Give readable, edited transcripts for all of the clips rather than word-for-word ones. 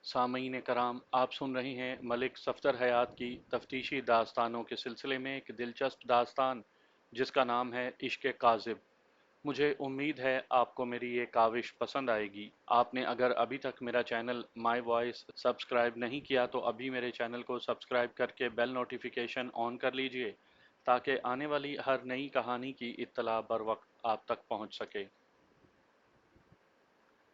سامعین کرام، آپ سن رہے ہیں ملک صفدر حیات کی تفتیشی داستانوں کے سلسلے میں ایک دلچسپ داستان جس کا نام ہے عشق کاذب۔ مجھے امید ہے آپ کو میری یہ کاوش پسند آئے گی۔ آپ نے اگر ابھی تک میرا چینل مائی وائس سبسکرائب نہیں کیا تو ابھی میرے چینل کو سبسکرائب کر کے بیل نوٹیفیکیشن آن کر لیجئے تاکہ آنے والی ہر نئی کہانی کی اطلاع بر وقت آپ تک پہنچ سکے۔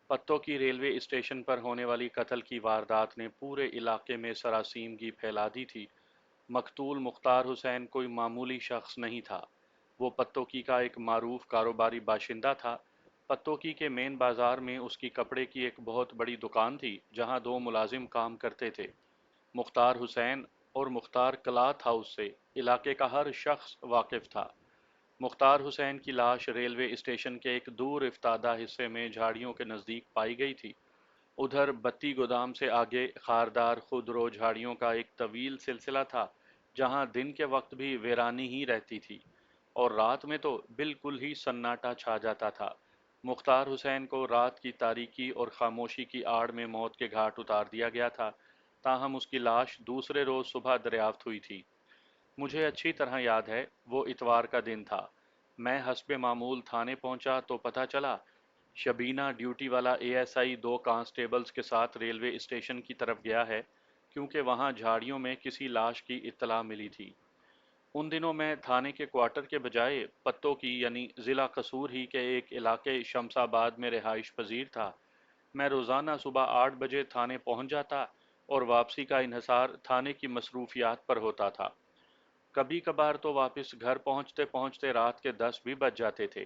پتوں کی ریلوے اسٹیشن پر ہونے والی قتل کی واردات نے پورے علاقے میں سراسیمگی پھیلا دی تھی۔ مقتول مختار حسین کوئی معمولی شخص نہیں تھا۔ وہ پتوکی کا ایک معروف کاروباری باشندہ تھا۔ پتوکی کے مین بازار میں اس کی کپڑے کی ایک بہت بڑی دکان تھی جہاں دو ملازم کام کرتے تھے، مختار حسین اور مختار کلاتھ ہاؤس سے علاقے کا ہر شخص واقف تھا۔ مختار حسین کی لاش ریلوے اسٹیشن کے ایک دور افتادہ حصے میں جھاڑیوں کے نزدیک پائی گئی تھی۔ ادھر بتی گودام سے آگے خاردار خودرو جھاڑیوں کا ایک طویل سلسلہ تھا جہاں دن کے وقت بھی ویرانی ہی رہتی تھی اور رات میں تو بالکل ہی سناٹا چھا جاتا تھا۔ مختار حسین کو رات کی تاریکی اور خاموشی کی آڑ میں موت کے گھاٹ اتار دیا گیا تھا، تاہم اس کی لاش دوسرے روز صبح دریافت ہوئی تھی۔ مجھے اچھی طرح یاد ہے، وہ اتوار کا دن تھا۔ میں حسب معمول تھانے پہنچا تو پتہ چلا شبینہ ڈیوٹی والا A S I do constables کے ساتھ ریلوے اسٹیشن کی طرف گیا ہے کیونکہ وہاں جھاڑیوں میں کسی لاش کی اطلاع ملی تھی۔ ان دنوں میں تھانے کے کوارٹر کے بجائے پتوں کی یعنی ضلع قصور ہی کے ایک علاقے شمس آباد میں رہائش پذیر تھا۔ میں روزانہ صبح 8 بجے تھانے پہنچ جاتا اور واپسی کا انحصار تھانے کی مصروفیات پر ہوتا تھا۔ کبھی کبھار تو واپس گھر پہنچتے پہنچتے رات کے 10 بھی بج جاتے تھے۔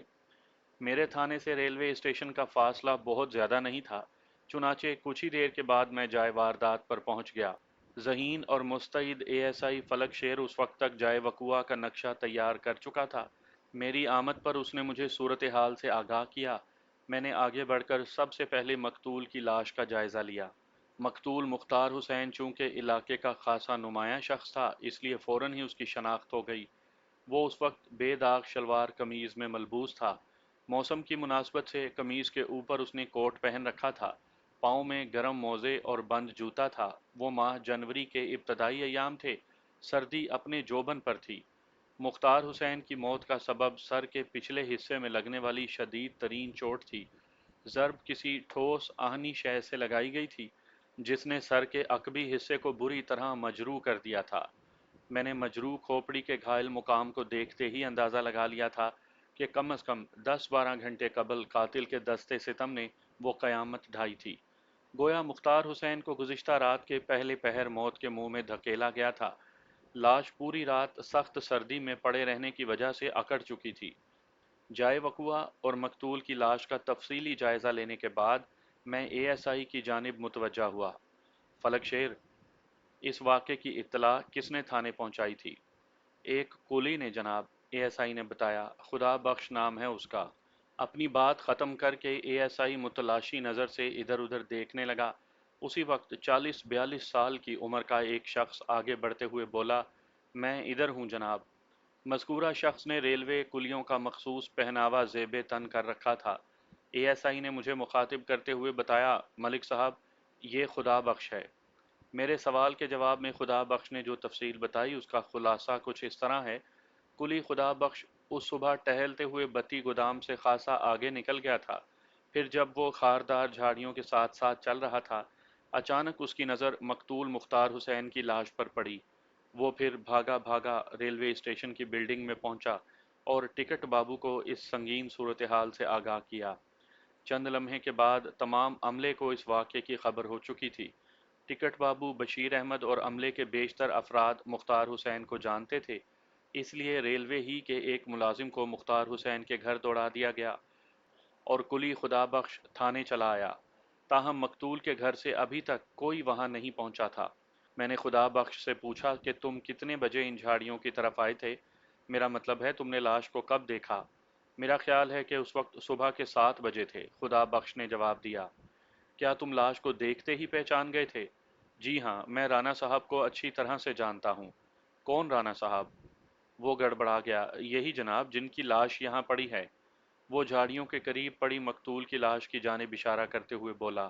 میرے تھانے سے ریلوے اسٹیشن کا فاصلہ بہت زیادہ نہیں تھا، چنانچہ کچھ ہی دیر کے بعد میں جائے واردات پر پہنچ گیا۔ ذہین اور مستعد اے ایس آئی فلک شیر اس وقت تک جائے وقوع کا نقشہ تیار کر چکا تھا۔ میری آمد پر اس نے مجھے صورتحال سے آگاہ کیا۔ میں نے آگے بڑھ کر سب سے پہلے مقتول کی لاش کا جائزہ لیا۔ مقتول مختار حسین چونکہ علاقے کا خاصا نمایاں شخص تھا، اس لیے فوراً ہی اس کی شناخت ہو گئی۔ وہ اس وقت بے داغ شلوار قمیض میں ملبوس تھا۔ موسم کی مناسبت سے قمیض کے اوپر اس نے کوٹ پہن رکھا تھا۔ پاؤں میں گرم موزے اور بند جوتا تھا۔ وہ ماہ جنوری کے ابتدائی ایام تھے۔ سردی اپنے جوبن پر تھی۔ مختار حسین کی موت کا سبب سر کے پچھلے حصے میں لگنے والی شدید ترین چوٹ تھی۔ ضرب کسی ٹھوس آہنی شے سے لگائی گئی تھی جس نے سر کے عقبی حصے کو بری طرح مجروح کر دیا تھا۔ میں نے مجروح کھوپڑی کے گھائل مقام کو دیکھتے ہی اندازہ لگا لیا تھا کہ کم از کم 10-12 گھنٹے قبل قاتل کے دستے ستم نے وہ قیامت ڈھائی تھی۔ گویا مختار حسین کو گزشتہ رات کے پہلے پہر موت کے منہ میں دھکیلا گیا تھا۔ لاش پوری رات سخت سردی میں پڑے رہنے کی وجہ سے اکڑ چکی تھی۔ جائے وقوع اور مقتول کی لاش کا تفصیلی جائزہ لینے کے بعد میں اے ایس آئی کی جانب متوجہ ہوا۔ فلک شیر، اس واقعے کی اطلاع کس نے تھانے پہنچائی تھی؟ ایک کولی نے جناب، اے ایس آئی نے بتایا۔ خدا بخش نام ہے اس کا۔ اپنی بات ختم کر کے اے ایس آئی متلاشی نظر سے ادھر ادھر دیکھنے لگا۔ اسی وقت 40-42 سال کی عمر کا ایک شخص آگے بڑھتے ہوئے بولا، میں ادھر ہوں جناب۔ مذکورہ شخص نے ریلوے کلیوں کا مخصوص پہناوا زیب تن کر رکھا تھا۔ اے ایس آئی نے مجھے مخاطب کرتے ہوئے بتایا، ملک صاحب، یہ خدا بخش ہے۔ میرے سوال کے جواب میں خدا بخش نے جو تفصیل بتائی اس کا خلاصہ کچھ اس طرح ہے۔ کلی خدا بخش اس صبح ٹہلتے ہوئے بتی گودام سے خاصا آگے نکل گیا تھا۔ پھر جب وہ خاردار جھاڑیوں کے ساتھ ساتھ چل رہا تھا، اچانک اس کی نظر مقتول مختار حسین کی لاش پر پڑی۔ وہ پھر بھاگا بھاگا ریلوے اسٹیشن کی بلڈنگ میں پہنچا اور ٹکٹ بابو کو اس سنگین صورتحال سے آگاہ کیا۔ چند لمحے کے بعد تمام عملے کو اس واقعے کی خبر ہو چکی تھی۔ ٹکٹ بابو، بشیر احمد اور عملے کے بیشتر افراد مختار حسین کو جانتے تھے، اس لیے ریلوے ہی کے ایک ملازم کو مختار حسین کے گھر دوڑا دیا گیا اور کلی خدا بخش تھانے چلا آیا۔ تاہم مقتول کے گھر سے ابھی تک کوئی وہاں نہیں پہنچا تھا۔ میں نے خدا بخش سے پوچھا کہ تم کتنے بجے ان جھاڑیوں کی طرف آئے تھے؟ میرا مطلب ہے تم نے لاش کو کب دیکھا؟ میرا خیال ہے کہ اس وقت صبح کے 7 بجے تھے، خدا بخش نے جواب دیا۔ کیا تم لاش کو دیکھتے ہی پہچان گئے تھے؟ جی ہاں، میں رانا صاحب کو اچھی طرح سے جانتا ہوں۔ کون رانا صاحب؟ وہ گڑبڑا گیا۔ یہی جناب جن کی لاش یہاں پڑی ہے۔ وہ جھاڑیوں کے قریب پڑی مقتول کی لاش کی جانب اشارہ کرتے ہوئے بولا۔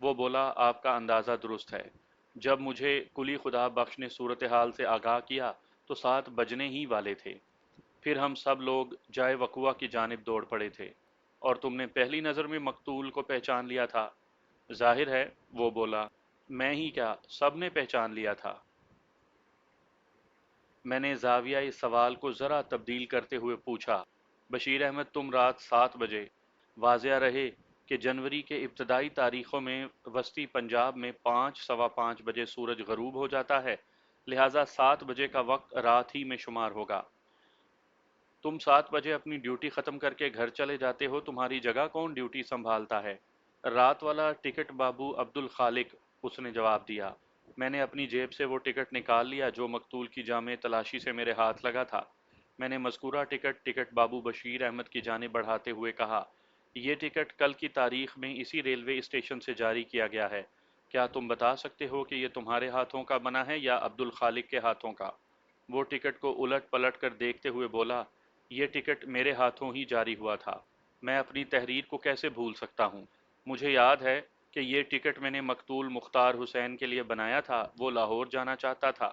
وہ بولا آپ کا اندازہ درست ہے۔ جب مجھے کلی خدا بخش نے صورتحال سے آگاہ کیا تو 7 بجنے ہی والے تھے۔ پھر ہم سب لوگ جائے وقوع کی جانب دوڑ پڑے تھے۔ اور تم نے پہلی نظر میں مقتول کو پہچان لیا تھا؟ ظاہر ہے، وہ بولا۔ میں ہی کیا، سب نے پہچان لیا تھا۔ میں نے زاویہ اس سوال کو ذرا تبدیل کرتے ہوئے پوچھا، بشیر احمد تم رات 7 بجے، واضح رہے کہ جنوری کے ابتدائی تاریخوں میں وسطی پنجاب میں 5 سوا 5 بجے سورج غروب ہو جاتا ہے، لہٰذا 7 بجے کا وقت رات ہی میں شمار ہوگا۔ تم 7 بجے اپنی ڈیوٹی ختم کر کے گھر چلے جاتے ہو، تمہاری جگہ کون ڈیوٹی سنبھالتا ہے؟ رات والا ٹکٹ بابو عبد الخالق، اس نے جواب دیا۔ میں نے اپنی جیب سے وہ ٹکٹ نکال لیا جو مقتول کی جامع تلاشی سے میرے ہاتھ لگا تھا۔ میں نے مذکورہ ٹکٹ بابو بشیر احمد کی جانب بڑھاتے ہوئے کہا، یہ ٹکٹ کل کی تاریخ میں اسی ریلوے اسٹیشن سے جاری کیا گیا ہے۔ کیا تم بتا سکتے ہو کہ یہ تمہارے ہاتھوں کا بنا ہے یا عبد الخالق کے ہاتھوں کا؟ وہ ٹکٹ کو الٹ پلٹ کر دیکھتے ہوئے بولا، یہ ٹکٹ میرے ہاتھوں ہی جاری ہوا تھا۔ میں اپنی تحریر کو کیسے بھول سکتا ہوں؟ مجھے یاد ہے کہ یہ ٹکٹ میں نے مقتول مختار حسین کے لیے بنایا تھا، وہ لاہور جانا چاہتا تھا۔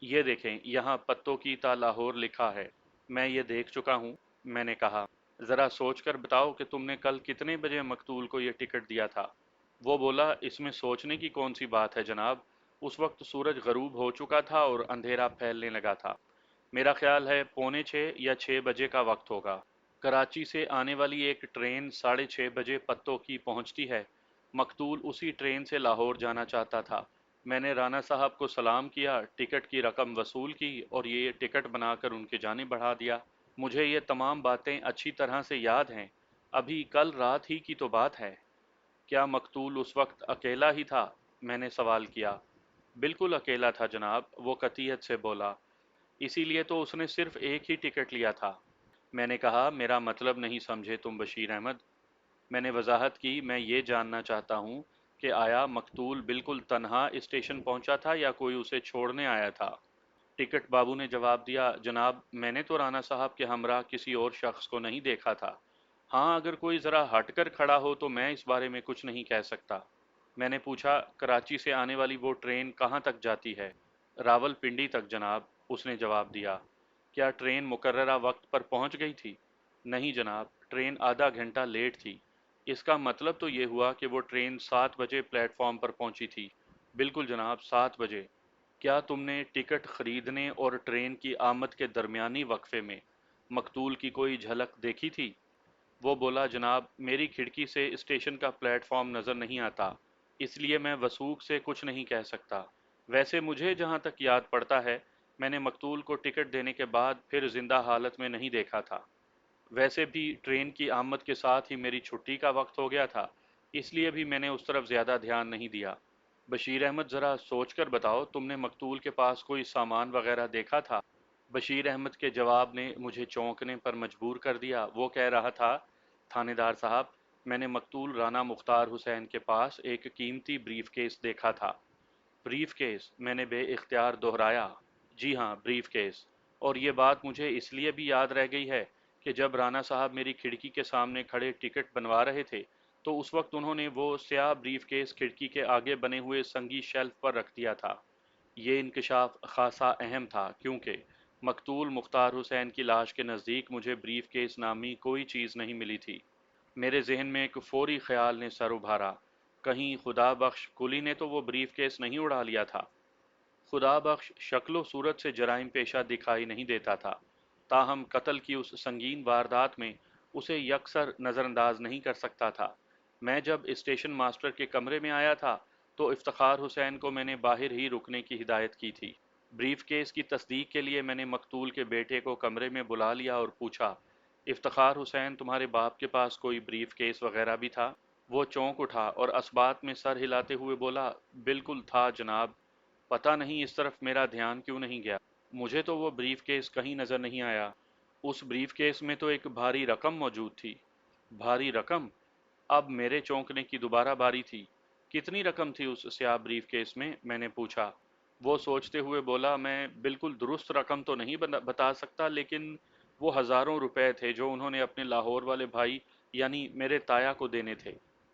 یہ دیکھیں، یہاں پتوں کی تا لاہور لکھا ہے۔ میں یہ دیکھ چکا ہوں، میں نے کہا۔ ذرا سوچ کر بتاؤ کہ تم نے کل کتنے بجے مقتول کو یہ ٹکٹ دیا تھا؟ وہ بولا، اس میں سوچنے کی کون سی بات ہے جناب، اس وقت سورج غروب ہو چکا تھا اور اندھیرا پھیلنے لگا تھا۔ میرا خیال ہے 5:45 یا 6 بجے کا وقت ہوگا۔ کراچی سے آنے والی ایک ٹرین 6:30 بجے پتوں کی پہنچتی ہے۔ مقتول اسی ٹرین سے لاہور جانا چاہتا تھا۔ میں نے رانا صاحب کو سلام کیا، ٹکٹ کی رقم وصول کی اور یہ ٹکٹ بنا کر ان کی جانب بڑھا دیا۔ مجھے یہ تمام باتیں اچھی طرح سے یاد ہیں۔ ابھی کل رات ہی کی تو بات ہے۔ کیا مقتول اس وقت اکیلا ہی تھا؟ میں نے سوال کیا۔ بالکل اکیلا تھا جناب، وہ قطعیت سے بولا۔ اسی لیے تو اس نے صرف ایک ہی ٹکٹ لیا تھا۔ میں نے کہا، میرا مطلب نہیں سمجھے تم بشیر احمد۔ میں نے وضاحت کی، میں یہ جاننا چاہتا ہوں کہ آیا مقتول بالکل تنہا اسٹیشن پہنچا تھا یا کوئی اسے چھوڑنے آیا تھا؟ ٹکٹ بابو نے جواب دیا، جناب میں نے تو رانا صاحب کے ہمراہ کسی اور شخص کو نہیں دیکھا تھا۔ ہاں اگر کوئی ذرا ہٹ کر کھڑا ہو تو میں اس بارے میں کچھ نہیں کہہ سکتا۔ میں نے پوچھا، کراچی سے آنے والی وہ ٹرین کہاں تک جاتی ہے؟ راول پنڈی تک جناب، اس نے جواب دیا۔ کیا ٹرین مقررہ وقت پر پہنچ گئی تھی؟ نہیں جناب، ٹرین آدھا گھنٹہ لیٹ تھی۔ اس کا مطلب تو یہ ہوا کہ وہ ٹرین 7 بجے پلیٹ فارم پر پہنچی تھی۔ بالکل جناب، 7 بجے۔ کیا تم نے ٹکٹ خریدنے اور ٹرین کی آمد کے درمیانی وقفے میں مقتول کی کوئی جھلک دیکھی تھی؟ وہ بولا، جناب میری کھڑکی سے اسٹیشن کا پلیٹ فارم نظر نہیں آتا، اس لیے میں وثوق سے کچھ نہیں کہہ سکتا۔ ویسے مجھے جہاں تک یاد پڑتا ہے، میں نے مقتول کو ٹکٹ دینے کے بعد پھر زندہ حالت میں نہیں دیکھا تھا۔ ویسے بھی ٹرین کی آمد کے ساتھ ہی میری چھٹی کا وقت ہو گیا تھا، اس لیے بھی میں نے اس طرف زیادہ دھیان نہیں دیا۔ بشیر احمد ذرا سوچ کر بتاؤ، تم نے مقتول کے پاس کوئی سامان وغیرہ دیکھا تھا؟ بشیر احمد کے جواب نے مجھے چونکنے پر مجبور کر دیا۔ وہ کہہ رہا تھا، تھانے دار صاحب، میں نے مقتول رانا مختار حسین کے پاس ایک قیمتی بریف کیس دیکھا تھا۔ Brief case? میں نے بے اختیار دہرایا۔ جی ہاں، بریف کیس۔ اور یہ بات مجھے اس لیے بھی یاد رہ گئی ہے کہ جب رانا صاحب میری کھڑکی کے سامنے کھڑے ٹکٹ بنوا رہے تھے تو اس وقت انہوں نے وہ سیاہ بریف کیس کھڑکی کے آگے بنے ہوئے سنگی شیلف پر رکھ دیا تھا۔ یہ انکشاف خاصا اہم تھا کیونکہ مقتول مختار حسین کی لاش کے نزدیک مجھے بریف کیس نامی کوئی چیز نہیں ملی تھی۔ میرے ذہن میں ایک فوری خیال نے سر ابھارا، کہیں خدا بخش کلی نے تو وہ بریف کیس نہیں اڑا لیا تھا؟ خدا بخش شکل و صورت سے جرائم پیشہ دکھائی نہیں دیتا تھا، تاہم قتل کی اس سنگین واردات میں اسے یکسر نظر انداز نہیں کر سکتا تھا۔ میں جب اسٹیشن ماسٹر کے کمرے میں آیا تھا تو افتخار حسین کو میں نے باہر ہی رکنے کی ہدایت کی تھی۔ بریف کیس کی تصدیق کے لیے میں نے مقتول کے بیٹے کو کمرے میں بلا لیا اور پوچھا، افتخار حسین تمہارے باپ کے پاس کوئی بریف کیس وغیرہ بھی تھا؟ وہ چونک اٹھا اور اسبات میں سر ہلاتے ہوئے بولا، بالکل تھا جناب، پتہ نہیں اس طرف میرا دھیان کیوں نہیں گیا، مجھے تو وہ بریف کیس کہیں نظر نہیں آیا۔ اس بریف کیس میں تو ایک بھاری رقم موجود تھی۔ بھاری رقم؟ اب میرے چونکنے کی دوبارہ باری تھی۔ کتنی رقم تھی اس سیاہ بریف کیس میں نے پوچھا۔ وہ سوچتے ہوئے بولا، میں بالکل درست رقم تو نہیں بتا سکتا، لیکن وہ ہزاروں روپے تھے جو انہوں نے اپنے لاہور والے بھائی یعنی میرے تایا کو دینے تھے۔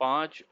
5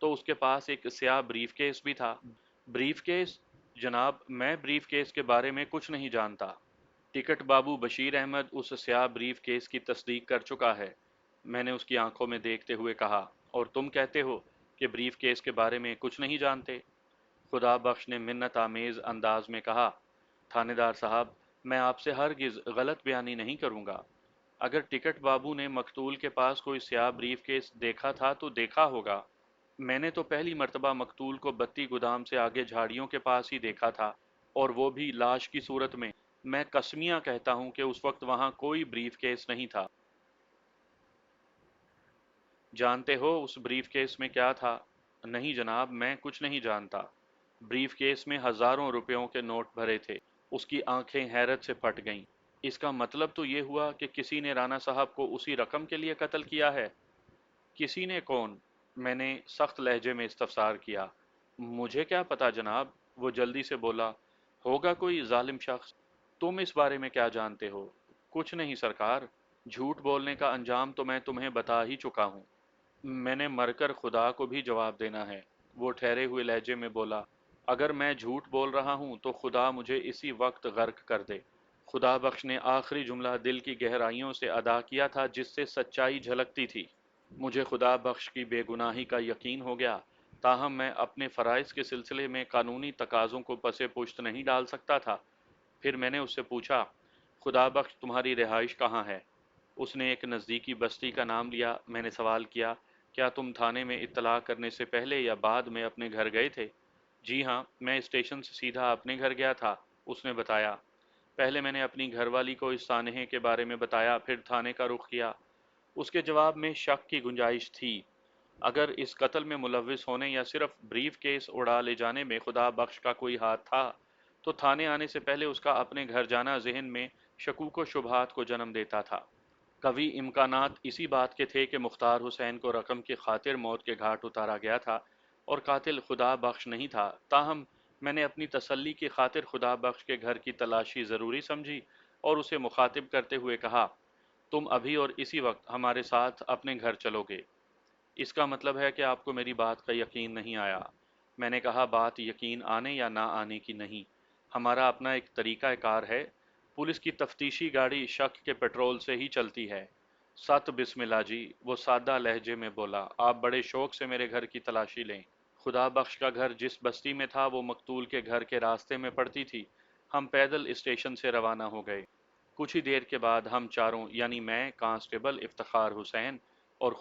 تو اس کے پاس ایک سیاہ بریف کیس بھی تھا۔ Brief case? جناب، میں بریف کیس کے بارے میں کچھ نہیں جانتا۔ ٹکٹ بابو بشیر احمد اس سیاہ بریف کیس کی تصدیق کر چکا ہے، میں نے اس کی آنکھوں میں دیکھتے ہوئے کہا، اور تم کہتے ہو کہ بریف کیس کے بارے میں کچھ نہیں جانتے؟ خدا بخش نے منت آمیز انداز میں کہا، تھانے دار صاحب، میں آپ سے ہرگز غلط بیانی نہیں کروں گا۔ اگر ٹکٹ بابو نے مقتول کے پاس کوئی سیاہ بریف کیس دیکھا تھا تو دیکھا ہوگا۔ میں نے تو پہلی مرتبہ مقتول کو بتی گودام سے آگے جھاڑیوں کے پاس ہی دیکھا تھا، اور وہ بھی لاش کی صورت میں۔ میں قسمیاں کہتا ہوں کہ اس وقت وہاں کوئی بریف کیس نہیں تھا۔ جانتے ہو اس بریف کیس میں کیا تھا؟ نہیں جناب، میں کچھ نہیں جانتا۔ بریف کیس میں ہزاروں روپیوں کے نوٹ بھرے تھے۔ اس کی آنکھیں حیرت سے پھٹ گئیں۔ اس کا مطلب تو یہ ہوا کہ کسی نے رانا صاحب کو اسی رقم کے لیے قتل کیا ہے؟ کسی نے کون؟ میں نے سخت لہجے میں استفسار کیا۔ مجھے کیا پتا جناب، وہ جلدی سے بولا، ہوگا کوئی ظالم شخص۔ تم اس بارے میں کیا جانتے ہو؟ کچھ نہیں سرکار، جھوٹ بولنے کا انجام تو میں تمہیں بتا ہی چکا ہوں۔ میں نے مر کر خدا کو بھی جواب دینا ہے، وہ ٹھہرے ہوئے لہجے میں بولا۔ اگر میں جھوٹ بول رہا ہوں تو خدا مجھے اسی وقت غرق کر دے۔ خدا بخش نے آخری جملہ دل کی گہرائیوں سے ادا کیا تھا جس سے سچائی جھلکتی تھی۔ مجھے خدا بخش کی بے گناہی کا یقین ہو گیا، تاہم میں اپنے فرائض کے سلسلے میں قانونی تقاضوں کو پس پشت نہیں ڈال سکتا تھا۔ پھر میں نے اس سے پوچھا، خدا بخش تمہاری رہائش کہاں ہے؟ اس نے ایک نزدیکی بستی کا نام لیا۔ میں نے سوال کیا، کیا تم تھانے میں اطلاع کرنے سے پہلے یا بعد میں اپنے گھر گئے تھے؟ جی ہاں، میں اسٹیشن سے سیدھا اپنے گھر گیا تھا، اس نے بتایا۔ پہلے میں نے اپنی گھر والی کو اس سانحے کے بارے میں بتایا، پھر تھانے کا رخ کیا۔ اس کے جواب میں شک کی گنجائش تھی۔ اگر اس قتل میں ملوث ہونے یا صرف بریف کیس اڑا لے جانے میں خدا بخش کا کوئی ہاتھ تھا، تو تھانے آنے سے پہلے اس کا اپنے گھر جانا ذہن میں شکوک و شبہات کو جنم دیتا تھا۔ قوی امکانات اسی بات کے تھے کہ مختار حسین کو رقم کی خاطر موت کے گھاٹ اتارا گیا تھا اور قاتل خدا بخش نہیں تھا۔ تاہم میں نے اپنی تسلی کی خاطر خدا بخش کے گھر کی تلاشی ضروری سمجھی اور اسے مخاطب کرتے ہوئے کہا، تم ابھی اور اسی وقت ہمارے ساتھ اپنے گھر چلو گے۔ اس کا مطلب ہے کہ آپ کو میری بات کا یقین نہیں آیا۔ میں نے کہا، بات یقین آنے یا نہ آنے کی نہیں، ہمارا اپنا ایک طریقہ کار ہے۔ پولیس کی تفتیشی گاڑی شک کے پیٹرول سے ہی چلتی ہے۔ ست بسم اللہ جی، وہ سادہ لہجے میں بولا، آپ بڑے شوق سے میرے گھر کی تلاشی لیں۔ خدا بخش کا گھر جس بستی میں تھا وہ مقتول کے گھر کے راستے میں پڑتی تھی۔ ہم پیدل اسٹیشن سے روانہ ہو گئے۔ کچھ ہی دیر کے بعد ہم چاروں، یعنی میں، کانسٹیبل افتخار حسین اور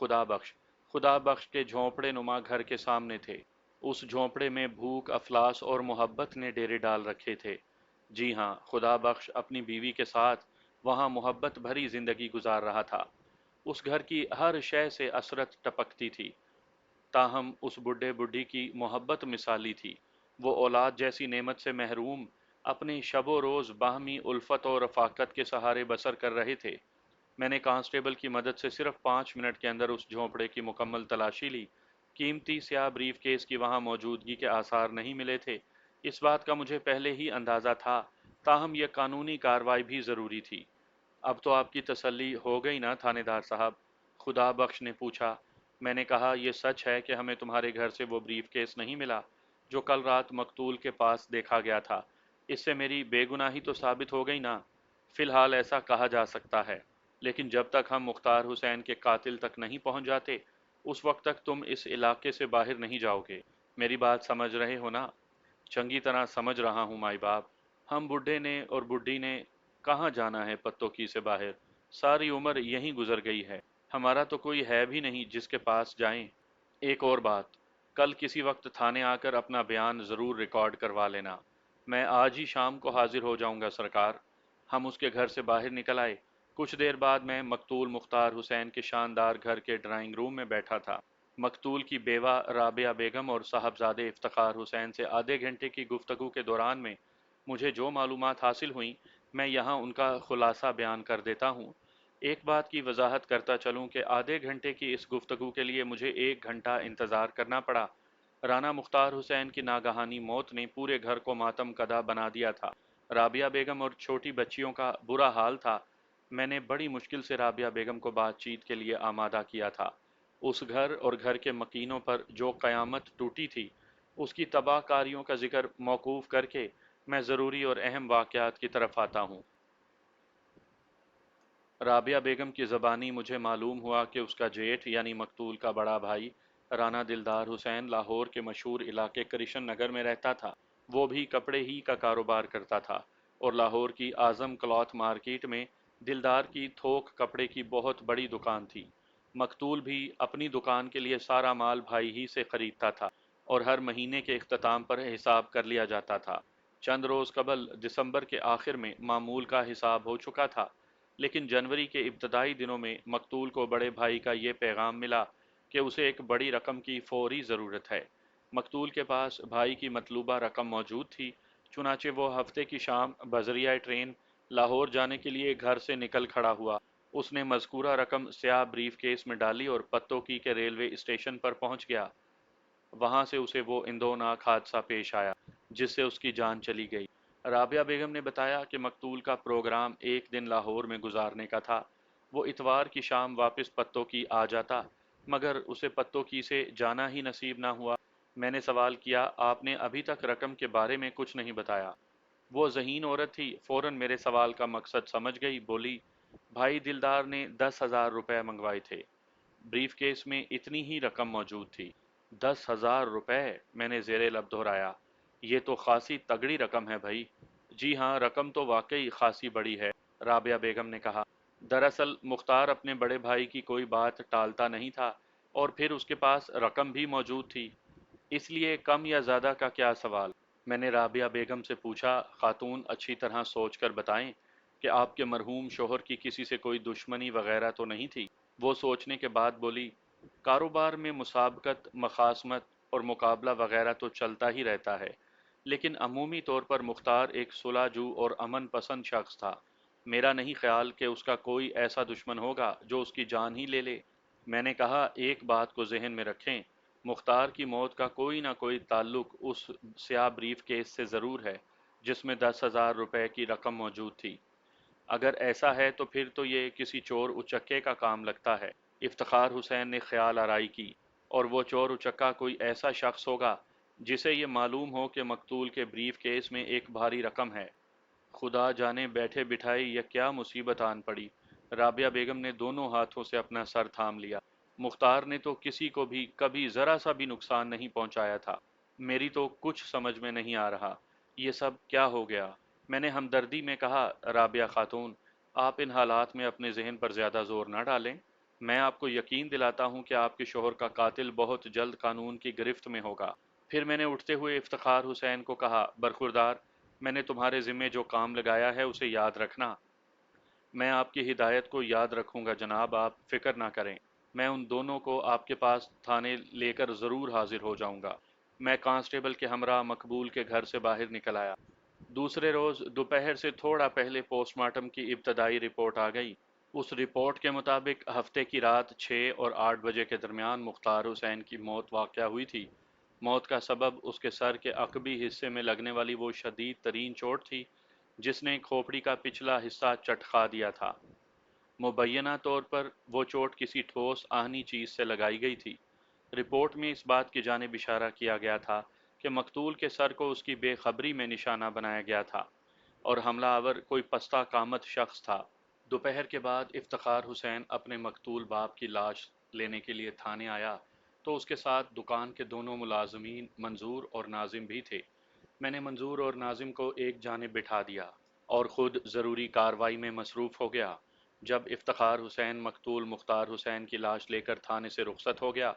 خدا بخش کے جھونپڑے نما گھر کے سامنے تھے۔ اس جھونپڑے میں بھوک، افلاس اور محبت نے ڈیرے ڈال رکھے تھے۔ جی ہاں، خدا بخش اپنی بیوی کے ساتھ وہاں محبت بھری زندگی گزار رہا تھا۔ اس گھر کی ہر شے سے اسرت ٹپکتی تھی، تاہم اس بڈھے بڈھی کی محبت مثالی تھی۔ وہ اولاد جیسی نعمت سے محروم اپنے شب و روز باہمی الفت اور رفاقت کے سہارے بسر کر رہے تھے۔ میں نے کانسٹیبل کی مدد سے صرف 5 منٹ کے اندر اس جھونپڑے کی مکمل تلاشی لی۔ قیمتی سیاہ بریف کیس کی وہاں موجودگی کے آثار نہیں ملے تھے، اس بات کا مجھے پہلے ہی اندازہ تھا، تاہم یہ قانونی کارروائی بھی ضروری تھی۔ اب تو آپ کی تسلی ہو گئی نا تھانے دار صاحب؟ خدا بخش نے پوچھا۔ میں نے کہا، یہ سچ ہے کہ ہمیں تمہارے گھر سے وہ بریف کیس نہیں ملا جو کل رات مقتول کے پاس دیکھا گیا تھا۔ اس سے میری بے گناہی تو ثابت ہو گئی نا؟ فی الحال ایسا کہا جا سکتا ہے، لیکن جب تک ہم مختار حسین کے قاتل تک نہیں پہنچ جاتے، اس وقت تک تم اس علاقے سے باہر نہیں جاؤ گے۔ میری بات سمجھ رہے ہو نا؟ چنگی طرح سمجھ رہا ہوں مائی باپ۔ ہم بڈھے نے اور بڈھی نے کہاں جانا ہے پتوں کی سے باہر؟ ساری عمر یہیں گزر گئی ہے، ہمارا تو کوئی ہے بھی نہیں جس کے پاس جائیں۔ ایک اور بات، کل کسی وقت تھانے آ کر اپنا بیان ضرور ریکارڈ کروا لینا۔ میں آج ہی شام کو حاضر ہو جاؤں گا سرکار۔ ہم اس کے گھر سے باہر نکل آئے۔ کچھ دیر بعد میں مقتول مختار حسین کے شاندار گھر کے ڈرائنگ روم میں بیٹھا تھا۔ مقتول کی بیوہ رابعہ بیگم اور صاحبزادے افتخار حسین سے آدھے گھنٹے کی گفتگو کے دوران میں مجھے جو معلومات حاصل ہوئیں، میں یہاں ان کا خلاصہ بیان کر دیتا ہوں۔ ایک بات کی وضاحت کرتا چلوں کہ آدھے گھنٹے کی اس گفتگو کے لیے مجھے 1 گھنٹہ انتظار کرنا پڑا۔ رانا مختار حسین کی ناگہانی موت نے پورے گھر کو ماتم کدہ بنا دیا تھا۔ رابعہ بیگم اور چھوٹی بچیوں کا برا حال تھا۔ میں نے بڑی مشکل سے رابعہ بیگم کو بات چیت کے لیے آمادہ کیا تھا۔ اس گھر اور گھر کے مکینوں پر جو قیامت ٹوٹی تھی، اس کی تباہ کاریوں کا ذکر موقوف کر کے میں ضروری اور اہم واقعات کی طرف آتا ہوں۔ رابعہ بیگم کی زبانی مجھے معلوم ہوا کہ اس کا جیٹھ یعنی مقتول کا بڑا بھائی رانا دلدار حسین لاہور کے مشہور علاقے کرشن نگر میں رہتا تھا۔ وہ بھی کپڑے ہی کا کاروبار کرتا تھا اور لاہور کی اعظم کلاتھ مارکیٹ میں دلدار کی تھوک کپڑے کی بہت بڑی دکان تھی۔ مقتول بھی اپنی دکان کے لیے سارا مال بھائی ہی سے خریدتا تھا اور ہر مہینے کے اختتام پر حساب کر لیا جاتا تھا۔ چند روز قبل دسمبر کے آخر میں معمول کا حساب ہو چکا تھا، لیکن جنوری کے ابتدائی دنوں میں مقتول کو بڑے بھائی کا یہ پیغام ملا کہ اسے ایک بڑی رقم کی فوری ضرورت ہے۔ مقتول کے پاس بھائی کی مطلوبہ رقم موجود تھی، چنانچہ وہ ہفتے کی شام بذریعہ ٹرین لاہور جانے کے لیے گھر سے نکل کھڑا ہوا۔ اس نے مذکورہ رقم سیاہ بریف کیس میں ڈالی اور پتوں کی کے ریلوے اسٹیشن پر پہنچ گیا۔ وہاں سے اسے وہ اندوناک حادثہ پیش آیا جس سے اس کی جان چلی گئی۔ رابعہ بیگم نے بتایا کہ مقتول کا پروگرام ایک دن لاہور میں گزارنے کا تھا۔ وہ اتوار کی شام واپس پتوں کی آ جاتا، مگر اسے پتوں کی سے جانا ہی نصیب نہ ہوا۔ میں نے سوال کیا، آپ نے ابھی تک رقم کے بارے میں کچھ نہیں بتایا؟ وہ ذہین عورت تھی، فوراً میرے سوال کا مقصد سمجھ گئی، بولی، بھائی دلدار نے 10,000 روپے منگوائے تھے۔ بریف کیس میں اتنی ہی رقم موجود تھی۔ 10,000 روپے، میں نے زیر لب دہرایا، یہ تو خاصی تگڑی رقم ہے بھائی۔ جی ہاں، رقم تو واقعی خاصی بڑی ہے، رابعہ بیگم نے کہا۔ دراصل مختار اپنے بڑے بھائی کی کوئی بات ٹالتا نہیں تھا، اور پھر اس کے پاس رقم بھی موجود تھی، اس لیے کم یا زیادہ کا کیا سوال؟ میں نے رابعہ بیگم سے پوچھا، خاتون اچھی طرح سوچ کر بتائیں کہ آپ کے مرحوم شوہر کی کسی سے کوئی دشمنی وغیرہ تو نہیں تھی؟ وہ سوچنے کے بعد بولی، کاروبار میں مسابقت، مخاصمت اور مقابلہ وغیرہ تو چلتا ہی رہتا ہے، لیکن عمومی طور پر مختار ایک صلح جو اور امن پسند شخص تھا۔ میرا نہیں خیال کہ اس کا کوئی ایسا دشمن ہوگا جو اس کی جان ہی لے لے۔ میں نے کہا، ایک بات کو ذہن میں رکھیں، مختار کی موت کا کوئی نہ کوئی تعلق اس سیاہ بریف کیس سے ضرور ہے جس میں 10,000 روپے کی رقم موجود تھی۔ اگر ایسا ہے تو پھر تو یہ کسی چور اچکے کا کام لگتا ہے۔ افتخار حسین نے خیال آرائی کی، اور وہ چور اچکا کوئی ایسا شخص ہوگا جسے یہ معلوم ہو کہ مقتول کے بریف کیس میں ایک بھاری رقم ہے۔ خدا جانے بیٹھے بٹھائے یہ کیا مصیبت آن پڑی۔ رابعہ بیگم نے دونوں ہاتھوں سے اپنا سر تھام لیا۔ مختار نے تو کسی کو بھی کبھی ذرا سا بھی نقصان نہیں پہنچایا تھا۔ میری تو کچھ سمجھ میں نہیں آ رہا، یہ سب کیا ہو گیا؟ میں نے ہمدردی میں کہا، رابعہ خاتون، آپ ان حالات میں اپنے ذہن پر زیادہ زور نہ ڈالیں۔ میں آپ کو یقین دلاتا ہوں کہ آپ کے شوہر کا قاتل بہت جلد قانون کی گرفت میں ہوگا۔ پھر میں نے اٹھتے ہوئے افتخار حسین کو کہا، برخوردار، میں نے تمہارے ذمے جو کام لگایا ہے اسے یاد رکھنا۔ میں آپ کی ہدایت کو یاد رکھوں گا جناب، آپ فکر نہ کریں۔ میں ان دونوں کو آپ کے پاس تھانے لے کر ضرور حاضر ہو جاؤں گا۔ میں کانسٹیبل کے ہمراہ مقبول کے گھر سے باہر نکل آیا۔ دوسرے روز دوپہر سے تھوڑا پہلے پوسٹ مارٹم کی ابتدائی رپورٹ آ گئی۔ اس رپورٹ کے مطابق ہفتے کی رات 6 اور 8 بجے کے درمیان مختار حسین کی موت واقع ہوئی تھی۔ موت کا سبب اس کے سر کے عقبی حصے میں لگنے والی وہ شدید ترین چوٹ تھی جس نے کھوپڑی کا پچھلا حصہ چٹخا دیا تھا۔ مبینہ طور پر وہ چوٹ کسی ٹھوس آہنی چیز سے لگائی گئی تھی۔ رپورٹ میں اس بات کی جانب اشارہ کیا گیا تھا کہ مقتول کے سر کو اس کی بے خبری میں نشانہ بنایا گیا تھا اور حملہ آور کوئی پستہ قامت شخص تھا۔ دوپہر کے بعد افتخار حسین اپنے مقتول باپ کی لاش لینے کے لیے تھانے آیا تو اس کے ساتھ دکان کے دونوں ملازمین منظور اور ناظم بھی تھے۔ میں نے منظور اور ناظم کو ایک جانب بٹھا دیا اور خود ضروری کارروائی میں مصروف ہو گیا۔ جب افتخار حسین مقتول مختار حسین کی لاش لے کر تھانے سے رخصت ہو گیا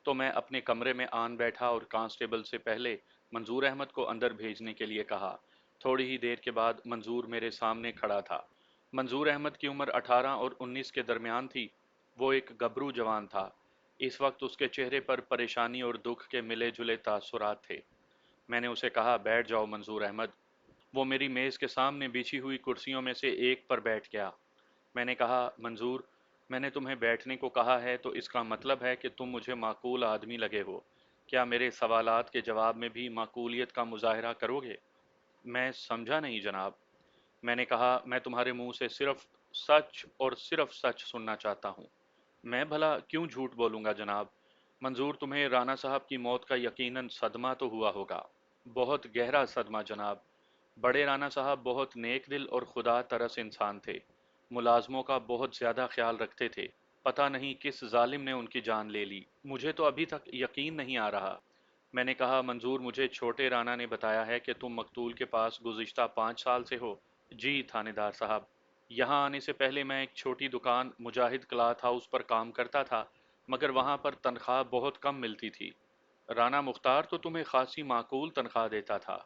تو میں اپنے کمرے میں آن بیٹھا اور کانسٹیبل سے پہلے منظور احمد کو اندر بھیجنے کے لیے کہا۔ تھوڑی ہی دیر کے بعد منظور میرے سامنے کھڑا تھا۔ منظور احمد کی عمر 18 اور 19 کے درمیان تھی۔ وہ ایک گبرو جوان تھا۔ اس وقت اس کے چہرے پر پریشانی اور دکھ کے ملے جلے تاثرات تھے۔ میں نے اسے کہا، بیٹھ جاؤ منظور احمد۔ وہ میری میز کے سامنے بچھی ہوئی کرسیوں میں سے ایک پر بیٹھ گیا۔ میں نے کہا، منظور، میں نے تمہیں بیٹھنے کو کہا ہے تو اس کا مطلب ہے کہ تم مجھے معقول آدمی لگے ہو۔ کیا میرے سوالات کے جواب میں بھی معقولیت کا مظاہرہ کرو گے؟ میں سمجھا نہیں جناب۔ میں نے کہا، میں تمہارے منہ سے صرف سچ اور صرف سچ سننا چاہتا ہوں۔ میں بھلا کیوں جھوٹ بولوں گا جناب؟ منظور، تمہیں رانا صاحب کی موت کا یقیناً صدمہ تو ہوا ہوگا۔ بہت گہرا صدمہ جناب۔ بڑے رانا صاحب بہت نیک دل اور خدا ترس انسان تھے، ملازموں کا بہت زیادہ خیال رکھتے تھے۔ پتہ نہیں کس ظالم نے ان کی جان لے لی، مجھے تو ابھی تک یقین نہیں آ رہا۔ میں نے کہا منظور، مجھے چھوٹے رانا نے بتایا ہے کہ تم مقتول کے پاس گزشتہ 5 سال سے ہو۔ جی تھانے دار صاحب، یہاں آنے سے پہلے میں ایک چھوٹی دکان مجاہد کلاتھ ہاؤس پر کام کرتا تھا، مگر وہاں پر تنخواہ بہت کم ملتی تھی۔ رانا مختار تو تمہیں خاصی معقول تنخواہ دیتا تھا۔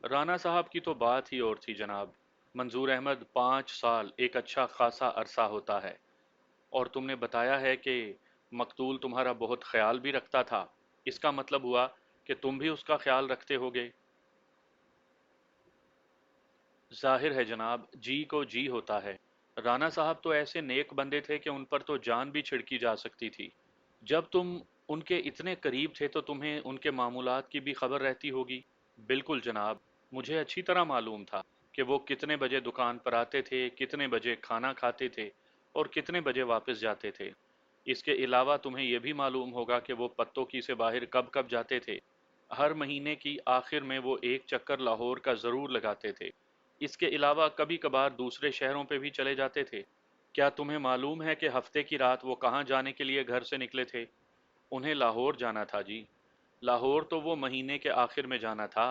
رانا صاحب کی تو بات ہی اور تھی جناب۔ منظور احمد، 5 سال ایک اچھا خاصا عرصہ ہوتا ہے، اور تم نے بتایا ہے کہ مقتول تمہارا بہت خیال بھی رکھتا تھا، اس کا مطلب ہوا کہ تم بھی اس کا خیال رکھتے ہوگے؟ ظاہر ہے جناب، جی کو جی ہوتا ہے۔ رانا صاحب تو ایسے نیک بندے تھے کہ ان پر تو جان بھی چھڑکی جا سکتی تھی۔ جب تم ان کے اتنے قریب تھے تو تمہیں ان کے معمولات کی بھی خبر رہتی ہوگی؟ بالکل جناب، مجھے اچھی طرح معلوم تھا کہ وہ کتنے بجے دکان پر آتے تھے، کتنے بجے کھانا کھاتے تھے اور کتنے بجے واپس جاتے تھے۔ اس کے علاوہ تمہیں یہ بھی معلوم ہوگا کہ وہ پتوں کی سے باہر کب کب جاتے تھے۔ ہر مہینے کی آخر میں وہ ایک چکر لاہور کا ضرور لگاتے تھے۔ اس کے علاوہ کبھی کبھار دوسرے شہروں پہ بھی چلے جاتے تھے۔ کیا تمہیں معلوم ہے کہ ہفتے کی رات وہ کہاں جانے کے لیے گھر سے نکلے تھے؟ انہیں لاہور جانا تھا جی۔ لاہور تو وہ مہینے کے آخر میں جانا تھا،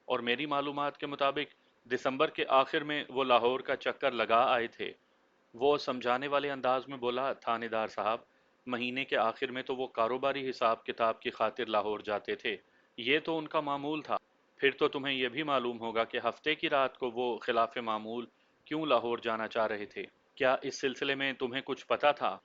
اور میری معلومات کے مطابق دسمبر کے آخر میں وہ لاہور کا چکر لگا آئے تھے۔ وہ سمجھانے والے انداز میں بولا، تھانے دار صاحب، مہینے کے آخر میں تو وہ کاروباری حساب کتاب کی خاطر لاہور جاتے تھے، یہ تو ان کا معمول تھا۔ پھر تو تمہیں یہ بھی معلوم ہوگا کہ ہفتے کی رات کو وہ خلاف معمول کیوں لاہور جانا چاہ رہے تھے۔ کیا اس سلسلے میں تمہیں کچھ پتا تھا؟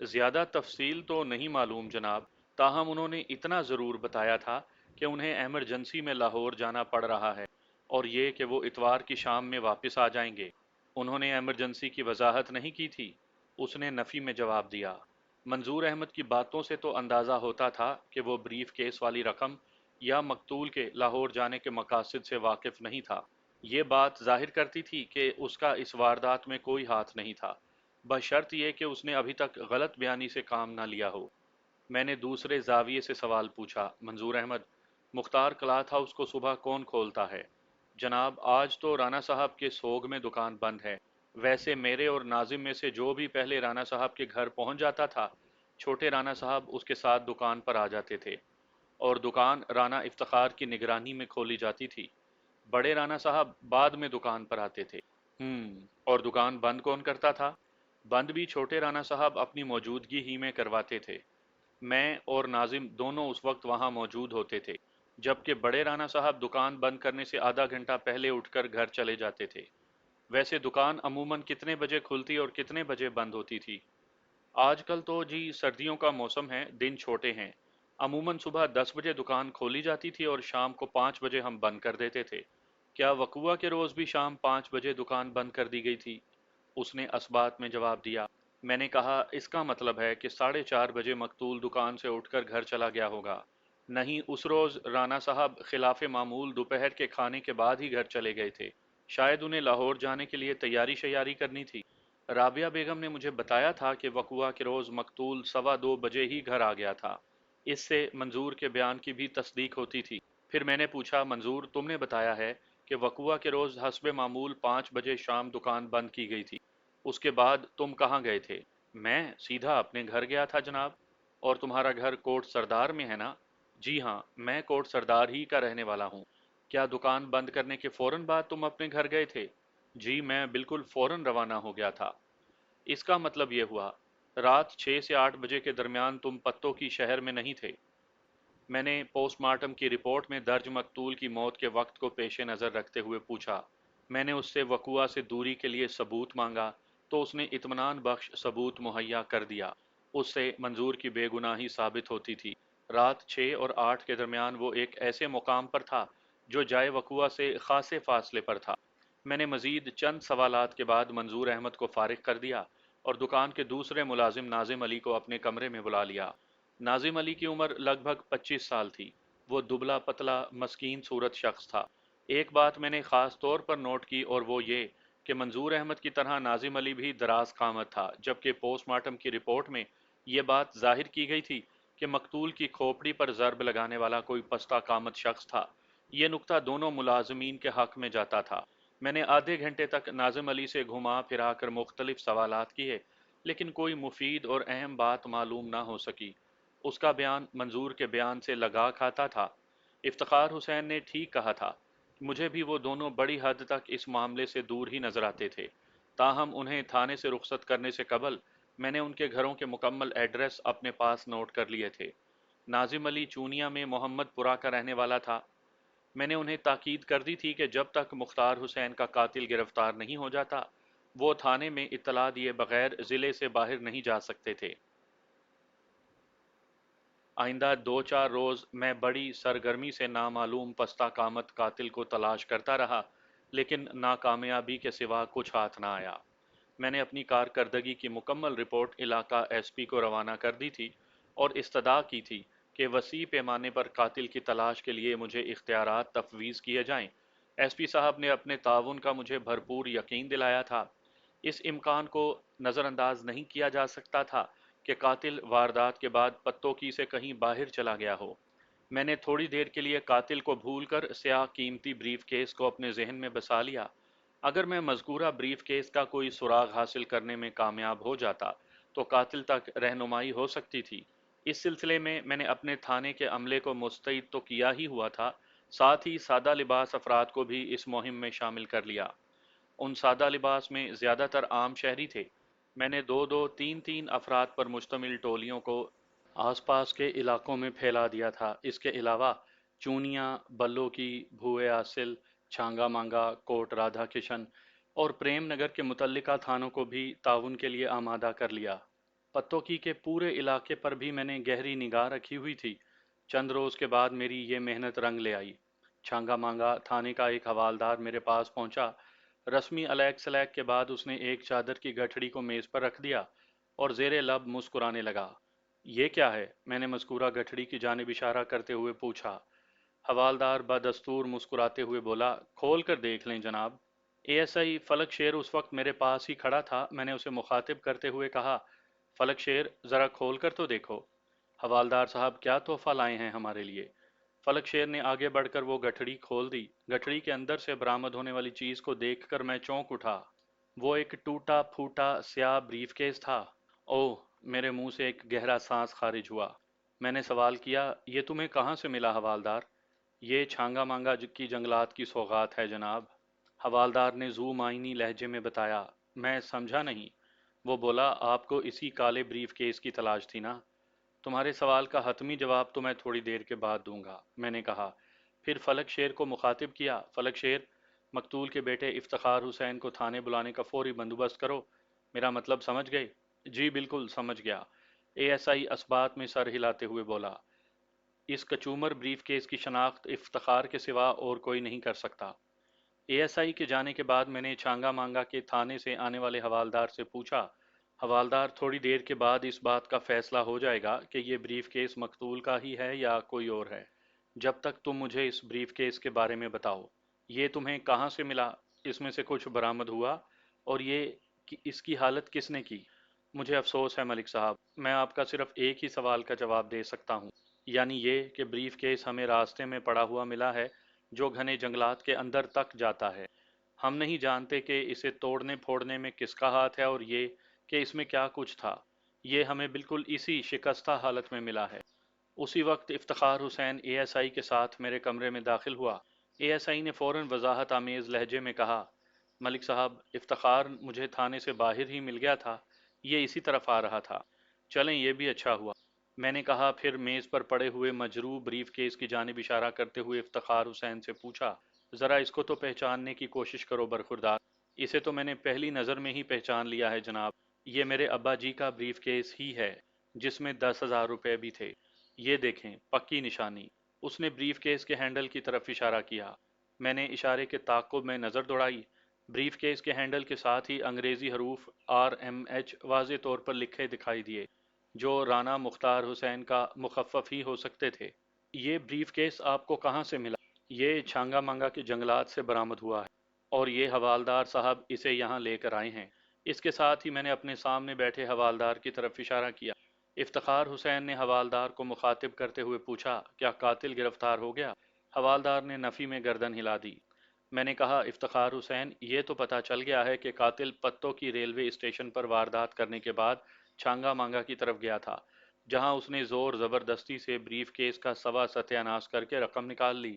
زیادہ تفصیل تو نہیں معلوم جناب، تاہم انہوں نے اتنا ضرور بتایا تھا کہ انہیں ایمرجنسی میں لاہور جانا پڑ رہا ہے، اور یہ کہ وہ اتوار کی شام میں واپس آ جائیں گے۔ انہوں نے ایمرجنسی کی وضاحت نہیں کی تھی؟ اس نے نفی میں جواب دیا۔ منظور احمد کی باتوں سے تو اندازہ ہوتا تھا کہ وہ بریف کیس والی رقم یا مقتول کے لاہور جانے کے مقاصد سے واقف نہیں تھا۔ یہ بات ظاہر کرتی تھی کہ اس کا اس واردات میں کوئی ہاتھ نہیں تھا، بشرط یہ کہ اس نے ابھی تک غلط بیانی سے کام نہ لیا ہو۔ میں نے دوسرے زاویے سے سوال پوچھا، منظور احمد، مختار کلاتھ ہاؤس کو صبح کون کھولتا ہے؟ جناب، آج تو رانا صاحب کے سوگ میں دکان بند ہے۔ ویسے میرے اور ناظم میں سے جو بھی پہلے رانا صاحب کے گھر پہنچ جاتا تھا، چھوٹے رانا صاحب اس کے ساتھ دکان پر آ جاتے تھے، اور دکان رانا افتخار کی نگرانی میں کھولی جاتی تھی۔ بڑے رانا صاحب بعد میں دکان پر آتے تھے۔ اور دکان بند کون کرتا تھا؟ بند بھی چھوٹے رانا صاحب اپنی موجودگی ہی میں کرواتے تھے۔ میں اور ناظم دونوں اس وقت وہاں موجود ہوتے تھے، جبکہ بڑے رانا صاحب دکان بند کرنے سے آدھا گھنٹہ پہلے اٹھ کر گھر چلے جاتے تھے۔ ویسے دکان عموماً کتنے بجے کھلتی اور کتنے بجے بند ہوتی تھی؟ آج کل تو جی سردیوں کا موسم ہے، دن چھوٹے ہیں، عموماً صبح 10 بجے دکان کھولی جاتی تھی اور شام کو 5 بجے ہم بند کر دیتے تھے۔ کیا وقوعہ کے روز بھی شام 5 بجے دکان بند کر دی گئی تھی؟ اس نے اسبات میں جواب دیا۔ میں نے کہا، اس کا مطلب ہے کہ 4:30 بجے مقتول دکان سے اٹھ کر گھر چلا گیا ہوگا۔ نہیں، اس روز رانا صاحب خلاف معمول دوپہر کے کھانے کے بعد ہی گھر چلے گئے تھے، شاید انہیں لاہور جانے کے لیے تیاری شیاری کرنی تھی۔ رابعہ بیگم نے مجھے بتایا تھا کہ وقوعہ کے روز مقتول 2:15 بجے ہی گھر آ گیا تھا۔ اس سے منظور کے بیان کی بھی تصدیق ہوتی تھی۔ پھر میں نے پوچھا، منظور، تم نے بتایا ہے کہ وقوعہ کے روز حسب معمول 5 بجے شام دکان بند کی گئی تھی، اس کے بعد تم کہاں گئے تھے؟ میں سیدھا اپنے گھر گیا تھا جناب۔ اور تمہارا گھر کوٹ سردار میں ہے نا؟ جی ہاں، میں کوٹ سردار ہی کا رہنے والا ہوں۔ کیا دکان بند کرنے کے فوراً بعد تم اپنے گھر گئے تھے؟ جی، میں بالکل فوراً روانہ ہو گیا تھا۔ اس کا مطلب یہ ہوا، رات 6 سے 8 بجے کے درمیان تم پتوں کی شہر میں نہیں تھے؟ میں نے پوسٹ مارٹم کی رپورٹ میں درج مقتول کی موت کے وقت کو پیش نظر رکھتے ہوئے پوچھا۔ میں نے اس سے وقوعہ سے دوری کے لیے ثبوت مانگا، تو اس نے اطمینان بخش ثبوت مہیا کر دیا۔ اس سے منظور کی بے گناہی ثابت ہوتی تھی۔ رات 6 اور 8 کے درمیان وہ ایک ایسے مقام پر تھا جو جائے وقوعہ سے خاصے فاصلے پر تھا۔ میں نے مزید چند سوالات کے بعد منظور احمد کو فارغ کر دیا اور دکان کے دوسرے ملازم ناظم علی کو اپنے کمرے میں بلا لیا۔ ناظم علی کی عمر لگ بھگ 25 سال تھی۔ وہ دبلا پتلا مسکین صورت شخص تھا۔ ایک بات میں نے خاص طور پر نوٹ کی، اور وہ یہ کہ منظور احمد کی طرح ناظم علی بھی دراز قامت تھا، جبکہ پوسٹ مارٹم کی رپورٹ میں یہ بات ظاہر کی گئی تھی کہ مقتول کی کھوپڑی پر ضرب لگانے والا کوئی پستہ قامت شخص تھا۔ یہ نکتہ دونوں ملازمین کے حق میں جاتا تھا۔ میں نے آدھے گھنٹے تک ناظم علی سے گھما پھرا کر مختلف سوالات کیے، لیکن کوئی مفید اور اہم بات معلوم نہ ہو سکی۔ اس کا بیان منظور کے بیان سے لگا کھاتا تھا۔ افتخار حسین نے ٹھیک کہا تھا۔ مجھے بھی وہ دونوں بڑی حد تک اس معاملے سے دور ہی نظر آتے تھے۔ تاہم انہیں تھانے سے رخصت کرنے سے قبل میں نے ان کے گھروں کے مکمل ایڈریس اپنے پاس نوٹ کر لیے تھے۔ ناظم علی چونیا میں محمد پورہ کا رہنے والا تھا۔ میں نے انہیں تاکید کر دی تھی کہ جب تک مختار حسین کا قاتل گرفتار نہیں ہو جاتا، وہ تھانے میں اطلاع دیے بغیر ضلع سے باہر نہیں جا سکتے تھے۔ آئندہ 2-4 روز میں بڑی سرگرمی سے نامعلوم پستہ قامت قاتل کو تلاش کرتا رہا، لیکن ناکامیابی کے سوا کچھ ہاتھ نہ آیا۔ میں نے اپنی کارکردگی کی مکمل رپورٹ علاقہ ایس پی کو روانہ کر دی تھی اور استدعا کی تھی کہ وسیع پیمانے پر قاتل کی تلاش کے لیے مجھے اختیارات تفویض کیے جائیں۔ ایس پی صاحب نے اپنے تعاون کا مجھے بھرپور یقین دلایا تھا۔ اس امکان کو نظر انداز نہیں کیا جا سکتا تھا کہ قاتل واردات کے بعد پتوکی سے کہیں باہر چلا گیا ہو۔ میں نے تھوڑی دیر کے لیے قاتل کو بھول کر سیاہ قیمتی بریف کیس کو اپنے ذہن میں بسا لیا۔ اگر میں مذکورہ بریف کیس کا کوئی سراغ حاصل کرنے میں کامیاب ہو جاتا تو قاتل تک رہنمائی ہو سکتی تھی۔ اس سلسلے میں نے اپنے تھانے کے عملے کو مستعد تو کیا ہی ہوا تھا، ساتھ ہی سادہ لباس افراد کو بھی اس مہم میں شامل کر لیا۔ ان سادہ لباس میں زیادہ تر عام شہری تھے۔ میں نے 2-2 3-3 افراد پر مشتمل ٹولیوں کو آس پاس کے علاقوں میں پھیلا دیا تھا۔ اس کے علاوہ چونیا، بلو کی، بھوئے آسل، چھانگا مانگا، کوٹ رادھا کشن اور پریم نگر کے متعلقہ تھانوں کو بھی تعاون کے لیے آمادہ کر لیا۔ پتوکی کے پورے علاقے پر بھی میں نے گہری نگاہ رکھی ہوئی تھی۔ چند روز کے بعد میری یہ محنت رنگ لے آئی۔ چھانگا مانگا تھانے کا ایک حوالدار میرے پاس پہنچا۔ رسمی الیک سلیک کے بعد اس نے ایک چادر کی گٹھڑی کو میز پر رکھ دیا اور زیر لب مسکرانے لگا۔ یہ کیا ہے؟ میں نے مذکورہ گٹھڑی کی جانب اشارہ کرتے ہوئے پوچھا۔ حوالدار بدستور مسکراتے ہوئے بولا، کھول کر دیکھ لیں جناب۔ اے ایس آئی فلک شیر اس وقت میرے پاس ہی کھڑا تھا۔ میں نے اسے مخاطب کرتے ہوئے کہا، فلک شیر ذرا کھول کر تو دیکھو۔ حوالدار صاحب کیا تحفہ لائے ہیں ہمارے لیے؟ فلک شیر نے آگے بڑھ کر وہ گٹھڑی کھول دی۔ گٹھڑی کے اندر سے برآمد ہونے والی چیز کو دیکھ کر میں چونک اٹھا۔ وہ ایک ٹوٹا پھوٹا سیاہ بریف کیس تھا۔ اوہ! میرے منہ سے ایک گہرا سانس خارج ہوا۔ میں نے سوال کیا، یہ تمہیں کہاں سے ملا حوالدار؟ یہ چھانگا مانگا کی جنگلات کی سوغات ہے جناب، حوالدار نے ذو معنی لہجے میں بتایا۔ میں سمجھا نہیں۔ وہ بولا، آپ کو اسی کالے بریف کیس کی تلاش تھی نا؟ تمہارے سوال کا حتمی جواب تو میں تھوڑی دیر کے بعد دوں گا، میں نے کہا۔ پھر فلک شیر کو مخاطب کیا، فلک شیر، مقتول کے بیٹے افتخار حسین کو تھانے بلانے کا فوری بندوبست کرو۔ میرا مطلب سمجھ گئے؟ جی بالکل سمجھ گیا، اے ایس آئی اسبات میں سر ہلاتے ہوئے بولا۔ اس کچومر بریف کیس کی شناخت افتخار کے سوا اور کوئی نہیں کر سکتا۔ اے ایس آئی کے جانے کے بعد میں نے چھانگا مانگا کے تھانے سے آنے والے حوالدار سے پوچھا، حوالدار تھوڑی دیر کے بعد اس بات کا فیصلہ ہو جائے گا کہ یہ بریف کیس مقتول کا ہی ہے یا کوئی اور ہے۔ جب تک تم مجھے اس بریف کیس کے بارے میں بتاؤ، یہ تمہیں کہاں سے ملا؟ اس میں سے کچھ برآمد ہوا؟ اور یہ کہ اس کی حالت کس نے کی؟ مجھے افسوس ہے ملک صاحب، میں آپ کا صرف ایک ہی سوال کا جواب دے سکتا ہوں، یعنی یہ کہ بریف کیس ہمیں راستے میں پڑا ہوا ملا ہے جو گھنے جنگلات کے اندر تک جاتا ہے۔ ہم نہیں جانتے کہ اسے توڑنے پھوڑنے میں کس کا ہاتھ ہے اور یہ کہ اس میں کیا کچھ تھا۔ یہ ہمیں بالکل اسی شکستہ حالت میں ملا ہے۔ اسی وقت افتخار حسین اے ایس آئی کے ساتھ میرے کمرے میں داخل ہوا۔ اے ایس آئی نے فوراً وضاحت آمیز لہجے میں کہا، ملک صاحب، افتخار مجھے تھانے سے باہر ہی مل گیا تھا، یہ اسی طرف آ رہا تھا۔ چلیں یہ بھی اچھا ہوا، میں نے کہا۔ پھر میز پر پڑے ہوئے مجروح بریف کیس کی جانب اشارہ کرتے ہوئے افتخار حسین سے پوچھا، ذرا اس کو تو پہچاننے کی کوشش کرو برخوردار۔ اسے تو میں نے پہلی نظر میں ہی پہچان لیا ہے جناب، یہ میرے ابا جی کا بریف کیس ہی ہے جس میں 10,000 روپے بھی تھے۔ یہ دیکھیں، پکی نشانی۔ اس نے بریف کیس کے ہینڈل کی طرف اشارہ کیا۔ میں نے اشارے کے تعاقب میں نظر دوڑائی۔ بریف کیس کے ہینڈل کے ساتھ ہی انگریزی حروف RMH واضح طور پر لکھے دکھائی دیے، جو رانا مختار حسین کا مخفف ہی ہو سکتے تھے۔ یہ بریف کیس آپ کو کہاں سے ملا؟ یہ چھانگا مانگا کے جنگلات سے برآمد ہوا ہے اور یہ حوالدار صاحب اسے یہاں لے کر آئے ہیں۔ اس کے ساتھ ہی میں نے اپنے سامنے بیٹھے حوالدار کی طرف اشارہ کیا۔ افتخار حسین نے حوالدار کو مخاطب کرتے ہوئے پوچھا، کیا قاتل گرفتار ہو گیا؟ حوالدار نے نفی میں گردن ہلا دی۔ میں نے کہا، افتخار حسین، یہ تو پتہ چل گیا ہے کہ قاتل پتوں کی ریلوے اسٹیشن پر واردات کرنے کے بعد چھانگا مانگا کی طرف گیا تھا، جہاں اس نے زور زبردستی سے بریف کیس کا سوا ستیہ ناش کر کے رقم نکال لی۔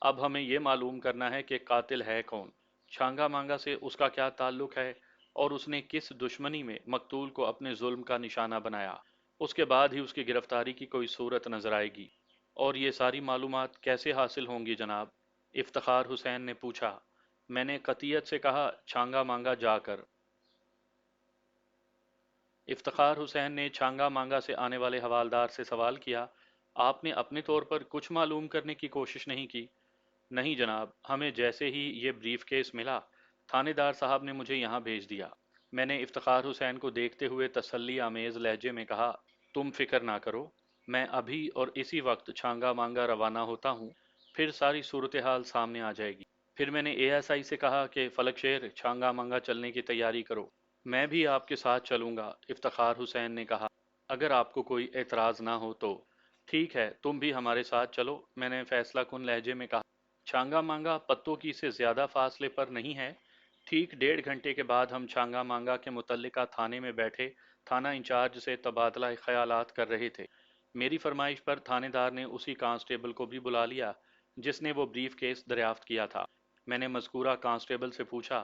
اب ہمیں یہ معلوم کرنا ہے کہ قاتل ہے کون، چھانگا مانگا سے اس کا کیا تعلق ہے، اور اس نے کس دشمنی میں مقتول کو اپنے ظلم کا نشانہ بنایا۔ اس کے بعد ہی اس کی گرفتاری کی کوئی صورت نظر آئے گی۔ اور یہ ساری معلومات کیسے حاصل ہوں گی جناب؟ افتخار حسین نے پوچھا۔ میں نے قطعیت سے کہا، چھانگا مانگا جا کر۔ افتخار حسین نے چھانگا مانگا سے آنے والے حوالدار سے سوال کیا، آپ نے اپنے طور پر کچھ معلوم کرنے کی کوشش نہیں کی؟ نہیں جناب، ہمیں جیسے ہی یہ بریف کیس ملا، تھانے دار صاحب نے مجھے یہاں بھیج دیا۔ میں نے افتخار حسین کو دیکھتے ہوئے تسلی آمیز لہجے میں کہا، تم فکر نہ کرو، میں ابھی اور اسی وقت چھانگا مانگا روانہ ہوتا ہوں، پھر ساری صورتحال سامنے آ جائے گی۔ پھر میں نے اے ایس آئی سے کہا کہ فلک شیر، چھانگا مانگا چلنے کی تیاری کرو۔ میں بھی آپ کے ساتھ چلوں گا، افتخار حسین نے کہا، اگر آپ کو کوئی اعتراض نہ ہو تو۔ ٹھیک ہے، تم بھی ہمارے ساتھ چلو، میں نے فیصلہ کن لہجے میں کہا۔ چھانگا مانگا پتوں کی سے زیادہ فاصلے پر نہیں ہے۔ ٹھیک 1.5 گھنٹے کے بعد ہم چھانگا مانگا کے متعلقہ تھانے میں بیٹھے تھانہ انچارج سے تبادلہ خیالات کر رہے تھے۔ میری فرمائش پر تھانے دار نے اسی کانسٹیبل کو بھی بلا لیا جس نے وہ بریف کیس دریافت کیا تھا۔ میں نے مذکورہ کانسٹیبل سے پوچھا،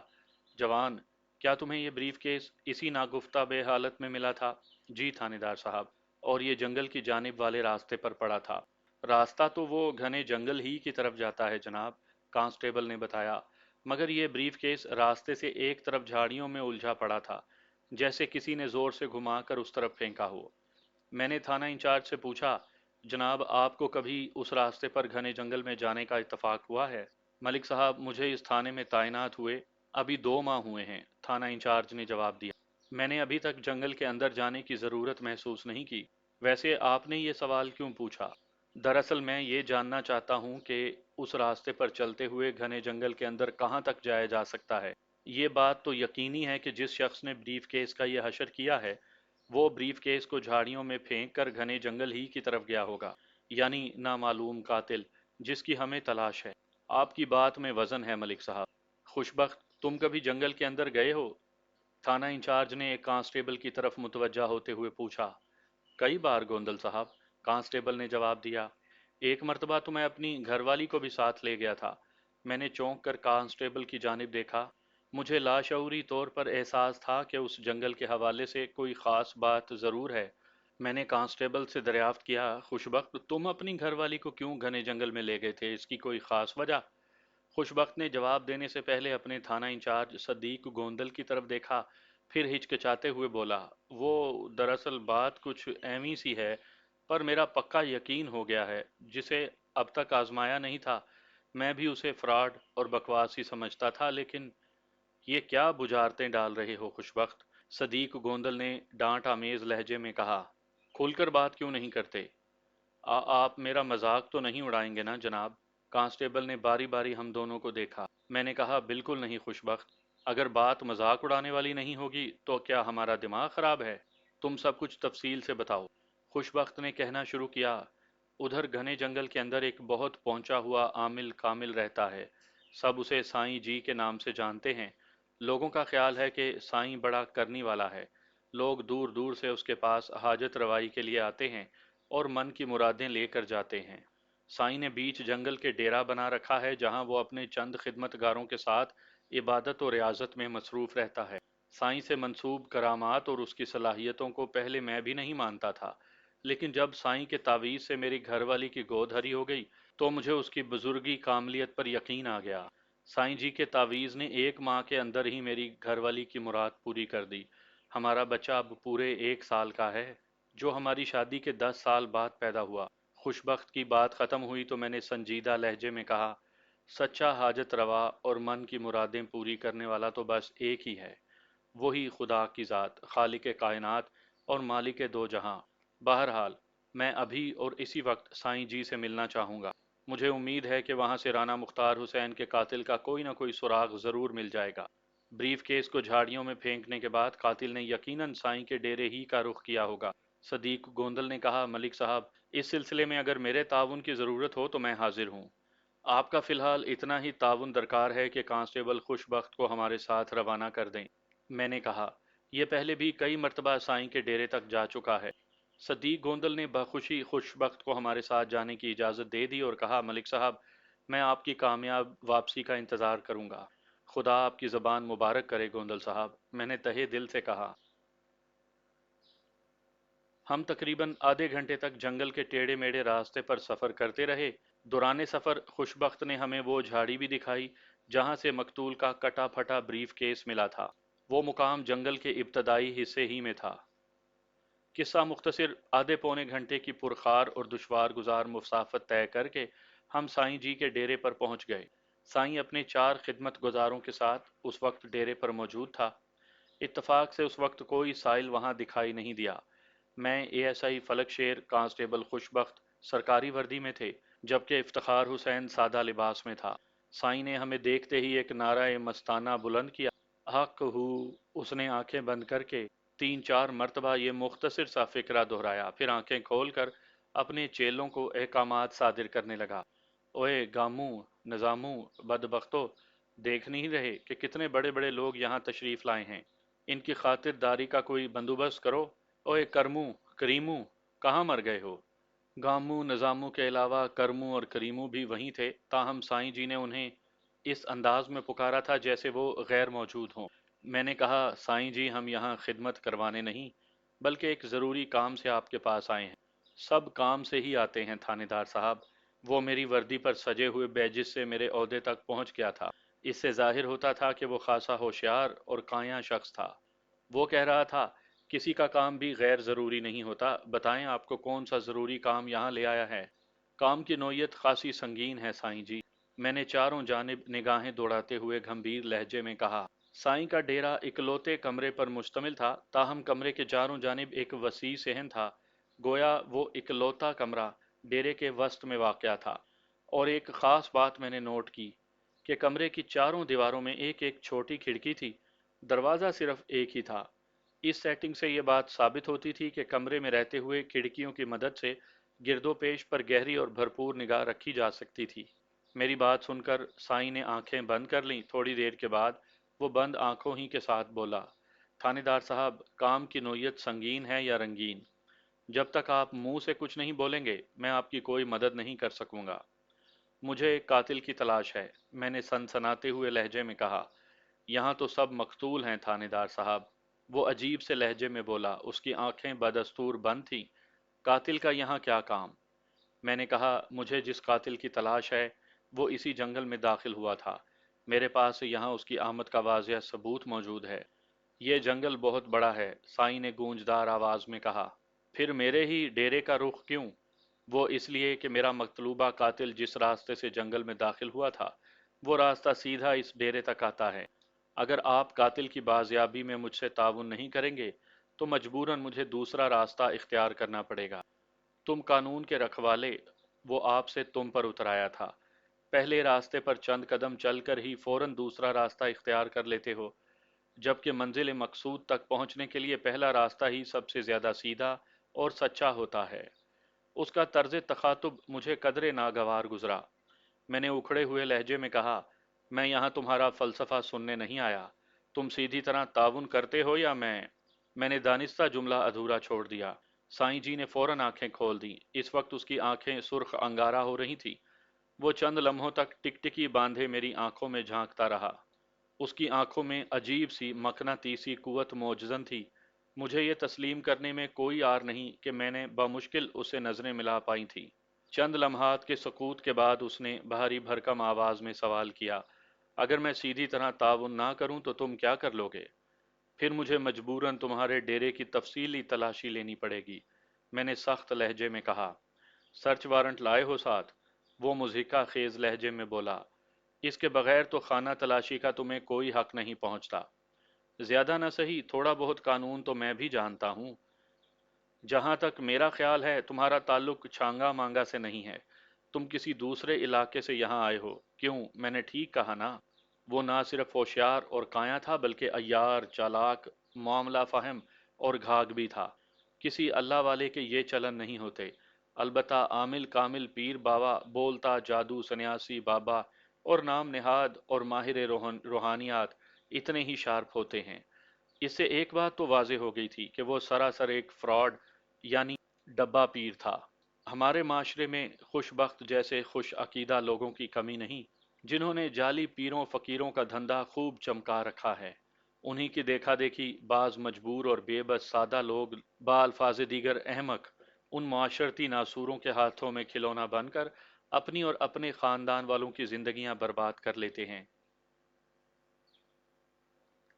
جوان، کیا تمہیں یہ بریف کیس اسی ناگفتہ بے حالت میں ملا تھا؟ جی تھانے دار صاحب، اور یہ جنگل کی جانب والے راستے پر پڑا تھا۔ راستہ تو وہ گھنے جنگل ہی کی طرف جاتا ہے جناب، کانسٹیبل نے بتایا، مگر یہ بریف کیس راستے سے ایک طرف جھاڑیوں میں الجھا پڑا تھا، جیسے کسی نے زور سے گھما کر اس طرف پھینکا ہو۔ میں نے تھانہ انچارج سے پوچھا، جناب آپ کو کبھی اس راستے پر گھنے جنگل میں جانے کا اتفاق ہوا ہے؟ ملک صاحب، مجھے اس تھانے میں تعینات ہوئے ابھی 2 ماہ ہوئے ہیں، تھانہ انچارج نے جواب دیا۔ میں نے ابھی تک جنگل کے اندر جانے کی ضرورت محسوس نہیں کی۔ ویسے آپ نے یہ سوال کیوں پوچھا؟ دراصل میں یہ جاننا چاہتا ہوں کہ اس راستے پر چلتے ہوئے گھنے جنگل کے اندر کہاں تک جایا جا سکتا ہے۔ یہ بات تو یقینی ہے کہ جس شخص نے بریف کیس کا یہ حشر کیا ہے، وہ بریف کیس کو جھاڑیوں میں پھینک کر گھنے جنگل ہی کی طرف گیا ہوگا، یعنی نامعلوم قاتل جس کی ہمیں تلاش ہے۔ آپ کی بات میں وزن ہے ملک صاحب۔ خوشبخت، تم کبھی جنگل کے اندر گئے ہو؟ تھانہ انچارج نے ایک کانسٹیبل کی طرف متوجہ ہوتے ہوئے پوچھا۔ کئی بار گوندل صاحب، کانسٹیبل نے جواب دیا۔ ایک مرتبہ تو میں اپنی گھر والی کو بھی ساتھ لے گیا تھا۔ میں نے چونک کر کانسٹیبل کی جانب دیکھا۔ مجھے لاشعوری طور پر احساس تھا کہ اس جنگل کے حوالے سے کوئی خاص بات ضرور ہے۔ میں نے کانسٹیبل سے دریافت کیا، خوشبخت، تم اپنی گھر والی کو کیوں گھنے جنگل میں لے گئے تھے؟ اس کی کوئی خاص وجہ؟ خوشبخت نے جواب دینے سے پہلے اپنے تھانہ انچارج صدیق گوندل کی طرف دیکھا، پھر ہچکچاتے ہوئے بولا، وہ دراصل بات کچھ ایویں سی ہے، پر میرا پکا یقین ہو گیا ہے، جسے اب تک آزمایا نہیں تھا۔ میں بھی اسے فراڈ اور بکواس ہی سمجھتا تھا، لیکن یہ کیا بجارتیں ڈال رہے ہو خوشبخت؟ صدیق گوندل نے ڈانٹ آمیز لہجے میں کہا، کھل کر بات کیوں نہیں کرتے؟ آپ میرا مذاق تو نہیں اڑائیں گے نا جناب؟ کانسٹیبل نے باری باری ہم دونوں کو دیکھا۔ میں نے کہا، بالکل نہیں خوشبخت، اگر بات مذاق اڑانے والی نہیں ہوگی تو کیا ہمارا دماغ خراب ہے؟ تم سب کچھ تفصیل سے بتاؤ۔ خوشبخت نے کہنا شروع کیا، ادھر گھنے جنگل کے اندر ایک بہت پہنچا ہوا عامل کامل رہتا ہے، سب اسے سائیں جی کے نام سے جانتے ہیں۔ لوگوں کا خیال ہے کہ سائیں بڑا کرنی والا ہے، لوگ دور دور سے اس کے پاس حاجت روائی کے لیے آتے ہیں اور من کی مرادیں لے کر جاتے ہیں۔ سائیں نے بیچ جنگل کے ڈیرا بنا رکھا ہے جہاں وہ اپنے چند خدمتگاروں کے ساتھ عبادت و ریاضت میں مصروف رہتا ہے۔ سائیں سے منسوب کرامات اور اس کی صلاحیتوں کو پہلے میں بھی نہیں مانتا تھا، لیکن جب سائیں کے تعویذ سے میری گھر والی کی گود ہری ہو گئی تو مجھے اس کی بزرگی کاملیت پر یقین آ گیا۔ سائیں جی کے تعویذ نے 1 ماہ کے اندر ہی میری گھر والی کی مراد پوری کر دی۔ ہمارا بچہ اب پورے 1 سال کا ہے، جو ہماری شادی کے 10 سال بعد پیدا ہوا۔ خوشبخت کی بات ختم ہوئی تو میں نے سنجیدہ لہجے میں کہا، سچا حاجت روا اور من کی مرادیں پوری کرنے والا تو بس ایک ہی ہے، وہی خدا کی ذات، خالق کائنات اور مالک دو جہاں۔ بہرحال میں ابھی اور اسی وقت سائیں جی سے ملنا چاہوں گا۔ مجھے امید ہے کہ وہاں سے رانا مختار حسین کے قاتل کا کوئی نہ کوئی سراغ ضرور مل جائے گا۔ بریف کیس کو جھاڑیوں میں پھینکنے کے بعد قاتل نے یقیناً سائیں کے ڈیرے ہی کا رخ کیا ہوگا۔ صدیق گوندل نے کہا، ملک صاحب، اس سلسلے میں اگر میرے تعاون کی ضرورت ہو تو میں حاضر ہوں۔ آپ کا فی الحال اتنا ہی تعاون درکار ہے کہ کانسٹیبل خوش بخت کو ہمارے ساتھ روانہ کر دیں۔ میں نے کہا، یہ پہلے بھی کئی مرتبہ سائیں کے ڈیرے تک جا چکا ہے۔ صدیق گوندل نے بخوشی خوش بخت کو ہمارے ساتھ جانے کی اجازت دے دی اور کہا، ملک صاحب، میں آپ کی کامیاب واپسی کا انتظار کروں گا۔ خدا آپ کی زبان مبارک کرے گوندل صاحب، میں نے تہہ دل سے کہا۔ ہم تقریباً آدھے گھنٹے تک جنگل کے ٹیڑھے میڑھے راستے پر سفر کرتے رہے۔ دوران سفر خوش بخت نے ہمیں وہ جھاڑی بھی دکھائی جہاں سے مقتول کا کٹا پھٹا بریف کیس ملا تھا۔ وہ مقام جنگل کے ابتدائی حصے ہی میں تھا۔ قصہ مختصر، آدھے پونے گھنٹے کی پرخار اور دشوار گزار مسافت طے کر کے ہم سائیں جی کے ڈیرے پر پہنچ گئے۔ سائیں اپنے 4 خدمت گزاروں کے ساتھ اس وقت ڈیرے پر موجود تھا۔ اتفاق سے اس وقت کوئی سائل وہاں دکھائی نہیں دیا۔ میں، اے ایس آئی فلک شیر، کانسٹیبل خوش بخت سرکاری وردی میں تھے، جبکہ افتخار حسین سادہ لباس میں تھا۔ سائیں نے ہمیں دیکھتے ہی ایک نعرہ مستانہ بلند کیا، حق ہو۔ اس نے آنکھیں بند کر کے 3 4 مرتبہ یہ مختصر سا فقرہ دہرایا، پھر آنکھیں کھول کر اپنے چیلوں کو احکامات صادر کرنے لگا۔ اوئے گاموں، نظاموں، بدبختو، دیکھ نہیں رہے کہ کتنے بڑے بڑے لوگ یہاں تشریف لائے ہیں؟ ان کی خاطر داری کا کوئی بندوبست کرو۔ اوئے کرموں، کریموں، کہاں مر گئے ہو؟ گاموں نظاموں کے علاوہ کرموں اور کریموں بھی وہیں تھے، تاہم سائیں جی نے انہیں اس انداز میں پکارا تھا جیسے وہ غیر موجود ہوں۔ میں نے کہا، سائیں جی، ہم یہاں خدمت کروانے نہیں بلکہ ایک ضروری کام سے آپ کے پاس آئے ہیں۔ سب کام سے ہی آتے ہیں تھانے دار صاحب۔ وہ میری وردی پر سجے ہوئے بیجز سے میرے عہدے تک پہنچ گیا تھا۔ اس سے ظاہر ہوتا تھا کہ وہ خاصا ہوشیار اور کایاں شخص تھا۔ وہ کہہ رہا تھا، کسی کا کام بھی غیر ضروری نہیں ہوتا، بتائیں آپ کو کون سا ضروری کام یہاں لے آیا ہے؟ کام کی نوعیت خاصی سنگین ہے سائیں جی، میں نے چاروں جانب نگاہیں دوڑاتے ہوئے گھمبیر لہجے میں کہا۔ سائیں کا ڈیرا اکلوتے کمرے پر مشتمل تھا، تاہم کمرے کے چاروں جانب ایک وسیع صحن تھا، گویا وہ اکلوتا کمرہ ڈیرے کے وسط میں واقع تھا۔ اور ایک خاص بات میں نے نوٹ کی کہ کمرے کی چاروں دیواروں میں ایک ایک چھوٹی کھڑکی تھی، دروازہ صرف ایک ہی تھا۔ اس سیٹنگ سے یہ بات ثابت ہوتی تھی کہ کمرے میں رہتے ہوئے کھڑکیوں کی مدد سے گرد و پیش پر گہری اور بھرپور نگاہ رکھی جا سکتی تھی۔ میری بات سن کر سائیں نے آنکھیں بند کر لیں۔ تھوڑی دیر کے بعد وہ بند آنکھوں ہی کے ساتھ بولا، تھانے دار صاحب، کام کی نوعیت سنگین ہے یا رنگین؟ جب تک آپ منہ سے کچھ نہیں بولیں گے میں آپ کی کوئی مدد نہیں کر سکوں گا۔ مجھے ایک قاتل کی تلاش ہے، میں نے سنسناتے ہوئے لہجے میں کہا۔ یہاں تو سب مقتول ہیں تھانے دار صاحب، وہ عجیب سے لہجے میں بولا، اس کی آنکھیں بدستور بند تھیں۔ قاتل کا یہاں کیا کام؟ میں نے کہا، مجھے جس قاتل کی تلاش ہے وہ اسی جنگل میں داخل ہوا تھا، میرے پاس یہاں اس کی آمد کا واضح ثبوت موجود ہے۔ یہ جنگل بہت بڑا ہے، سائیں نے گونجدار آواز میں کہا۔ پھر میرے ہی ڈیرے کا رخ کیوں؟ وہ اس لیے کہ میرا مطلوبہ قاتل جس راستے سے جنگل میں داخل ہوا تھا وہ راستہ سیدھا اس ڈیرے تک آتا ہے۔ اگر آپ قاتل کی بازیابی میں مجھ سے تعاون نہیں کریں گے تو مجبوراً مجھے دوسرا راستہ اختیار کرنا پڑے گا۔ تم قانون کے رکھوالے، وہ آپ سے تم پر اتر آیا تھا، پہلے راستے پر چند قدم چل کر ہی فوراً دوسرا راستہ اختیار کر لیتے ہو، جبکہ منزل مقصود تک پہنچنے کے لیے پہلا راستہ ہی سب سے زیادہ سیدھا اور سچا ہوتا ہے۔ اس کا طرز تخاطب مجھے قدرے ناگوار گزرا۔ میں نے اکھڑے ہوئے لہجے میں کہا، میں یہاں تمہارا فلسفہ سننے نہیں آیا، تم سیدھی طرح تعاون کرتے ہو یا میں نے دانستہ جملہ ادھورا چھوڑ دیا۔ سائیں جی نے فوراً آنکھیں کھول دیں۔ اس وقت اس کی آنکھیں سرخ انگارہ ہو رہی تھیں۔ وہ چند لمحوں تک ٹکٹکی باندھے میری آنکھوں میں جھانکتا رہا۔ اس کی آنکھوں میں عجیب سی مقناطیسی قوت موجزن تھی۔ مجھے یہ تسلیم کرنے میں کوئی آر نہیں کہ میں نے بمشکل اسے نظریں ملا پائی تھیں۔ چند لمحات کے سکوت کے بعد اس نے بھاری بھرکم آواز میں سوال کیا، اگر میں سیدھی طرح تعاون نہ کروں تو تم کیا کر لو گے؟ پھر مجھے مجبوراً تمہارے ڈیرے کی تفصیلی تلاشی لینی پڑے گی، میں نے سخت لہجے میں کہا۔ سرچ وارنٹ لائے ہو ساتھ؟ وہ مضحکہ خیز لہجے میں بولا۔ اس کے بغیر تو خانہ تلاشی کا تمہیں کوئی حق نہیں پہنچتا۔ زیادہ نہ سہی تھوڑا بہت قانون تو میں بھی جانتا ہوں۔ جہاں تک میرا خیال ہے تمہارا تعلق چھانگا مانگا سے نہیں ہے، تم کسی دوسرے علاقے سے یہاں آئے ہو، کیوں؟ میں نے ٹھیک کہا نا؟ وہ نہ صرف ہوشیار اور کایاں تھا بلکہ عیار، چالاک، معاملہ فہم اور گھاگ بھی تھا۔ کسی اللہ والے کے یہ چلن نہیں ہوتے، البتہ عامل کامل پیر بابا، بولتا جادو سنیاسی بابا اور نام نہاد اور ماہر روحانیات اتنے ہی شارپ ہوتے ہیں۔ اس سے ایک بات تو واضح ہو گئی تھی کہ وہ سراسر ایک فراڈ یعنی ڈبہ پیر تھا۔ ہمارے معاشرے میں خوش بخت جیسے خوش عقیدہ لوگوں کی کمی نہیں، جنہوں نے جعلی پیروں فقیروں کا دھندا خوب چمکا رکھا ہے۔ انہی کی دیکھا دیکھی بعض مجبور اور بے بس سادہ لوگ بالفاظ دیگر احمق ان معاشرتی ناسوروں کے ہاتھوں میں کھلونا بن کر اپنی اور اپنے خاندان والوں کی زندگیاں برباد کر لیتے ہیں۔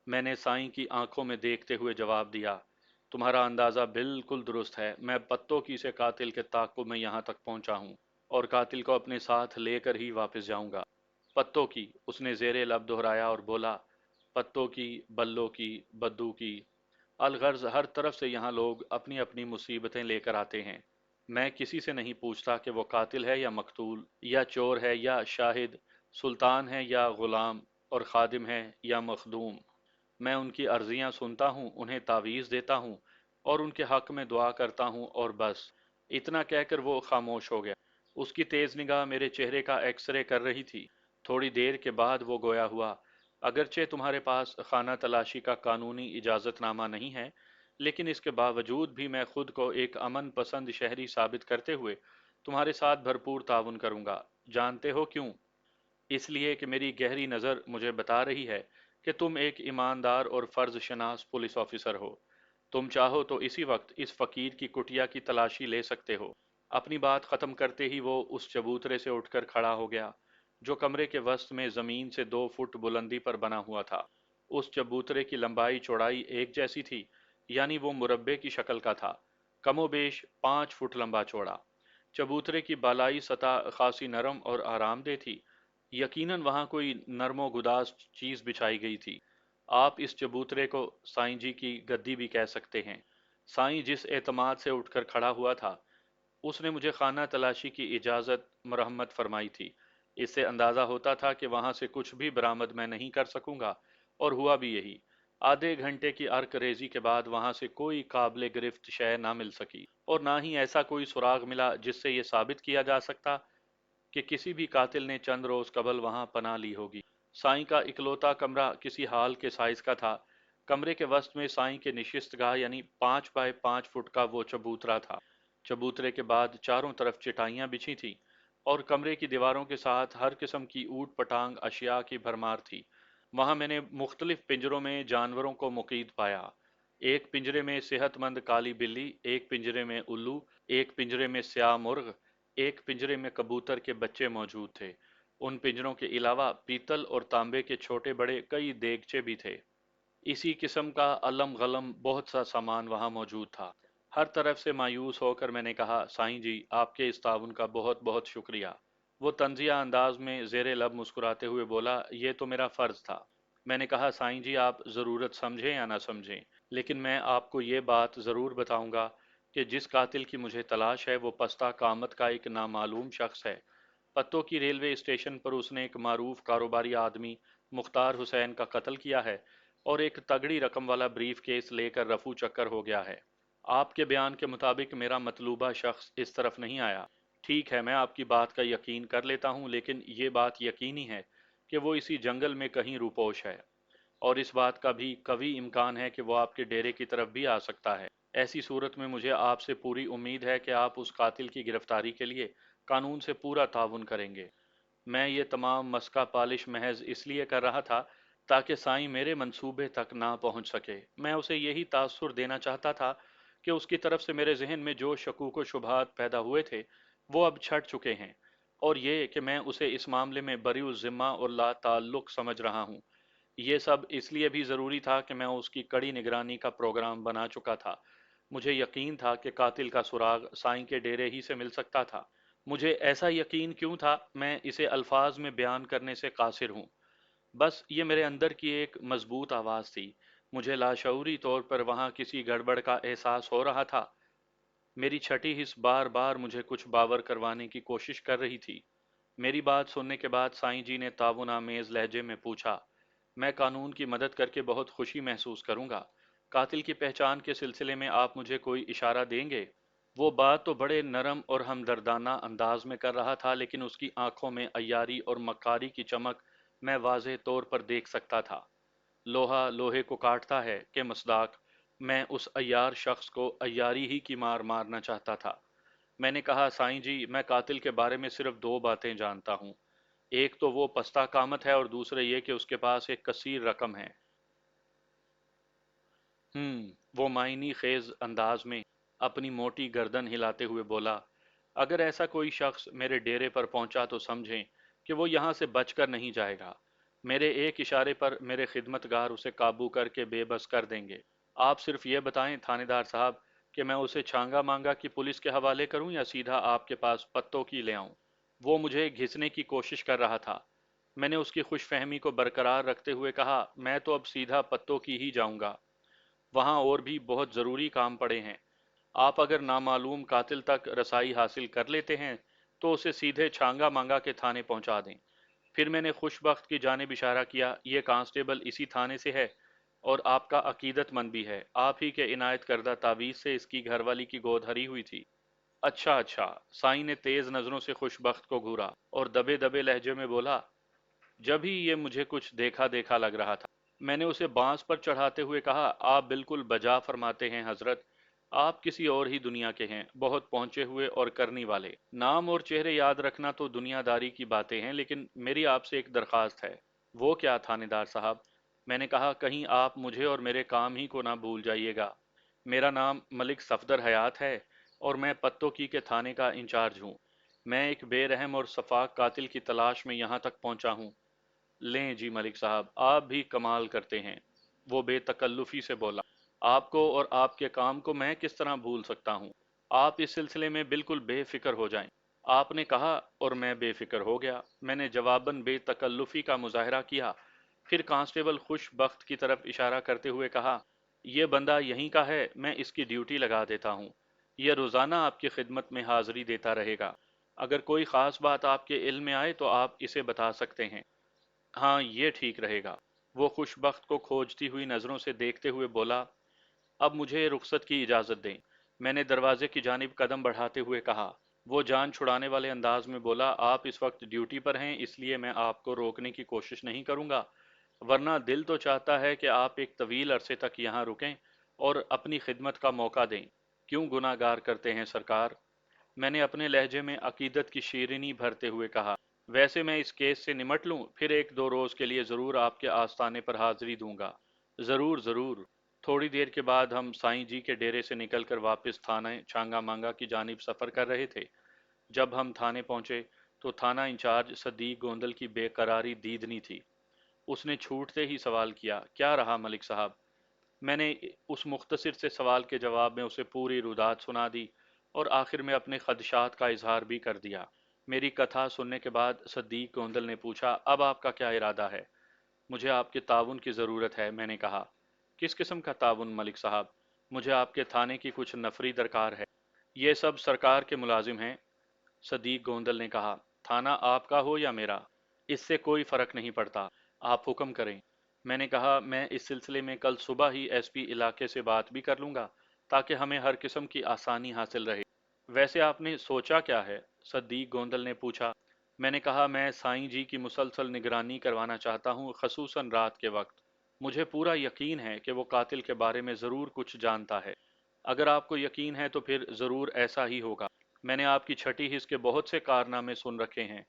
میں نے سائیں کی آنکھوں میں دیکھتے ہوئے جواب دیا، تمہارا اندازہ بالکل درست ہے، میں پتوں کی سے قاتل کے تعاقب میں یہاں تک پہنچا ہوں اور قاتل کو اپنے ساتھ لے کر ہی واپس جاؤں گا۔ پتوں کی، اس نے زیر لب دہرایا اور بولا، پتوں کی، بلوں کی، بدو کی، الغرض ہر طرف سے یہاں لوگ اپنی اپنی مصیبتیں لے کر آتے ہیں۔ میں کسی سے نہیں پوچھتا کہ وہ قاتل ہے یا مقتول، یا چور ہے یا شاہد، سلطان ہے یا غلام، اور خادم ہے یا مخدوم۔ میں ان کی عرضیاں سنتا ہوں، انہیں تعویذ دیتا ہوں اور ان کے حق میں دعا کرتا ہوں اور بس۔ اتنا کہہ کر وہ خاموش ہو گیا۔ اس کی تیز نگاہ میرے چہرے کا ایکس رے کر رہی تھی۔ تھوڑی دیر کے بعد وہ گویا ہوا، اگرچہ تمہارے پاس خانہ تلاشی کا قانونی اجازت نامہ نہیں ہے، لیکن اس کے باوجود بھی میں خود کو ایک امن پسند شہری ثابت کرتے ہوئے تمہارے ساتھ بھرپور تعاون کروں گا۔ جانتے ہو کیوں؟ اس لیے کہ میری گہری نظر مجھے بتا رہی ہے کہ تم ایک ایماندار اور فرض شناس پولیس آفیسر ہو۔ تم چاہو تو اسی وقت اس فقیر کی کٹیا کی تلاشی لے سکتے ہو۔ اپنی بات ختم کرتے ہی وہ اس چبوترے سے اٹھ کر کھڑا ہو گیا جو کمرے کے وسط میں زمین سے 2 فٹ بلندی پر بنا ہوا تھا۔ اس چبوترے کی لمبائی چوڑائی ایک جیسی تھی، یعنی وہ مربع کی شکل کا تھا، کم و بیش 5 فٹ لمبا چوڑا۔ چبوترے کی بالائی سطح خاصی نرم اور آرام دہ تھی، یقیناً وہاں کوئی نرم و گداز چیز بچھائی گئی تھی۔ آپ اس چبوترے کو سائیں جی کی گدی بھی کہہ سکتے ہیں۔ سائیں جس اعتماد سے اٹھ کر کھڑا ہوا تھا، اس نے مجھے خانہ تلاشی کی اجازت مرحمت فرمائی تھی۔ اس سے اندازہ ہوتا تھا کہ وہاں سے کچھ بھی برآمد میں نہیں کر سکوں گا، اور ہوا بھی یہی۔ آدھے گھنٹے کی عرق ریزی کے بعد وہاں سے کوئی قابل گرفت شے نہ مل سکی، اور نہ ہی ایسا کوئی سراغ ملا جس سے یہ ثابت کیا جا سکتا کہ کسی بھی قاتل نے چند روز قبل وہاں پناہ لی ہوگی۔ سائیں کا اکلوتا کمرہ کسی ہال کے سائز کا تھا۔ کمرے کے وسط میں سائیں کے نشست گاہ یعنی 5 بائی 5 فٹ کا وہ چبوترا تھا۔ چبوترے کے بعد چاروں طرف چٹائیاں بچھی تھیں اور کمرے کی دیواروں کے ساتھ ہر قسم کی اوٹ پٹانگ اشیاء کی بھرمار تھی۔ وہاں میں نے مختلف پنجروں میں جانوروں کو مقید پایا۔ ایک پنجرے میں صحت مند کالی بلی، ایک پنجرے میں الو، ایک پنجرے میں سیاہ مرغ، ایک پنجرے میں کبوتر کے بچے موجود تھے۔ ان پنجروں کے علاوہ پیتل اور تانبے کے چھوٹے بڑے کئی دیگچے بھی تھے۔ اسی قسم کا علم غلم بہت سا سامان وہاں موجود تھا۔ ہر طرف سے مایوس ہو کر میں نے کہا، سائیں جی، آپ کے اس تعاون کا بہت بہت شکریہ۔ وہ طنزیہ انداز میں زیر لب مسکراتے ہوئے بولا، یہ تو میرا فرض تھا۔ میں نے کہا، سائیں جی، آپ ضرورت سمجھیں یا نہ سمجھیں، لیکن میں آپ کو یہ بات ضرور بتاؤں گا کہ جس قاتل کی مجھے تلاش ہے وہ پستہ قامت کا ایک نامعلوم شخص ہے۔ پتوں کی ریلوے اسٹیشن پر اس نے ایک معروف کاروباری آدمی مختار حسین کا قتل کیا ہے اور ایک تگڑی رقم والا بریف کیس لے کر رفو چکر ہو گیا ہے۔ آپ کے بیان کے مطابق میرا مطلوبہ شخص اس طرف نہیں آیا۔ ٹھیک ہے، میں آپ کی بات کا یقین کر لیتا ہوں، لیکن یہ بات یقینی ہے کہ وہ اسی جنگل میں کہیں روپوش ہے، اور اس بات کا بھی قوی امکان ہے کہ وہ آپ کے ڈیرے کی طرف بھی آ سکتا ہے۔ ایسی صورت میں مجھے آپ سے پوری امید ہے کہ آپ اس قاتل کی گرفتاری کے لیے قانون سے پورا تعاون کریں گے۔ میں یہ تمام مسکہ پالش محض اس لیے کر رہا تھا تاکہ سائیں میرے منصوبے تک نہ پہنچ سکے۔ میں اسے یہی تاثر دینا چاہتا تھا کہ اس کی طرف سے میرے ذہن میں جو شکوک و شبہات پیدا ہوئے تھے وہ اب چھٹ چکے ہیں، اور یہ کہ میں اسے اس معاملے میں بری الذمہ اور لا تعلق سمجھ رہا ہوں۔ یہ سب اس لیے بھی ضروری تھا کہ میں اس کی کڑی نگرانی کا پروگرام بنا چکا تھا۔ مجھے یقین تھا کہ قاتل کا سراغ سائیں کے ڈیرے ہی سے مل سکتا تھا۔ مجھے ایسا یقین کیوں تھا، میں اسے الفاظ میں بیان کرنے سے قاصر ہوں۔ بس یہ میرے اندر کی ایک مضبوط آواز تھی۔ مجھے لاشعوری طور پر وہاں کسی گڑبڑ کا احساس ہو رہا تھا۔ میری چھٹی حس بار بار مجھے کچھ باور کروانے کی کوشش کر رہی تھی۔ میری بات سننے کے بعد سائیں جی نے تعاون آمیز لہجے میں پوچھا، میں قانون کی مدد کر کے بہت خوشی محسوس کروں گا، قاتل کی پہچان کے سلسلے میں آپ مجھے کوئی اشارہ دیں گے؟ وہ بات تو بڑے نرم اور ہمدردانہ انداز میں کر رہا تھا، لیکن اس کی آنکھوں میں عیاری اور مکاری کی چمک میں واضح طور پر دیکھ سکتا تھا۔ لوہا لوہے کو کاٹتا ہے کہ مصداق، میں اس عیار شخص کو عیاری ہی کی مار مارنا چاہتا تھا۔ میں نے کہا، سائیں جی، میں قاتل کے بارے میں صرف دو باتیں جانتا ہوں۔ ایک تو وہ پستہ قامت ہے اور دوسرے یہ کہ اس کے پاس ایک کثیر رقم ہے۔ وہ معنی خیز انداز میں اپنی موٹی گردن ہلاتے ہوئے بولا، اگر ایسا کوئی شخص میرے ڈیرے پر پہنچا تو سمجھیں کہ وہ یہاں سے بچ کر نہیں جائے گا۔ میرے ایک اشارے پر میرے خدمتگار اسے قابو کر کے بے بس کر دیں گے۔ آپ صرف یہ بتائیں تھانے دار صاحب کہ میں اسے چھانگا مانگا کی پولیس کے حوالے کروں یا سیدھا آپ کے پاس پتوں کی لے آؤں؟ وہ مجھے گھسنے کی کوشش کر رہا تھا۔ میں نے اس کی خوش فہمی کو برقرار رکھتے ہوئے کہا، میں تو اب سیدھا پتوں کی ہی جاؤں گا، وہاں اور بھی بہت ضروری کام پڑے ہیں۔ آپ اگر نامعلوم قاتل تک رسائی حاصل کر لیتے ہیں تو اسے سیدھے چھانگا مانگا کے تھانے پہنچا دیں۔ پھر میں نے خوش بخت کی جانب اشارہ کیا، یہ کانسٹیبل اسی تھانے سے ہے اور آپ کا عقیدت مند بھی ہے، آپ ہی کے عنایت کردہ تعویذ سے اس کی گھر والی کی گود ہری ہوئی تھی۔ اچھا اچھا، سائیں نے تیز نظروں سے خوش بخت کو گھورا اور دبے دبے لہجے میں بولا، جب ہی یہ مجھے کچھ دیکھا دیکھا لگ رہا تھا۔ میں نے اسے بانس پر چڑھاتے ہوئے کہا، آپ بالکل بجا فرماتے ہیں حضرت، آپ کسی اور ہی دنیا کے ہیں، بہت پہنچے ہوئے اور کرنی والے۔ نام اور چہرے یاد رکھنا تو دنیا داری کی باتیں ہیں، لیکن میری آپ سے ایک درخواست ہے۔ وہ کیا تھانے دار صاحب؟ میں نے کہا، کہیں آپ مجھے اور میرے کام ہی کو نہ بھول جائیے گا۔ میرا نام ملک صفدر حیات ہے اور میں پتوں کی کے تھانے کا انچارج ہوں۔ میں ایک بے رحم اور شفاق قاتل کی تلاش میں یہاں تک پہنچا ہوں۔ لیں جی ملک صاحب، آپ بھی کمال کرتے ہیں، وہ بے تکلفی سے بولا۔ آپ کو اور آپ کے کام کو میں کس طرح بھول سکتا ہوں؟ آپ اس سلسلے میں بالکل بے فکر ہو جائیں۔ آپ نے کہا اور میں بے فکر ہو گیا۔ میں نے جواباً بے تکلفی کا مظاہرہ کیا۔ پھر کانسٹیبل خوش بخت کی طرف اشارہ کرتے ہوئے کہا، یہ بندہ یہیں کا ہے، میں اس کی ڈیوٹی لگا دیتا ہوں۔ یہ روزانہ آپ کی خدمت میں حاضری دیتا رہے گا۔ اگر کوئی خاص بات آپ کے علم میں آئے تو آپ اسے بتا سکتے ہیں۔ ہاں، یہ ٹھیک رہے گا۔ وہ خوش بخت کو کھوجتی ہوئی نظروں سے دیکھتے ہوئے بولا، اب مجھے رخصت کی اجازت دیں۔ میں نے دروازے کی جانب قدم بڑھاتے ہوئے کہا۔ وہ جان چھڑانے والے انداز میں بولا، آپ اس وقت ڈیوٹی پر ہیں، اس لیے میں آپ کو روکنے کی کوشش نہیں کروں گا، ورنہ دل تو چاہتا ہے کہ آپ ایک طویل عرصے تک یہاں رکیں اور اپنی خدمت کا موقع دیں۔ کیوں گناہ گار کرتے ہیں سرکار؟ میں نے اپنے لہجے میں عقیدت کی شیرینی بھرتے ہوئے کہا، ویسے میں اس کیس سے نمٹ لوں، پھر ایک دو روز کے لیے ضرور آپ کے آستانے پر حاضری دوں گا۔ ضرور ضرور۔ تھوڑی دیر کے بعد ہم سائیں جی کے ڈیرے سے نکل کر واپس تھانہ چھانگا مانگا کی جانب سفر کر رہے تھے۔ جب ہم تھانے پہنچے تو تھانہ انچارج صدیق گوندل کی بے قراری دیدنی تھی۔ اس نے چھوٹتے ہی سوال کیا، کیا رہا ملک صاحب؟ میں نے اس مختصر سے سوال کے جواب میں اسے پوری رودات سنا دی اور آخر میں اپنے خدشات کا اظہار بھی کر دیا۔ میری کتھا سننے کے بعد صدیق گوندل نے پوچھا، اب آپ کا کیا ارادہ ہے؟ مجھے آپ کے تعاون کی ضرورت ہے، میں نے کہا۔ کس قسم کا تعاون ملک صاحب؟ مجھے آپ کے تھانے کی کچھ نفری درکار ہے۔ یہ سب سرکار کے ملازم ہیں، صدیق گوندل نے کہا۔ تھانہ آپ کا ہو یا میرا، اس سے کوئی فرق نہیں پڑتا، آپ حکم کریں۔ میں نے کہا، میں اس سلسلے میں کل صبح ہی ایس پی علاقے سے بات بھی کر لوں گا تاکہ ہمیں ہر قسم کی آسانی حاصل رہے۔ ویسے آپ نے سوچا کیا ہے؟ صدیق گوندل نے پوچھا۔ میں نے کہا، میں سائیں جی کی مسلسل نگرانی کروانا چاہتا ہوں، خصوصاً رات کے وقت۔ مجھے پورا یقین ہے کہ وہ قاتل کے بارے میں ضرور کچھ جانتا ہے۔ اگر آپ کو یقین ہے تو پھر ضرور ایسا ہی ہوگا۔ میں نے آپ کی چھٹی حس کے بہت سے کارنامے سن رکھے ہیں،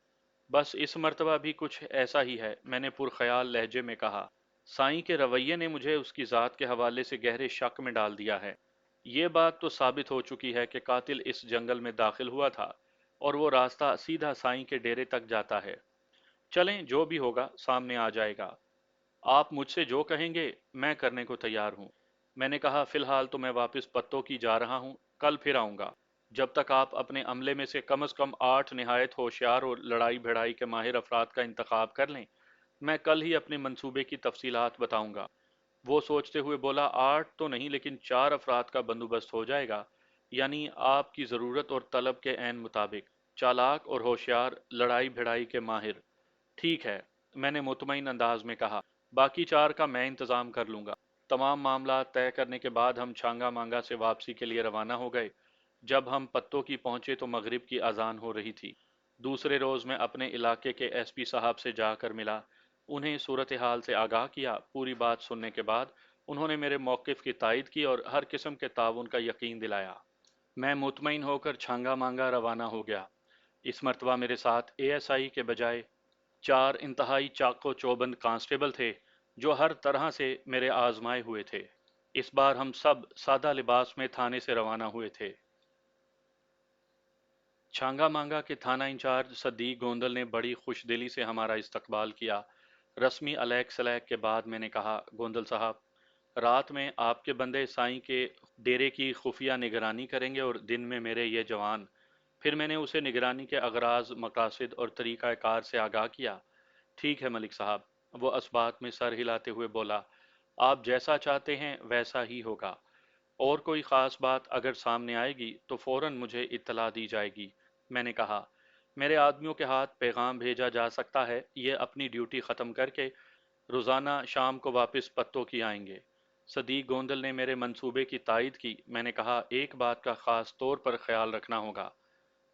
بس اس مرتبہ بھی کچھ ایسا ہی ہے، میں نے پرخیال لہجے میں کہا۔ سائیں کے رویے نے مجھے اس کی ذات کے حوالے سے گہرے شک میں ڈال دیا ہے۔ یہ بات تو ثابت ہو چکی ہے کہ قاتل اس جنگل میں داخل ہوا تھا اور وہ راستہ سیدھا سائیں کے ڈیرے تک جاتا ہے۔ چلیں، جو بھی ہوگا سامنے آ جائے گا۔ آپ مجھ سے جو کہیں گے میں کرنے کو تیار ہوں۔ میں نے کہا، فی الحال تو میں واپس پتوں کی جا رہا ہوں، کل پھر آؤں گا۔ جب تک آپ اپنے عملے میں سے کم از کم 8 نہایت ہوشیار اور لڑائی بھڑائی کے ماہر افراد کا انتخاب کر لیں، میں کل ہی اپنے منصوبے کی تفصیلات بتاؤں گا۔ وہ سوچتے ہوئے بولا، 8 تو نہیں لیکن 4 افراد کا بندوبست ہو جائے گا، یعنی آپ کی ضرورت اور طلب کے عین مطابق، چالاک اور ہوشیار، لڑائی بھڑائی کے ماہر۔ ٹھیک ہے، میں نے مطمئن انداز میں کہا، باقی 4 کا میں انتظام کر لوں گا۔ تمام معاملات طے کرنے کے بعد ہم چھانگا مانگا سے واپسی کے لیے روانہ ہو گئے۔ جب ہم پتوں کی پہنچے تو مغرب کی اذان ہو رہی تھی۔ دوسرے روز میں اپنے علاقے کے ایس پی صاحب سے جا کر ملا، انہیں صورتحال سے آگاہ کیا۔ پوری بات سننے کے بعد انہوں نے میرے موقف کی تائید کی اور ہر قسم کے تعاون کا یقین دلایا۔ میں مطمئن ہو کر چھانگا مانگا روانہ ہو گیا۔ اس مرتبہ میرے ساتھ اے ایس آئی کے بجائے 4 انتہائی چاق و چوبند کانسٹیبل تھے جو ہر طرح سے میرے آزمائے ہوئے تھے۔ اس بار ہم سب سادہ لباس میں تھانے سے روانہ ہوئے تھے۔ چھانگا مانگا کے تھانہ انچارج صدیق گوندل نے بڑی خوش دلی سے ہمارا استقبال کیا۔ رسمی علیک سلیک کے بعد میں نے کہا، گوندل صاحب، رات میں آپ کے بندے سائیں کے ڈیرے کی خفیہ نگرانی کریں گے اور دن میں میرے یہ جوان۔ پھر میں نے اسے نگرانی کے اغراض، مقاصد اور طریقہ کار سے آگاہ کیا۔ ٹھیک ہے ملک صاحب، وہ اس بات میں سر ہلاتے ہوئے بولا، آپ جیسا چاہتے ہیں ویسا ہی ہوگا۔ اور کوئی خاص بات اگر سامنے آئے گی تو فوراً مجھے اطلاع دی جائے گی۔ میں نے کہا، میرے آدمیوں کے ہاتھ پیغام بھیجا جا سکتا ہے، یہ اپنی ڈیوٹی ختم کر کے روزانہ شام کو واپس پتوں کی آئیں گے۔ صدیق گوندل نے میرے منصوبے کی تائید کی۔ میں نے کہا، ایک بات کا خاص طور پر خیال رکھنا ہوگا۔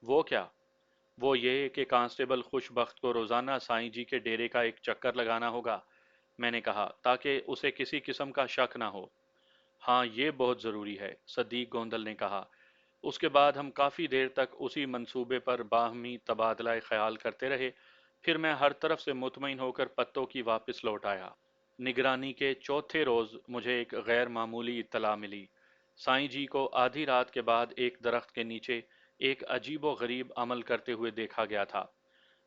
وہ کیا؟ وہ یہ کہ کانسٹیبل خوش بخت کو روزانہ سائیں جی کے ڈیرے کا ایک چکر لگانا ہوگا۔ میں نے کہا، تاکہ اسے کسی قسم کا شک نہ ہو۔ ہاں، یہ بہت ضروری ہے، صدیق گوندل نے کہا۔ اس کے بعد ہم کافی دیر تک اسی منصوبے پر باہمی تبادلہ خیال کرتے رہے۔ پھر میں ہر طرف سے مطمئن ہو کر پتوں کی واپس لوٹ آیا۔ نگرانی کے چوتھے روز مجھے ایک غیر معمولی اطلاع ملی۔ سائیں جی کو آدھی رات کے بعد ایک درخت کے نیچے ایک عجیب و غریب عمل کرتے ہوئے دیکھا گیا تھا۔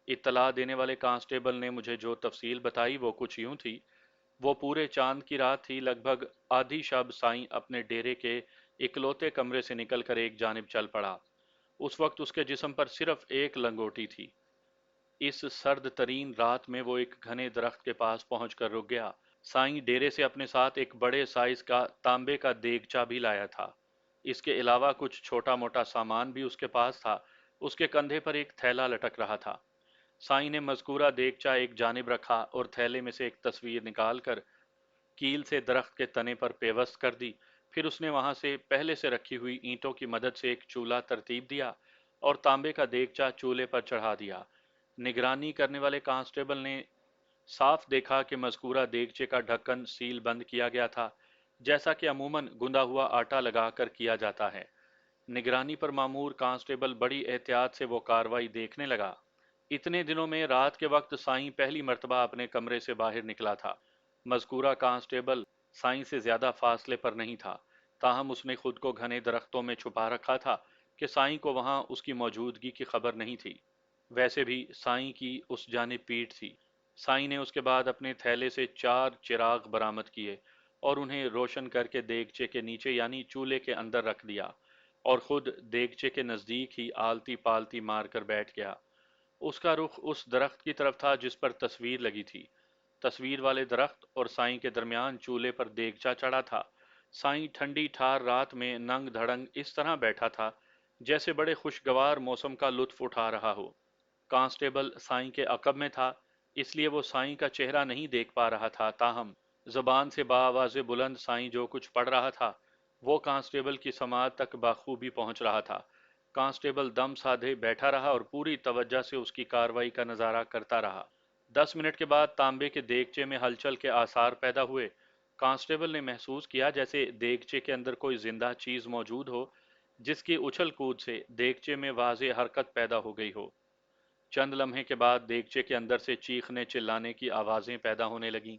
اطلاع دینے والے کانسٹیبل نے مجھے جو تفصیل بتائی وہ کچھ یوں تھی۔ وہ پورے چاند کی رات تھی، لگ بھگ آدھی شب سائیں اپنے ڈیرے کے اکلوتے کمرے سے نکل کر ایک جانب چل پڑا۔ اس وقت اس کے جسم پر صرف ایک لنگوٹی تھی۔ اس سرد ترین رات میں وہ ایک گھنے درخت کے پاس پہنچ کر رک گیا۔ سائیں ڈیرے سے اپنے ساتھ ایک بڑے سائز کا تانبے کا دیگچا بھی لایا تھا۔ اس کے علاوہ کچھ چھوٹا موٹا سامان بھی اس کے پاس تھا۔ اس کے کندھے پر ایک تھیلا لٹک رہا تھا۔ سائیں نے مذکورہ دیگچا ایک جانب رکھا اور تھیلے میں سے ایک تصویر نکال کر کیل سے درخت کے تنے پر پیوست کر دی۔ پھر اس نے وہاں سے پہلے سے رکھی ہوئی اینٹوں کی مدد سے ایک چولہا ترتیب دیا اور تانبے کا دیگچا چولہے پر چڑھا دیا۔ نگرانی کرنے والے کانسٹیبل نے صاف دیکھا کہ مذکورہ دیگچے کا ڈھکن سیل بند کیا گیا تھا، جیسا کہ عموماً گندا ہوا آٹا لگا کر کیا جاتا ہے۔ نگرانی پر مامور کانسٹیبل بڑی احتیاط سے وہ کاروائی دیکھنے لگا۔ اتنے دنوں میں رات کے وقت سائیں پہلی مرتبہ اپنے کمرے سے باہر نکلا تھا۔ مذکورہ کانسٹیبل سائیں سے زیادہ فاصلے پر نہیں تھا، تاہم اس نے خود کو گھنے درختوں میں چھپا رکھا تھا کہ سائیں کو وہاں اس کی موجودگی کی خبر نہیں تھی۔ ویسے بھی سائیں کی اس جانب پیٹھ تھی۔ سائیں نے اس کے بعد اپنے تھیلے سے 4 چراغ برآمد کیے اور انہیں روشن کر کے دیگچے کے نیچے یعنی چولہے کے اندر رکھ دیا اور خود دیگچے کے نزدیک ہی آلتی پالتی مار کر بیٹھ گیا۔ اس کا رخ اس درخت کی طرف تھا جس پر تصویر لگی تھی۔ تصویر والے درخت اور سائیں کے درمیان چولہے پر دیگچا چڑھا تھا۔ سائیں ٹھنڈی ٹھار رات میں ننگ دھڑنگ اس طرح بیٹھا تھا جیسے بڑے خوشگوار موسم کا لطف اٹھا رہا ہو۔ کانسٹیبل سائیں کے عقب میں تھا، اس لیے وہ سائیں کا چہرہ نہیں دیکھ پا رہا تھا، تاہم زبان سے بآواز بلند سائیں جو کچھ پڑھ رہا تھا وہ کانسٹیبل کی سماعت تک بخوبی پہنچ رہا تھا۔ کانسٹیبل دم سادھے بیٹھا رہا اور پوری توجہ سے اس کی کاروائی کا نظارہ کرتا رہا۔ 10 منٹ کے بعد تانبے کے دیگچے میں ہلچل کے آثار پیدا ہوئے۔ کانسٹیبل نے محسوس کیا جیسے دیگچے کے اندر کوئی زندہ چیز موجود ہو، جس کی اچھل کود سے دیگچے میں واضح حرکت پیدا ہو گئی ہو۔ چند لمحے کے بعد دیگچے کے اندر سے چیخنے چلانے کی آوازیں پیدا ہونے لگیں۔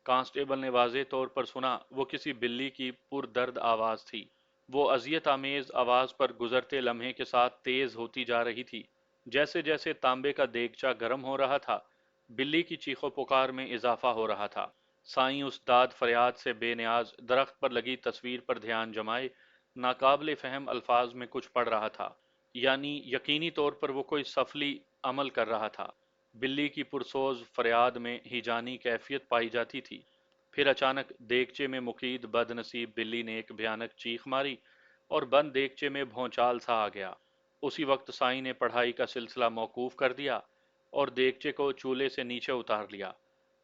کانسٹیبل نے واضح طور پر سنا، وہ کسی بلی کی پردرد آواز تھی۔ وہ اذیت آمیز آواز پر گزرتے لمحے کے ساتھ تیز ہوتی جا رہی تھی۔ جیسے جیسے تانبے کا دیگچا گرم ہو رہا تھا، بلی کی چیخو پکار میں اضافہ ہو رہا تھا۔ سائیں اس داد فریاد سے بے نیاز درخت پر لگی تصویر پر دھیان جمائے ناقابل فہم الفاظ میں کچھ پڑھ رہا تھا، یعنی یقینی طور پر وہ کوئی سفلی عمل کر رہا تھا۔ بلی کی پرسوز فریاد میں ہیجانی کیفیت پائی جاتی تھی۔ پھر اچانک دیگچے میں مقید بد نصیب بلی نے ایک بھیانک چیخ ماری اور بند دیگچے میں بھونچال سا آ گیا۔ اسی وقت سائیں نے پڑھائی کا سلسلہ موقوف کر دیا اور دیگچے کو چولہے سے نیچے اتار لیا۔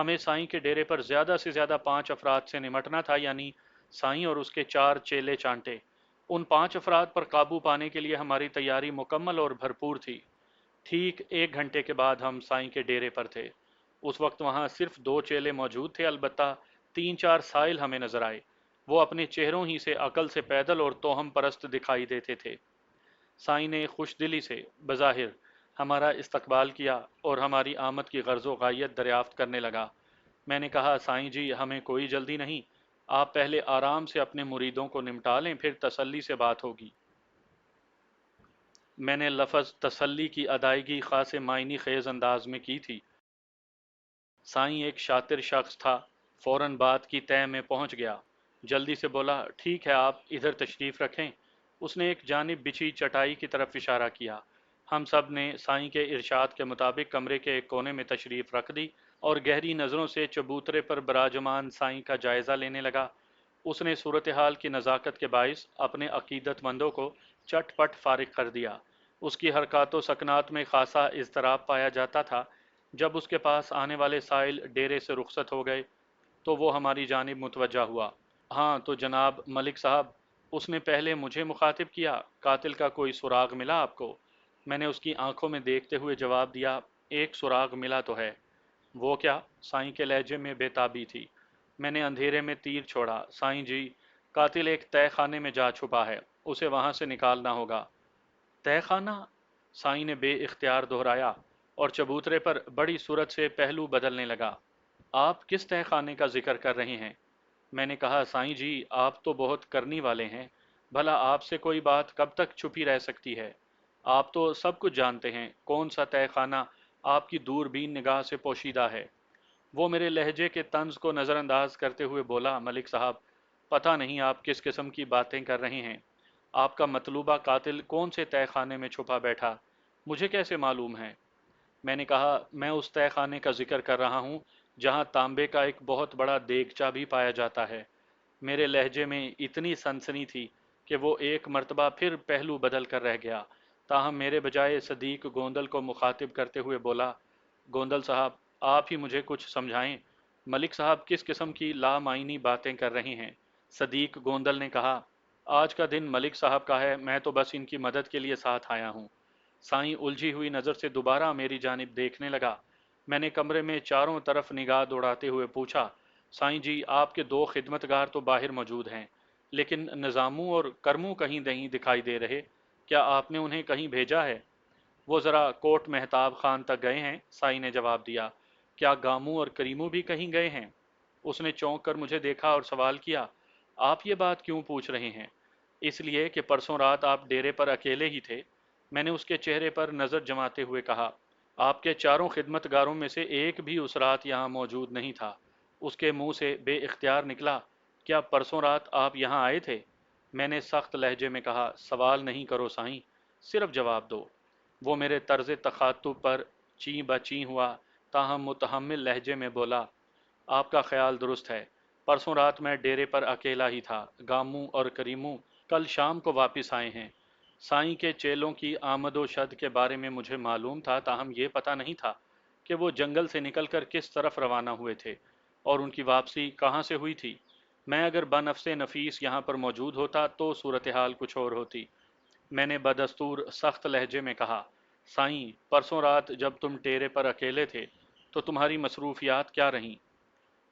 ہمیں سائیں کے ڈیرے پر زیادہ سے زیادہ 5 افراد سے نمٹنا تھا، یعنی سائیں اور اس کے 4 چیلے چانٹے۔ ان 5 افراد پر قابو پانے کے لیے ہماری تیاری مکمل اور بھرپور تھی۔ ٹھیک 1 گھنٹے کے بعد ہم سائیں کے ڈیرے پر تھے۔ اس وقت وہاں صرف 2 چیلے موجود تھے، البتہ 3 4 سائل ہمیں نظر آئے۔ وہ اپنے چہروں ہی سے عقل سے پیدل اور توہم پرست دکھائی دیتے تھے۔ سائیں نے خوش دلی سے بظاہر ہمارا استقبال کیا اور ہماری آمد کی غرض و غایت دریافت کرنے لگا۔ میں نے کہا، سائیں جی، ہمیں کوئی جلدی نہیں، آپ پہلے آرام سے اپنے مریدوں کو نمٹا لیں، پھر تسلی سے بات ہوگی۔ میں نے لفظ تسلی کی ادائیگی خاصے معنی خیز انداز میں کی تھی۔ سائیں ایک شاطر شخص تھا، فوراً بات کی تہہ میں پہنچ گیا۔ جلدی سے بولا، ٹھیک ہے، آپ ادھر تشریف رکھیں۔ اس نے ایک جانب بچھی چٹائی کی طرف اشارہ کیا۔ ہم سب نے سائیں کے ارشاد کے مطابق کمرے کے ایک کونے میں تشریف رکھ دی اور گہری نظروں سے چبوترے پر براجمان سائیں کا جائزہ لینے لگا۔ اس نے صورتحال کی نزاکت کے باعث اپنے عقیدت مندوں کو چٹ پٹ فارغ کر دیا۔ اس کی حرکات و سکنات میں خاصا اضطراب پایا جاتا تھا۔ جب اس کے پاس آنے والے سائل ڈیرے سے رخصت ہو گئے تو وہ ہماری جانب متوجہ ہوا۔ ہاں تو جناب ملک صاحب، اس نے پہلے مجھے مخاطب کیا، قاتل کا کوئی سراغ ملا آپ کو؟ میں نے اس کی آنکھوں میں دیکھتے ہوئے جواب دیا، ایک سراغ ملا تو ہے۔ وہ کیا؟ سائیں کے لہجے میں بے تابی تھی۔ میں نے اندھیرے میں تیر چھوڑا، سائیں جی، قاتل ایک تہہ خانے میں جا چھپا ہے، اسے وہاں سے نکالنا ہوگا۔ تہہ خانہ؟ سائیں نے بے اختیار دہرایا اور چبوترے پر بڑی صورت سے پہلو بدلنے لگا۔ آپ کس تہہ خانے کا ذکر کر رہے ہیں؟ میں نے کہا، سائیں جی، آپ تو بہت کرنی والے ہیں، بھلا آپ سے کوئی بات کب تک چھپی رہ سکتی ہے؟ آپ تو سب کچھ جانتے ہیں، کون سا تہہ خانہ آپ کی دوربین نگاہ سے پوشیدہ ہے؟ وہ میرے لہجے کے طنز کو نظر انداز کرتے ہوئے بولا، ملک صاحب، پتہ نہیں آپ کس قسم کی باتیں کر رہے ہیں۔ آپ کا مطلوبہ قاتل کون سے تہہ خانے میں چھپا بیٹھا، مجھے کیسے معلوم ہے؟ میں نے کہا، میں اس تہہ خانے کا ذکر کر رہا ہوں جہاں تانبے کا ایک بہت بڑا دیگچہ بھی پایا جاتا ہے۔ میرے لہجے میں اتنی سنسنی تھی کہ وہ ایک مرتبہ پھر پہلو بدل کر رہ گیا، تاہم میرے بجائے صدیق گوندل کو مخاطب کرتے ہوئے بولا، گوندل صاحب، آپ ہی مجھے کچھ سمجھائیں، ملک صاحب کس قسم کی لامعنی باتیں کر رہے ہیں۔ صدیق گوندل نے کہا، آج کا دن ملک صاحب کا ہے، میں تو بس ان کی مدد کے لیے ساتھ آیا ہوں۔ سائیں الجھی ہوئی نظر سے دوبارہ میری جانب دیکھنے لگا۔ میں نے کمرے میں چاروں طرف نگاہ دوڑاتے ہوئے پوچھا، سائیں جی، آپ کے 2 خدمتگار تو باہر موجود ہیں، لیکن نظاموں اور کرموں کہیں نہیں دکھائی دے رہے، کیا آپ نے انہیں کہیں بھیجا ہے؟ وہ ذرا کوٹ مہتاب خان تک گئے ہیں، سائیں نے جواب دیا۔ کیا گاموں اور کریموں بھی کہیں گئے ہیں؟ اس نے چونک کر مجھے دیکھا اور سوال کیا، آپ یہ بات کیوں پوچھ رہے ہیں؟ اس لیے کہ پرسوں رات آپ ڈیرے پر اکیلے ہی تھے۔ میں نے اس کے چہرے پر نظر جماتے ہوئے کہا، آپ کے 4 خدمتگاروں میں سے ایک بھی اس رات یہاں موجود نہیں تھا۔ اس کے منہ سے بے اختیار نکلا، کیا پرسوں رات آپ یہاں آئے تھے؟ میں نے سخت لہجے میں کہا، سوال نہیں کرو سائیں، صرف جواب دو۔ وہ میرے طرز تخاطب پر چیں بچیں ہوا، تاہم متحمل لہجے میں بولا، آپ کا خیال درست ہے، پرسوں رات میں ڈیرے پر اکیلا ہی تھا، گاموں اور کریموں کل شام کو واپس آئے ہیں۔ سائیں کے چیلوں کی آمد و شد کے بارے میں مجھے معلوم تھا، تاہم یہ پتہ نہیں تھا کہ وہ جنگل سے نکل کر کس طرف روانہ ہوئے تھے اور ان کی واپسی کہاں سے ہوئی تھی۔ میں اگر بنفس نفیس یہاں پر موجود ہوتا تو صورتحال کچھ اور ہوتی۔ میں نے بدستور سخت لہجے میں کہا، سائیں، پرسوں رات جب تم ڈیرے پر اکیلے تھے تو تمہاری مصروفیات کیا رہیں؟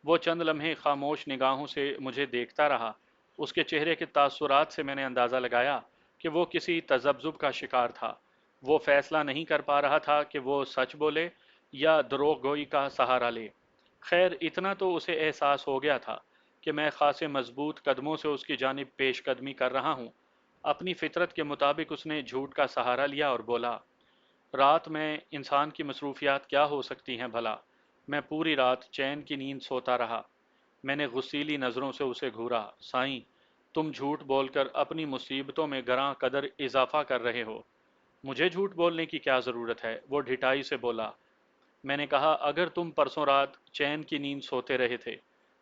وہ چند لمحے خاموش نگاہوں سے مجھے دیکھتا رہا۔ اس کے چہرے کے تاثرات سے میں نے اندازہ لگایا کہ وہ کسی تذبذب کا شکار تھا۔ وہ فیصلہ نہیں کر پا رہا تھا کہ وہ سچ بولے یا دروغ گوئی کا سہارا لے۔ خیر، اتنا تو اسے احساس ہو گیا تھا کہ میں خاصے مضبوط قدموں سے اس کی جانب پیش قدمی کر رہا ہوں۔ اپنی فطرت کے مطابق اس نے جھوٹ کا سہارا لیا اور بولا، رات میں انسان کی مصروفیات کیا ہو سکتی ہیں بھلا؟ میں پوری رات چین کی نیند سوتا رہا۔ میں نے غصیلی نظروں سے اسے گھورا، سائیں، تم جھوٹ بول کر اپنی مصیبتوں میں گراں قدر اضافہ کر رہے ہو۔ مجھے جھوٹ بولنے کی کیا ضرورت ہے؟ وہ ڈھٹائی سے بولا۔ میں نے کہا، اگر تم پرسوں رات چین کی نیند سوتے رہے تھے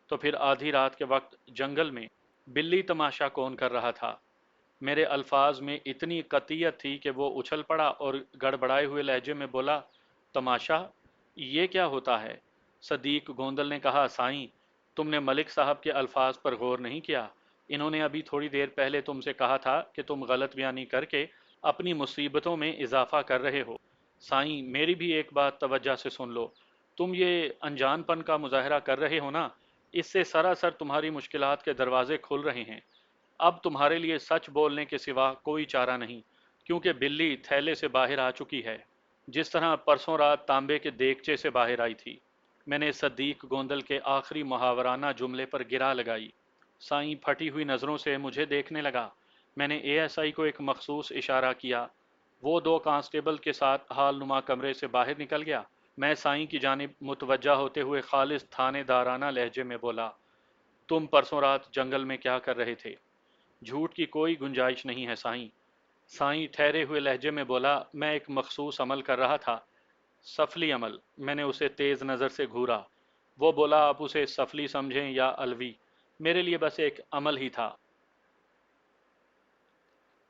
تو پھر آدھی رات کے وقت جنگل میں بلی تماشا کون کر رہا تھا؟ میرے الفاظ میں اتنی قطعیت تھی کہ وہ اچھل پڑا اور گڑبڑائے ہوئے لہجے میں بولا، تماشا؟ یہ کیا ہوتا ہے؟ صدیق گوندل نے کہا، سائیں، تم نے ملک صاحب کے الفاظ پر غور نہیں کیا؟ انہوں نے ابھی تھوڑی دیر پہلے تم سے کہا تھا کہ تم غلط بیانی کر کے اپنی مصیبتوں میں اضافہ کر رہے ہو۔ سائیں، میری بھی ایک بات توجہ سے سن لو۔ تم یہ انجان پن کا مظاہرہ کر رہے ہو نا، اس سے سراسر تمہاری مشکلات کے دروازے کھل رہے ہیں۔ اب تمہارے لیے سچ بولنے کے سوا کوئی چارہ نہیں، کیونکہ بلی تھیلے سے باہر آ چکی ہے، جس طرح پرسوں رات تانبے کے دیگچے سے باہر آئی تھی۔ میں نے صدیق گوندل کے آخری محاورانہ جملے پر گرا لگائی۔ سائیں پھٹی ہوئی نظروں سے مجھے دیکھنے لگا۔ میں نے اے ایس آئی کو ایک مخصوص اشارہ کیا۔ وہ دو کانسٹیبل کے ساتھ حال نما کمرے سے باہر نکل گیا۔ میں سائیں کی جانب متوجہ ہوتے ہوئے خالص تھانے دارانہ لہجے میں بولا، تم پرسوں رات جنگل میں کیا کر رہے تھے؟ جھوٹ کی کوئی گنجائش نہیں ہے سائیں۔ سائیں ٹھہرے ہوئے لہجے میں بولا، میں ایک مخصوص عمل کر رہا تھا۔ سفلی عمل؟ میں نے اسے تیز نظر سے گھورا۔ وہ بولا، آپ اسے سفلی سمجھیں یا الوی، میرے لیے بس ایک عمل ہی تھا۔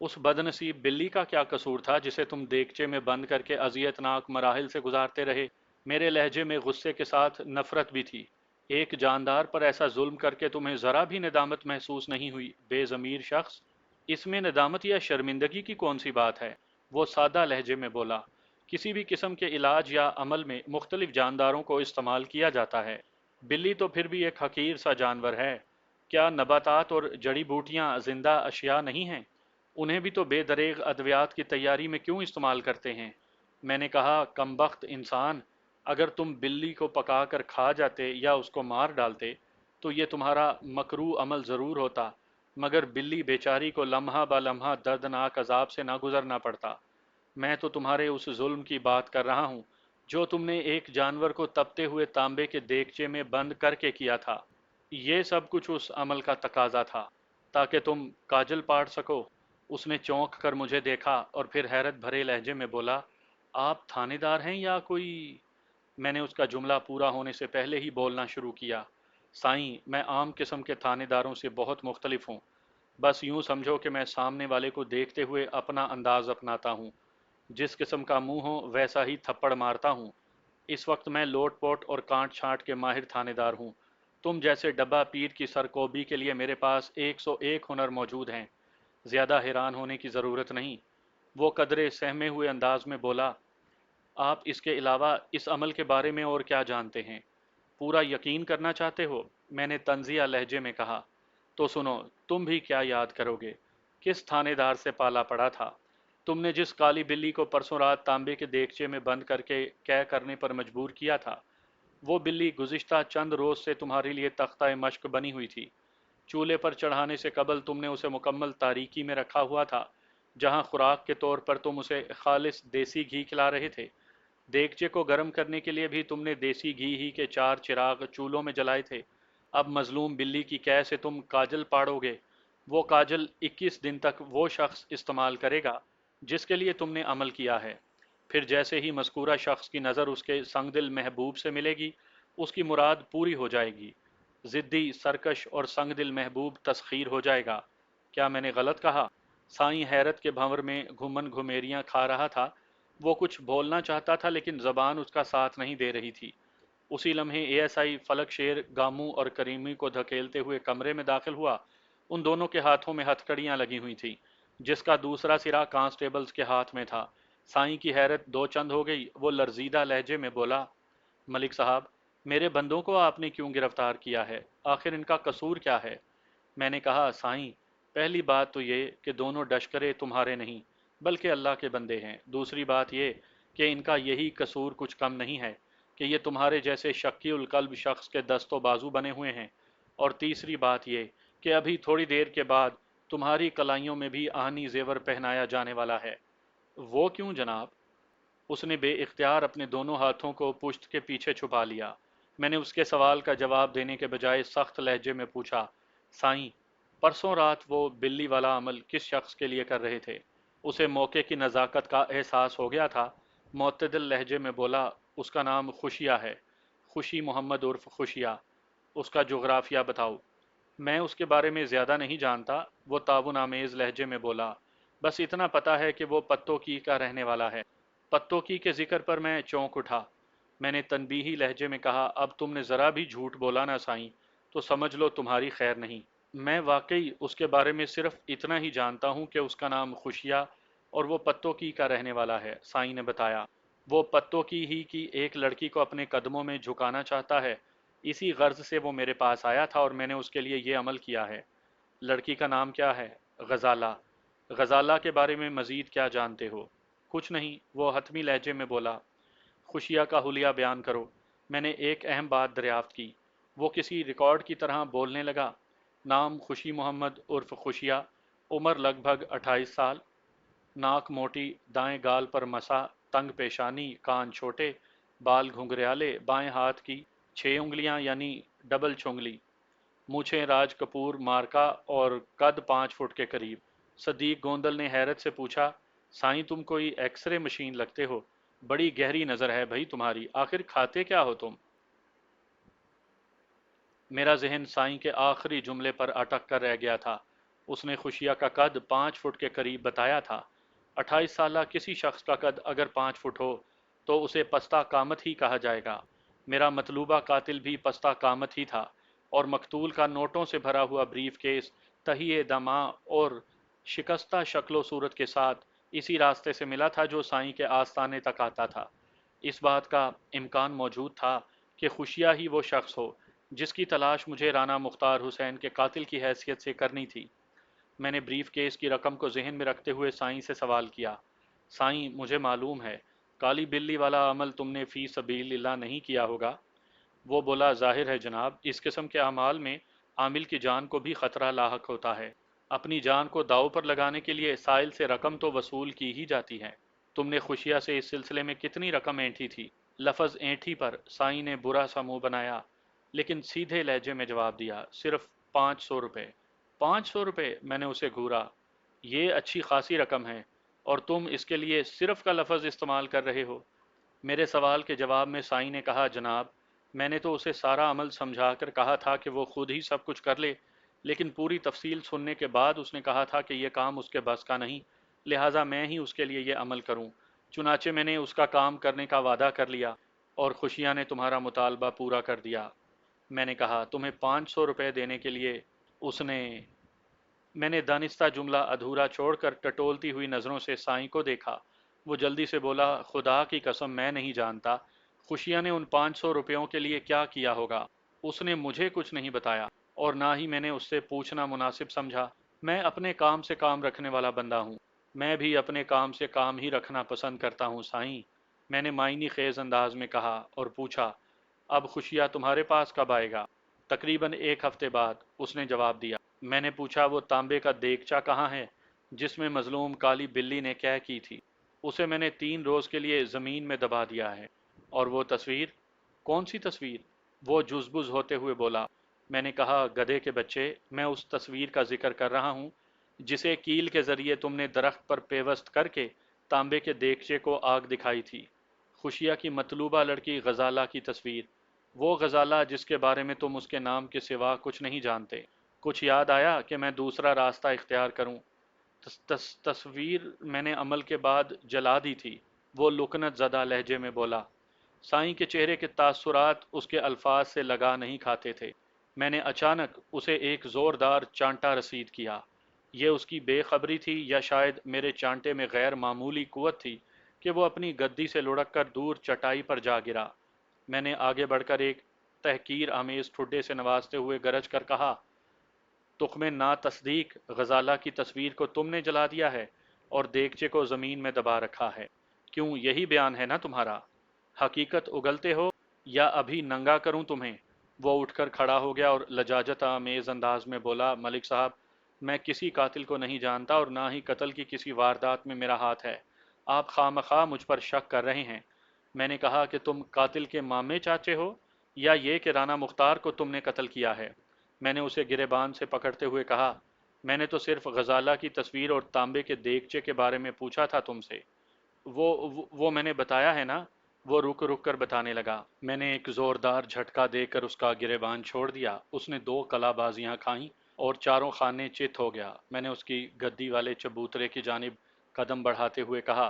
اس بدنصیب بلی کا کیا قصور تھا جسے تم دیگچے میں بند کر کے اذیت ناک مراحل سے گزارتے رہے؟ میرے لہجے میں غصے کے ساتھ نفرت بھی تھی۔ ایک جاندار پر ایسا ظلم کر کے تمہیں ذرا بھی ندامت محسوس نہیں ہوئی، بے ضمیر شخص؟ اس میں ندامت یا شرمندگی کی کون سی بات ہے؟ وہ سادہ لہجے میں بولا، کسی بھی قسم کے علاج یا عمل میں مختلف جانداروں کو استعمال کیا جاتا ہے۔ بلی تو پھر بھی ایک حقیر سا جانور ہے۔ کیا نباتات اور جڑی بوٹیاں زندہ اشیاء نہیں ہیں؟ انہیں بھی تو بے دریغ ادویات کی تیاری میں کیوں استعمال کرتے ہیں؟ میں نے کہا، کمبخت انسان، اگر تم بلی کو پکا کر کھا جاتے یا اس کو مار ڈالتے تو یہ تمہارا مکروہ عمل ضرور ہوتا، مگر بلی بیچاری کو لمحہ با لمحہ دردناک عذاب سے نہ گزرنا پڑتا۔ میں تو تمہارے اس ظلم کی بات کر رہا ہوں جو تم نے ایک جانور کو تپتے ہوئے تانبے کے دیگچے میں بند کر کے کیا تھا۔ یہ سب کچھ اس عمل کا تقاضا تھا تاکہ تم کاجل پاٹ سکو۔ اس نے چونک کر مجھے دیکھا اور پھر حیرت بھرے لہجے میں بولا، آپ تھانے دار ہیں یا کوئی؟ میں نے اس کا جملہ پورا ہونے سے پہلے ہی بولنا شروع کیا، سائیں، میں عام قسم کے تھانے داروں سے بہت مختلف ہوں۔ بس یوں سمجھو کہ میں سامنے والے کو دیکھتے ہوئے اپنا انداز اپناتا ہوں، جس قسم کا منہ ہو ویسا ہی تھپڑ مارتا ہوں۔ اس وقت میں لوٹ پوٹ اور کانٹ چھانٹ کے ماہر تھانے دار ہوں۔ تم جیسے ڈبہ پیر کی سرکوبی کے لیے میرے پاس 101 ہنر موجود ہیں۔ زیادہ حیران ہونے کی ضرورت نہیں۔ وہ قدرے سہمے ہوئے انداز میں بولا، آپ اس کے علاوہ اس عمل کے بارے میں اور کیا جانتے ہیں؟ پورا یقین کرنا چاہتے ہو؟ میں نے طنزیہ لہجے میں کہا۔ تو سنو، تم بھی کیا یاد کرو گے؟ کس تھانے دار سے پالا پڑا تھا؟ تم نے جس کالی بلی کو پرسوں رات تانبے کے دیگچے میں بند کر کے قے کرنے پر مجبور کیا تھا، وہ بلی گزشتہ چند روز سے تمہارے لیے تختہ مشق بنی ہوئی تھی۔ چولہے پر چڑھانے سے قبل تم نے اسے مکمل تاریکی میں رکھا ہوا تھا، جہاں خوراک کے طور پر تم اسے خالص دیسی گھی کھلا رہے تھے۔ دیگچے کو گرم کرنے کے لیے بھی تم نے دیسی گھی ہی کے 4 چراغ چولہوں میں جلائے تھے۔ اب مظلوم بلی کی قے سے تم کاجل پاڑو گے۔ وہ کاجل 21 دن تک وہ شخص استعمال کرے گا جس کے لیے تم نے عمل کیا ہے۔ پھر جیسے ہی مذکورہ شخص کی نظر اس کے سنگ دل محبوب سے ملے گی، اس کی مراد پوری ہو جائے گی۔ ضدی، سرکش اور سنگ دل محبوب تسخیر ہو جائے گا۔ کیا میں نے غلط کہا؟ سائیں حیرت کے بھنور میں گھمن گھمیریاں کھا رہا تھا۔ وہ کچھ بولنا چاہتا تھا لیکن زبان اس کا ساتھ نہیں دے رہی تھی۔ اسی لمحے اے ایس آئی فلک شیر گامو اور کریمی کو دھکیلتے ہوئے کمرے میں داخل ہوا۔ ان دونوں کے ہاتھوں میں ہتھ کڑیاں لگی ہوئی تھیں، جس کا دوسرا سرا کانسٹیبلز کے ہاتھ میں تھا۔ سائیں کی حیرت دو چند ہو گئی۔ وہ لرزیدہ لہجے میں بولا، ملک صاحب، میرے بندوں کو آپ نے کیوں گرفتار کیا ہے؟ آخر ان کا قصور کیا ہے؟ میں نے کہا، سائیں، پہلی بات تو یہ کہ دونوں ڈشکرے تمہارے نہیں بلکہ اللہ کے بندے ہیں۔ دوسری بات یہ کہ ان کا یہی قصور کچھ کم نہیں ہے کہ یہ تمہارے جیسے شکی القلب شخص کے دست و بازو بنے ہوئے ہیں۔ اور تیسری بات یہ کہ ابھی تھوڑی دیر کے بعد تمہاری کلائیوں میں بھی آہنی زیور پہنایا جانے والا ہے۔ وہ کیوں جناب؟ اس نے بے اختیار اپنے دونوں ہاتھوں کو پشت کے پیچھے چھپا لیا۔ میں نے اس کے سوال کا جواب دینے کے بجائے سخت لہجے میں پوچھا، سائیں، پرسوں رات وہ بلی والا عمل کس شخص کے لیے کر رہے تھے؟ اسے موقع کی نزاکت کا احساس ہو گیا تھا۔ معتدل لہجے میں بولا، اس کا نام خوشیہ ہے، خوشی محمد عرف خوشیہ۔ اس کا جغرافیہ بتاؤ؟ میں اس کے بارے میں زیادہ نہیں جانتا، وہ تعاون آمیز لہجے میں بولا، بس اتنا پتا ہے کہ وہ پتوکی کا رہنے والا ہے۔ پتوکی کے ذکر پر میں چونک اٹھا۔ میں نے تنبیہی لہجے میں کہا، اب تم نے ذرا بھی جھوٹ بولا نا سائیں، تو سمجھ لو تمہاری خیر نہیں۔ میں واقعی اس کے بارے میں صرف اتنا ہی جانتا ہوں کہ اس کا نام خوشیا اور وہ پتوں کی کا رہنے والا ہے، سائیں نے بتایا۔ وہ پتوں کی ایک لڑکی کو اپنے قدموں میں جھکانا چاہتا ہے، اسی غرض سے وہ میرے پاس آیا تھا اور میں نے اس کے لیے یہ عمل کیا ہے۔ لڑکی کا نام کیا ہے؟ غزالہ۔ غزالہ کے بارے میں مزید کیا جانتے ہو؟ کچھ نہیں، وہ حتمی لہجے میں بولا۔ خوشیہ کا حلیہ بیان کرو۔ میں نے ایک اہم بات دریافت کی۔ وہ کسی ریکارڈ کی طرح بولنے لگا۔ نام خوشی محمد عرف خوشیہ، عمر لگ بھگ 28 سال، ناک موٹی، دائیں گال پر مسا، تنگ پیشانی، کان چھوٹے، بال گھنگریالے، بائیں ہاتھ کی 6 انگلیاں یعنی ڈبل چنگلی، مونچھیں راج کپور مارکا اور قد 5 فٹ کے قریب۔ صدیق گوندل نے حیرت سے پوچھا، سائیں تم کوئی ایکس رے مشین لگتے ہو؟ بڑی گہری نظر ہے بھائی تمہاری، آخر کھاتے کیا ہو تم؟ میرا ذہن سائیں کے آخری جملے پر اٹک کر رہ گیا تھا۔ اس نے خوشیہ کا قد 5 فٹ کے قریب بتایا تھا۔ 28 سالہ کسی شخص کا قد اگر 5 فٹ ہو تو اسے پستہ قامت ہی کہا جائے گا۔ میرا مطلوبہ قاتل بھی پستہ قامت ہی تھا، اور مقتول کا نوٹوں سے بھرا ہوا بریف کیس تہیے دماغ اور شکستہ شکل و صورت کے ساتھ اسی راستے سے ملا تھا جو سائیں کے آستانے تک آتا تھا۔ اس بات کا امکان موجود تھا کہ خوشیہ ہی وہ شخص ہو جس کی تلاش مجھے رانا مختار حسین کے قاتل کی حیثیت سے کرنی تھی۔ میں نے بریف کیس کی رقم کو ذہن میں رکھتے ہوئے سائیں سے سوال کیا، سائیں مجھے معلوم ہے کالی بلی والا عمل تم نے فی سبیل اللہ نہیں کیا ہوگا؟ وہ بولا، ظاہر ہے جناب، اس قسم کے اعمال میں عامل کی جان کو بھی خطرہ لاحق ہوتا ہے۔ اپنی جان کو داؤ پر لگانے کے لیے سائل سے رقم تو وصول کی ہی جاتی ہے۔ تم نے خوشیہ سے اس سلسلے میں کتنی رقم اینٹھی تھی؟ لفظ اینٹھی پر سائیں نے برا سا منہ بنایا، لیکن سیدھے لہجے میں جواب دیا، صرف 500 روپے۔ 500 روپے؟ میں نے اسے گھورا، یہ اچھی خاصی رقم ہے، اور تم اس کے لیے صرف کا لفظ استعمال کر رہے ہو۔ میرے سوال کے جواب میں سائیں نے کہا، جناب میں نے تو اسے سارا عمل سمجھا کر کہا تھا کہ وہ خود ہی سب کچھ کر لے، لیکن پوری تفصیل سننے کے بعد اس نے کہا تھا کہ یہ کام اس کے بس کا نہیں، لہٰذا میں ہی اس کے لیے یہ عمل کروں۔ چنانچہ میں نے اس کا کام کرنے کا وعدہ کر لیا، اور خوشیاں نے تمہارا مطالبہ پورا کر دیا۔ میں نے کہا، تمہیں 500 روپے دینے کے لیے اس نے… میں نے دانستہ جملہ ادھورا چھوڑ کر ٹٹولتی ہوئی نظروں سے سائیں کو دیکھا۔ وہ جلدی سے بولا، خدا کی قسم میں نہیں جانتا خوشیہ نے ان 500 روپیوں کے لیے کیا کیا ہوگا۔ اس نے مجھے کچھ نہیں بتایا، اور نہ ہی میں نے اس سے پوچھنا مناسب سمجھا۔ میں اپنے کام سے کام رکھنے والا بندہ ہوں۔ میں بھی اپنے کام سے کام ہی رکھنا پسند کرتا ہوں سائیں، میں نے معنی خیز انداز میں کہا اور پوچھا، اب خوشیہ تمہارے پاس کب آئے گا؟ تقریباً 1 ہفتے بعد، اس نے جواب دیا۔ میں نے پوچھا، وہ تانبے کا دیگچہ کہاں ہے جس میں مظلوم کالی بلی نے قے کی تھی؟ اسے میں نے 3 روز کے لیے زمین میں دبا دیا ہے۔ اور وہ تصویر؟ کون سی تصویر؟ وہ جزبز ہوتے ہوئے بولا۔ میں نے کہا، گدھے کے بچے، میں اس تصویر کا ذکر کر رہا ہوں جسے کیل کے ذریعے تم نے درخت پر پیوست کر کے تانبے کے دیگچے کو آگ دکھائی تھی۔ خوشیہ کی مطلوبہ لڑکی غزالہ کی تصویر، وہ غزالہ جس کے بارے میں تم اس کے نام کے سوا کچھ نہیں جانتے۔ کچھ یاد آیا کہ میں دوسرا راستہ اختیار کروں؟ تصویر میں نے عمل کے بعد جلا دی تھی، وہ لکنت زدہ لہجے میں بولا۔ سائیں کے چہرے کے تاثرات اس کے الفاظ سے لگا نہیں کھاتے تھے۔ میں نے اچانک اسے ایک زوردار چانٹا رسید کیا۔ یہ اس کی بے خبری تھی، یا شاید میرے چانٹے میں غیر معمولی قوت تھی کہ وہ اپنی گدی سے لڑک کر دور چٹائی پر جا گرا۔ میں نے آگے بڑھ کر ایک تحقیر آمیز ٹھڈے سے نوازتے ہوئے گرج کر کہا، تخم نا تصدیق، غزالہ کی تصویر کو تم نے جلا دیا ہے اور دیگچے کو زمین میں دبا رکھا ہے، کیوں یہی بیان ہے نا تمہارا؟ حقیقت اگلتے ہو یا ابھی ننگا کروں تمہیں؟ وہ اٹھ کر کھڑا ہو گیا اور لجاجت آمیز انداز میں بولا، ملک صاحب میں کسی قاتل کو نہیں جانتا اور نہ ہی قتل کی کسی واردات میں میرا ہاتھ ہے، آپ خواہ مخواہ مجھ پر شک کر رہے ہیں۔ میں نے کہا کہ تم قاتل کے مامے چاچے ہو، یا یہ کہ رانا مختار کو تم نے قتل کیا ہے؟ میں نے اسے گریبان سے پکڑتے ہوئے کہا، میں نے تو صرف غزالہ کی تصویر اور تانبے کے دیگچے کے بارے میں پوچھا تھا تم سے۔ وہ میں نے بتایا ہے نا، وہ رک رک کر بتانے لگا۔ میں نے ایک زوردار جھٹکا دے کر اس کا گریبان چھوڑ دیا۔ اس نے 2 کلا بازیاں کھائیں اور چاروں خانے چت ہو گیا۔ میں نے اس کی گدی والے چبوترے کی جانب قدم بڑھاتے ہوئے کہا،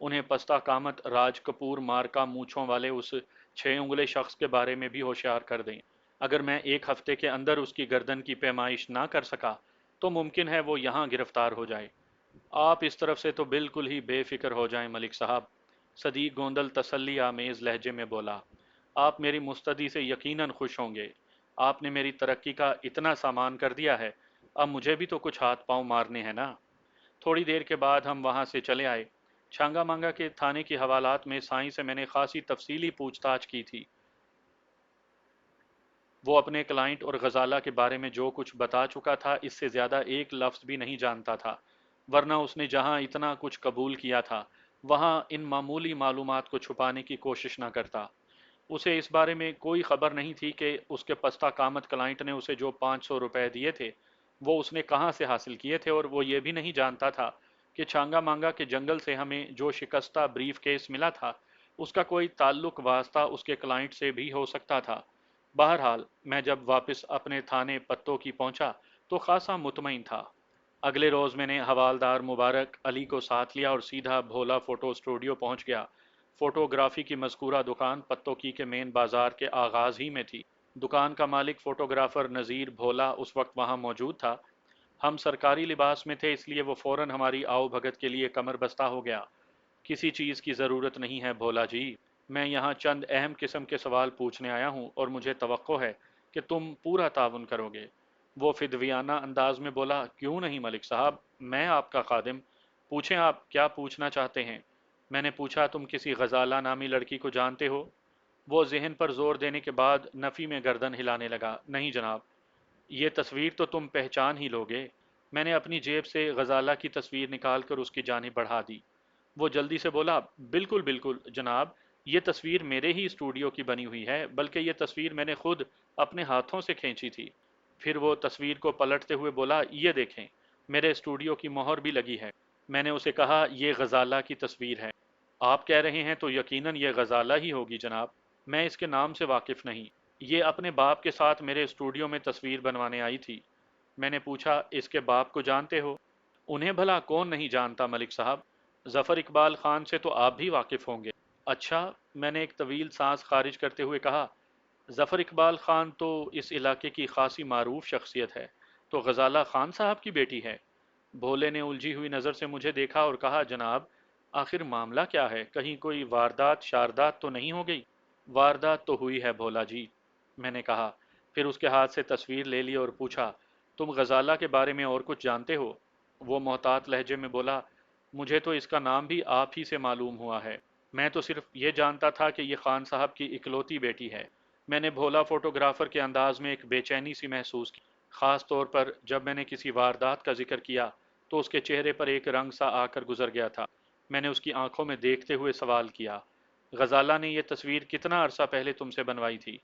انہیں پستہ کامت راج کپور مارکا مونچھوں والے اس 6 انگلے شخص کے بارے میں بھی ہوشیار کر دیں۔ اگر میں ایک ہفتے کے اندر اس کی گردن کی پیمائش نہ کر سکا تو ممکن ہے وہ یہاں گرفتار ہو جائے۔ آپ اس طرف سے تو بالکل ہی بے فکر ہو جائیں ملک صاحب، صدیق گوندل تسلی آمیز لہجے میں بولا۔ آپ میری مستدی سے یقیناً خوش ہوں گے۔ آپ نے میری ترقی کا اتنا سامان کر دیا ہے، اب مجھے بھی تو کچھ ہاتھ پاؤں مارنے ہیں نا۔ تھوڑی دیر کے بعد ہم وہاں سے چلے آئے۔ چھانگا مانگا کے تھانے کی حوالات میں سائیں سے میں نے خاصی تفصیلی پوچھ تاچھ کی تھی۔ وہ اپنے کلائنٹ اور غزالہ کے بارے میں جو کچھ بتا چکا تھا اس سے زیادہ ایک لفظ بھی نہیں جانتا تھا، ورنہ اس نے جہاں اتنا کچھ قبول کیا تھا وہاں ان معمولی معلومات کو چھپانے کی کوشش نہ کرتا۔ اسے اس بارے میں کوئی خبر نہیں تھی کہ اس کے پستہ کامت کلائنٹ نے اسے جو 500 روپے دیے تھے وہ اس نے کہاں سے حاصل کیے تھے، اور وہ یہ بھی نہیں جانتا تھا کہ چھانگا مانگا کے جنگل سے ہمیں جو شکستہ بریف کیس ملا تھا اس کا کوئی تعلق واسطہ اس کے کلائنٹ سے بھی ہو سکتا تھا۔ بہرحال میں جب واپس اپنے تھانے پتوں کی پہنچا تو خاصا مطمئن تھا۔ اگلے روز میں نے حوالدار مبارک علی کو ساتھ لیا اور سیدھا بھولا فوٹو اسٹوڈیو پہنچ گیا۔ فوٹوگرافی کی مذکورہ دکان پتوں کی مین بازار کے آغاز ہی میں تھی۔ دکان کا مالک فوٹوگرافر نذیر بھولا اس وقت وہاں موجود تھا۔ ہم سرکاری لباس میں تھے اس لیے وہ فوراً ہماری آؤ بھگت کے لیے کمر بستہ ہو گیا۔ کسی چیز کی ضرورت نہیں ہے بھولا جی، میں یہاں چند اہم قسم کے سوال پوچھنے آیا ہوں اور مجھے توقع ہے کہ تم پورا تعاون کرو گے۔ وہ فدویانہ انداز میں بولا، کیوں نہیں ملک صاحب، میں آپ کا خادم، پوچھیں آپ کیا پوچھنا چاہتے ہیں۔ میں نے پوچھا، تم کسی غزالہ نامی لڑکی کو جانتے ہو؟ وہ ذہن پر زور دینے کے بعد نفی میں گردن ہلانے لگا، نہیں جناب۔ یہ تصویر تو تم پہچان ہی لوگے۔ میں نے اپنی جیب سے غزالہ کی تصویر نکال کر اس کی جانب بڑھا دی۔ وہ جلدی سے بولا، بالکل بالکل جناب، یہ تصویر میرے ہی اسٹوڈیو کی بنی ہوئی ہے، بلکہ یہ تصویر میں نے خود اپنے ہاتھوں سے کھینچی تھی۔ پھر وہ تصویر کو پلٹتے ہوئے بولا، یہ دیکھیں، میرے اسٹوڈیو کی مہر بھی لگی ہے۔ میں نے اسے کہا، یہ غزالہ کی تصویر ہے۔ آپ کہہ رہے ہیں تو یقیناً یہ غزالہ ہی ہوگی جناب، میں اس کے نام سے واقف نہیں۔ یہ اپنے باپ کے ساتھ میرے اسٹوڈیو میں تصویر بنوانے آئی تھی۔ میں نے پوچھا، اس کے باپ کو جانتے ہو؟ انہیں بھلا کون نہیں جانتا ملک صاحب، ظفر اقبال خان سے تو آپ بھی واقف ہوں گے۔ اچھا، میں نے ایک طویل سانس خارج کرتے ہوئے کہا، ظفر اقبال خان تو اس علاقے کی خاصی معروف شخصیت ہے، تو غزالہ خان صاحب کی بیٹی ہے؟ بھولے نے الجھی ہوئی نظر سے مجھے دیکھا اور کہا، جناب آخر معاملہ کیا ہے، کہیں کوئی واردات شاردات تو نہیں ہو گئی؟ واردات تو ہوئی ہے بھولا جی، میں نے کہا، پھر اس کے ہاتھ سے تصویر لے لی اور پوچھا، تم غزالہ کے بارے میں اور کچھ جانتے ہو؟ وہ محتاط لہجے میں بولا، مجھے تو اس کا نام بھی آپ ہی سے معلوم ہوا ہے، میں تو صرف یہ جانتا تھا کہ یہ خان صاحب کی اکلوتی بیٹی ہے۔ میں نے بھولا فوٹوگرافر کے انداز میں ایک بے چینی سی محسوس کی، خاص طور پر جب میں نے کسی واردات کا ذکر کیا تو اس کے چہرے پر ایک رنگ سا آ کر گزر گیا تھا۔ میں نے اس کی آنکھوں میں دیکھتے ہوئے سوال کیا، غزالہ نے یہ تصویر کتنا عرصہ پہلے تم سے بنوائی تھی؟